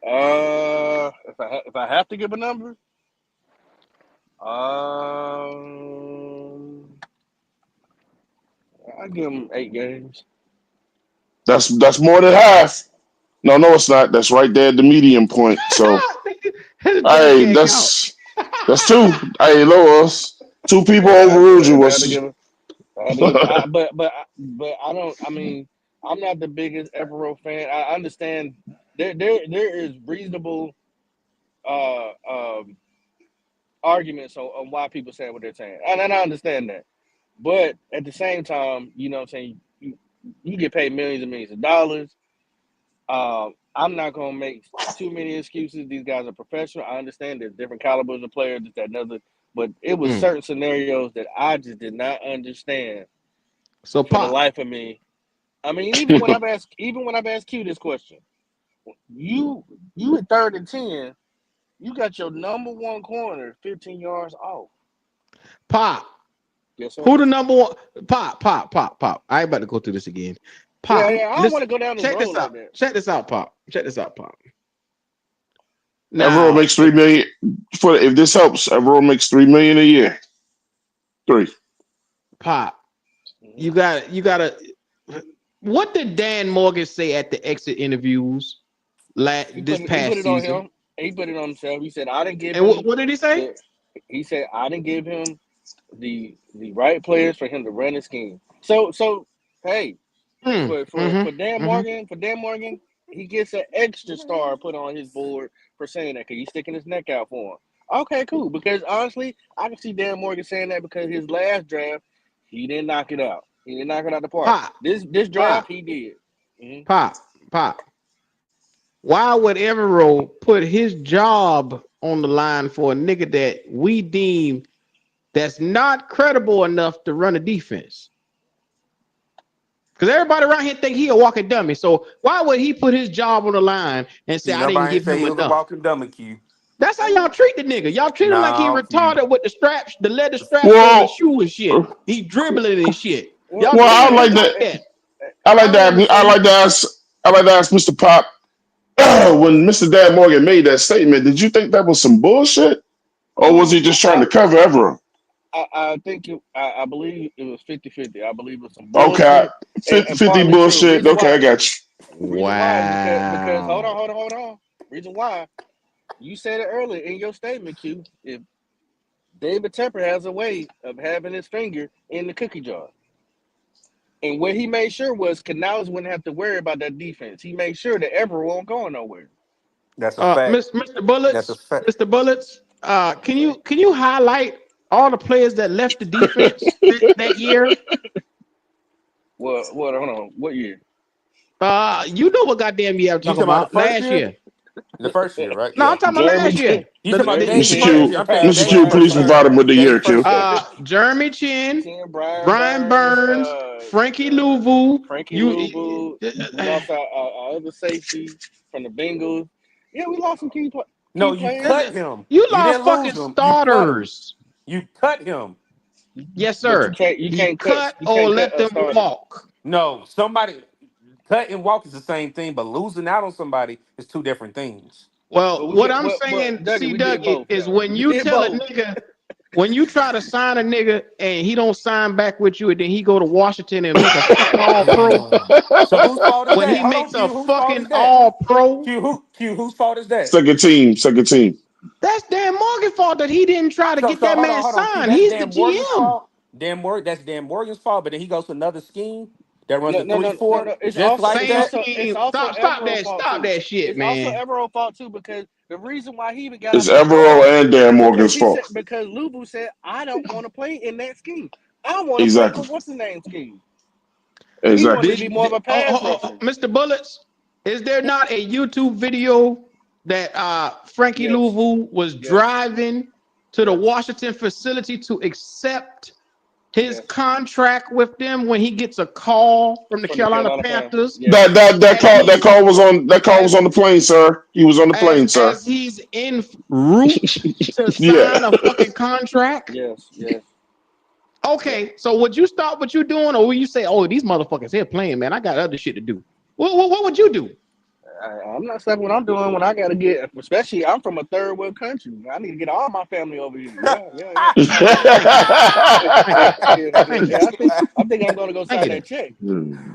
if I have to give a number, I give him 8 games.
That's more than half. No, no, it's not. That's right there at the medium point. So,
Doug
hey,
can't count.
that's two. Hey, Lois, two people
Yeah,
overruled you.
if I had to
Was
give him, I had to give him. But I don't. I mean, I'm not the biggest Evero fan. I understand there is reasonable uh um arguments on why people say what they're saying, and I understand that. But at the same time, you know what I'm saying, you get paid millions and millions of dollars. I'm not gonna make too many excuses. These guys are professional. I understand there's different calibers of players, this, that, and other. But it was
Mm.
certain scenarios that I just did not understand
So
for the
Pop,
life of me. I mean, even when I've asked Q this question, you at 3rd and 10, you got your number one corner 15 yards off.
Pop,
Yes, sir.
who the number one? Pop. I ain't about to go through this again.
Yeah,
Pop,
yeah. I don't want
listen,
to go down this
check
road
this
like
out.
that.
Check this out, Pop. Check this out, Pop.
Evero
Now,
makes 3 million for if this helps. Evero makes 3 million a year. 3.
Pop,
Mhm.
you gotta. What did Dan Morgan say at the exit interviews this
He put
past
it on
season?
him. He put it on himself. He said, "I didn't give
And
him
what did he say?
the." He said, "I didn't give him the right players for him to run his scheme. So hey, for Dan Morgan, he gets an extra star put on his board for saying that because he's sticking his neck out for him. Okay, cool. Because honestly, I can see Dan Morgan saying that because his last draft, he didn't knock it out. He didn't knock it out the park. This draft, he did. Mm-hmm.
Pop. Why would Evero put his job on the line for a nigga that we deem that's not credible enough to run a defense? Because everybody around here think he a walking dummy. So why would he put his job on the line and say, I didn't
Nobody
give
say
him
he was a
enough?
walking dummy, Q.
That's how y'all treat the nigga. Y'all treat him like he
No, Q.
retarded with the straps, the leather straps on
Well,
the shoe and shit. He dribbling and shit. Y'all
well,
treat
I
him
like
like
that.
that.
I like that. I like to ask Mr. Pop when Mr. Dan Morgan made that statement. Did you think that was some bullshit, or was he just trying to cover Evero?
I think I believe it was 50-50. I believe it was some
Okay,
bullshit
50,
and
50
partly true.
bullshit.
Reason
Okay,
why?
I got you.
Reason why is because
Wow.
hold on. Reason why you said it earlier in your statement, Q. If David Tepper has a way of having his finger in the cookie jar. And what he made sure was Canales wouldn't have to worry about that defense. He made sure that Everett won't go nowhere.
That's a fact.
Mr.
That's a
Bullets,
fact.
Mr. Bullets, can you highlight all the players that left the defense that year?
What? Hold on. What year?
You know what goddamn year I'm
You
talking
talking about the
about?
first
Last
year?
year.
The first year, right?
No,
Yeah.
I'm talking about
Jeremy
last year.
Chin.
You talking about
Jeremy
Dave's
Mr.
first
Q,
year?
Chin,
I'm saying
Mr.
Brian
Q,
Dave's
please
first year.
provide him with the year,
Dave's
Q.
first year.
Jeremy Chin,
Brian
Brian Burns, Frankie Louvu.
Frankie Louvu. We lost our other safety from the Bengals. Yeah, we lost some
No,
key
you
players.
cut him.
You
You
lost
didn't
fucking
lose him. You cut him.
starters.
You cut him.
Yes,
But you
sir.
can't
You cut
you
or
can't cut
let
a
them
starter.
walk.
No, somebody cut and walk is the same thing, but losing out on somebody is two different things.
Well,
But we
what
could
I'm
but
saying,
Dougie,
C
we did
Dougie,
both
is
though.
when
We
you
did
tell a
both.
nigga, when you try to sign a nigga and he don't sign back with you, and then he go to Washington and make a fucking all pro.
So whose fault is
When
that?
he
Hold on,
makes a
Q. Whose fault is
fucking
that?
all pro,
Q. Whose fault is that?
Second team.
that's Dan Morgan's fault that he didn't try to
So
get that man
hold on, Q.
signed.
That's
He's the
Dan Morgan's
GM.
fault. That's Dan Morgan's fault. But then he goes to another scheme that runs
No,
a
no, no, no,
3-4
no.
just like
Same
that.
scheme.
It's also
Stop
Evero's
that.
fault
Stop
too.
that shit,
It's also
man.
Evero's fault too because the reason why he even got
It's
out the
Evero
draft
and Dan
because
Morgan's
he said
fault.
because Lubu said I don't want to play in that scheme. I want to play for
Exactly.
what's the name scheme. He wanted
Exactly.
to be more of a pass rusher.
Mr. Bullets, is there not a YouTube video that Frankie
Yes,
Louvu was
yes,
driving to the
yes,
Washington facility to accept his
yes.
contract with them when he gets a call from the
From the
Carolina
Carolina Panthers.
Panthers
Yes.
That call was on
as
the plane, sir. He was on the plane, sir.
as he's en route to
Yeah.
sign a fucking contract?
Yes, yes.
Okay, so would you stop what you're doing, or will you say, "Oh, these motherfuckers here playing, man. I got other shit to do." What would you do?
I'm not stopping what I'm doing when I got to get, especially I'm from a third world country. I need to get all my family over here. Yeah.
Thank you, thank you,
I think I'm going to go
thank
sign
you, there.
that check.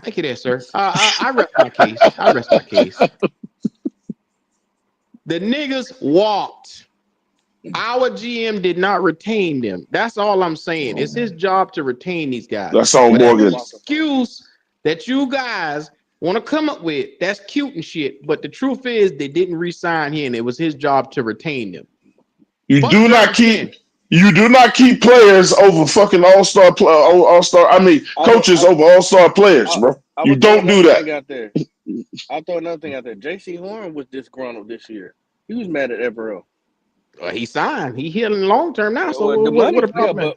Thank you, there, sir. I rest my case. I rest my case. The niggas walked. Our GM did not retain them. That's all I'm saying. It's his job to retain these guys.
That's on
Whatever
Morgan.
excuse that you guys want to come up with, that's cute and shit. But the truth is, they didn't re-sign him. It was his job to retain them.
You
Fuck
do not
Jeremy
keep
Chin.
players over fucking all-star. I mean,
I would,
coaches over all-star players,
I,
bro.
I
You
would throw
don't do
another
that.
thing out there. I'll throw another thing out there. J.C. Horn was disgruntled this year. He was mad at Evero.
He signed. He here in the long term now. So
Well, the
what
money,
a problem?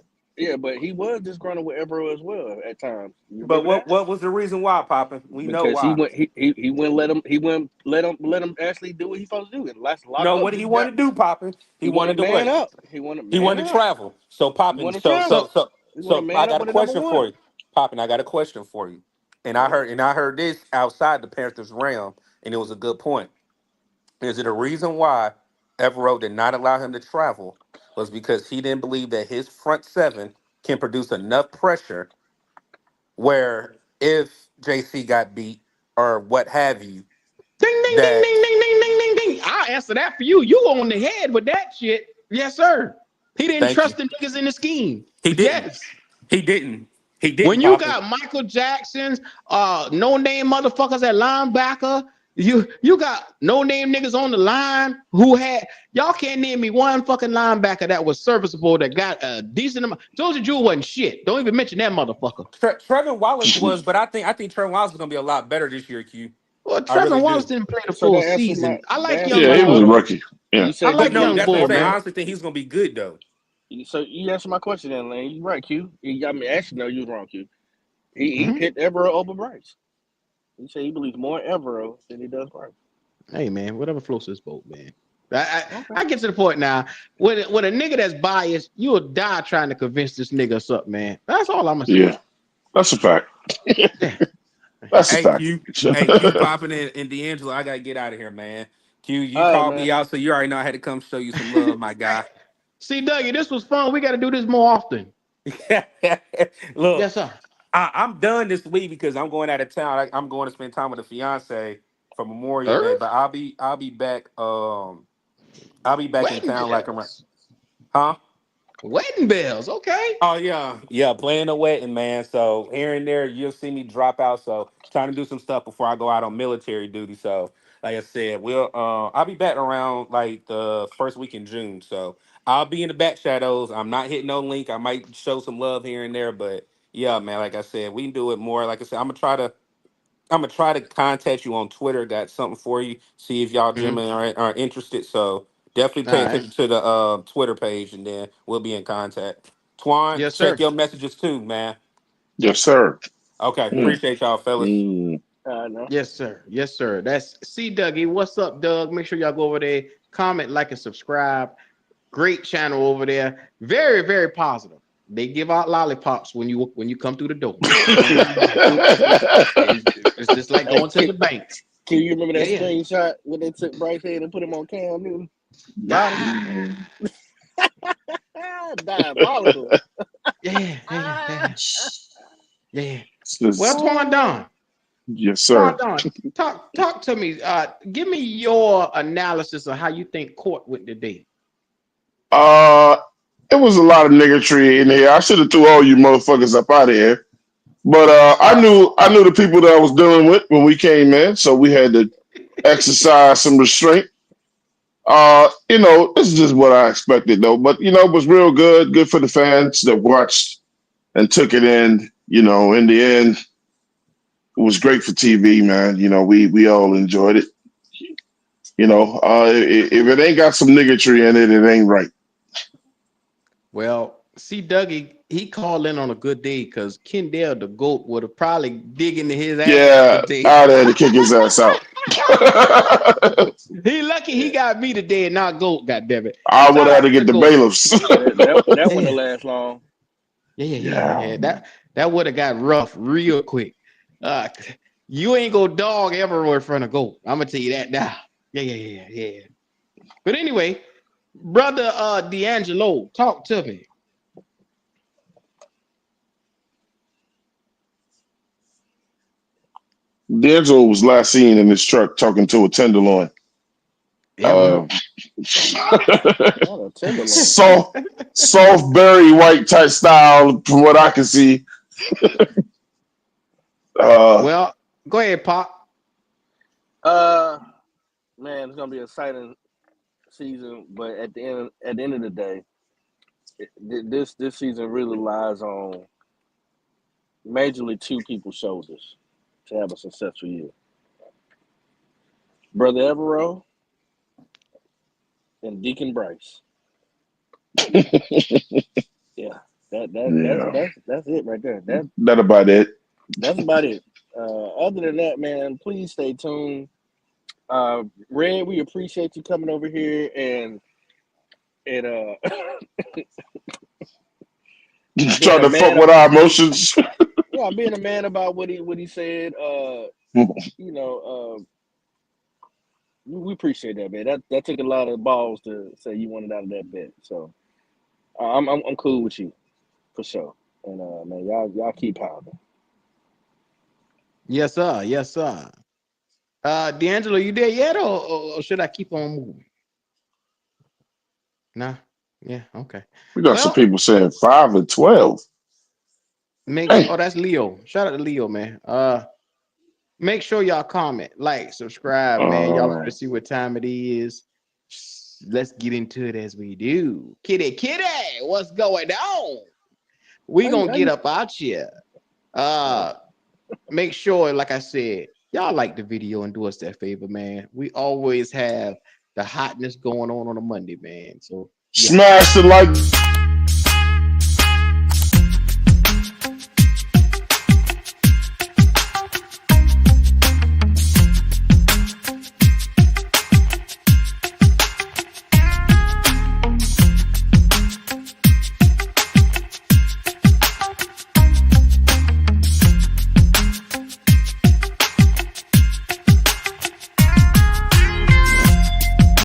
but he was disgruntled with Evero as well at times. You
But
remember that?
what was the reason why, Poppin? We know
Because he
why.
went he wouldn't let him actually do what he's supposed to do and let's lock
No,
up
what did
this
he
guy.
want to do, Poppin? He
He wanted
wanted to
man
what?
up. He wanted
He
man
wanted to
up.
travel. So
He
Poppin,
wanted to travel. He wanted
I
man up
got a
with the number
question for
one.
you. Poppin, I got a question for you. And
Yeah.
I heard this outside the Panthers realm, and it was a good point. Is it a reason why Evero did not allow him to travel was because he didn't believe that his front seven can produce enough pressure where if JC got beat or what have you,
Ding, ding, ding,
that
ding, ding, ding, ding, ding, ding. I'll answer that for you. You on the head with that shit. Yes, sir. He didn't
Thank you.
trust the niggas in the scheme.
He didn't.
Yes.
He didn't. He
When
didn't,
you
Papa.
got Michael Jackson's no name motherfuckers at linebacker, you got no name niggas on the line who had y'all can't name me one fucking linebacker that was serviceable that got a decent amount. Georgia Jewell wasn't shit. Don't even mention that motherfucker.
Trevor Wallace was, but I think Trevor Wallace is gonna be a lot better this year, Q.
Well,
I
Trevor
really
Wallace
do.
didn't play the
So
full
that answer
season. I
that
like
answer
young
Yeah,
my
he was a
bull.
question.
rookie. Yeah.
You
I
said you
But
like
no,
young
believe.
that's what I'm
bull,
saying. I
man.
honestly think he's gonna be good though.
So you answered my question then, Lane. You right, Q. You got me. Actually, no, you was wrong, Q. He
Mhm.
picked Evero over Bryce. He said he believes more in Evero than he does Bryce.
Hey man, whatever floats his boat, man. I,
Okay.
I get to the point now. When a nigga that's biased, you'll die trying to convince this nigga or something, man. That's all I'm gonna say.
Yeah. That's a fact.
Yeah.
That's a
Hey
fact.
Q, hey Q, popping in D'Angelo. I gotta get out of here, man. Q, you
All right,
called me
man.
out, so you already know I had to come show you some love, my guy.
See, Dougie, this was fun. We got to do this more often.
Look,
Yes, sir.
I'm done this week because I'm going out of town. I'm going to spend time with the fiance for Memorial Day,
Earth?
but I'll be back. I'll be back in
Wedding
town like around,
bells.
huh?
Wedding bells. Okay.
Oh yeah, playing the wedding, man. So here and there, you'll see me drop out. So trying to do some stuff before I go out on military duty. So like I said, I'll be back around like the first week in June. So I'll be in the back shadows. I'm not hitting no link. I might show some love here and there, but yeah, man. Like I said, we can do it more. Like I said, I'm gonna try to contact you on Twitter. Got something for you. See if y'all
Mhm.
gentlemen are interested. So definitely
All
pay
right.
attention to the Twitter page, and then we'll be in contact. Twan,
Yes,
check
sir.
your messages too, man.
Yes, sir.
Okay,
Mm.
appreciate y'all, fellas.
Mm.
No.
Yes, sir. Yes, sir. That's C Dougie. What's up, Doug? Make sure y'all go over there, comment, like, and subscribe. Great channel over there. Very, very positive. They give out lollipops when you come through the door. It's just like
Hey,
going to the bank.
can you remember
Yeah,
that
yeah.
screenshot when they took Bryce Head and put him on Cam Newton? Body.
Ah,
Diabolical.
yeah. Yeah. Well,
Just-
Twan Don.
yes,
Twan
sir.
Don, talk to me. Give me your analysis of how you think court went today.
Uh, it was a lot of niggatry in here. I should have threw all you motherfuckers up out of here. But I knew the people that I was dealing with when we came in, so we had to exercise some restraint. This is just what I expected though. But it was real good for the fans that watched and took it in. In the end, it was great for TV, man. We all enjoyed it. If it ain't got some niggatry in it, it ain't right.
Well, see, Dougie, he called in on a good day because Kendall the GOAT would have probably dig into his ass
Yeah,
today.
I'd had to kick his ass out.
He lucky he got me today and not GOAT, goddammit.
I would
Shout
have had to
out to
get the
GOAT.
bailiffs.
That wouldn't
Yeah,
last long.
Yeah.
That would have got rough real quick. Uh, you ain't go dog everywhere in front of GOAT. I'm gonna tell you that now. Yeah. But anyway, brother D'Angelo, talk to me.
D'Angelo was last seen in his truck talking to a tenderloin.
Yeah, well.
Not a tenderloin.
Soft berry white type style, from what I can see.
Well, go ahead, Pop.
Man, it's gonna be an exciting season, but at the end of the day, this season really lies on majorly two people's shoulders to have a successful year. Brother Evero and Deacon Bryce. Yeah,
Yeah,
that's it right there.
that about it.
That's about it. Other than that, man, please stay tuned. Red, we appreciate you coming over here and being
Trying
a
to fuck
man.
with our emotions.
Yeah, being a man about what he said. We appreciate that, man. That took a lot of balls to say you wanted out of that bet. So I'm cool with you for sure. And man, y'all keep pounding.
Yes, sir. Yes, sir. D'Angelo, you there yet, or should I keep on moving? Nah. Yeah, okay.
We got some
Well,
people saying 5 and 12.
oh, that's Leo. Shout out to Leo, man. Make sure y'all comment, like, subscribe, man. Y'all already see what time it is. Let's get into it as we do. Kitty, what's going on? We gonna get up out here. Make sure, like I said, y'all like the video and do us that favor, man. We always have the hotness going on a Monday, man. So
smash the like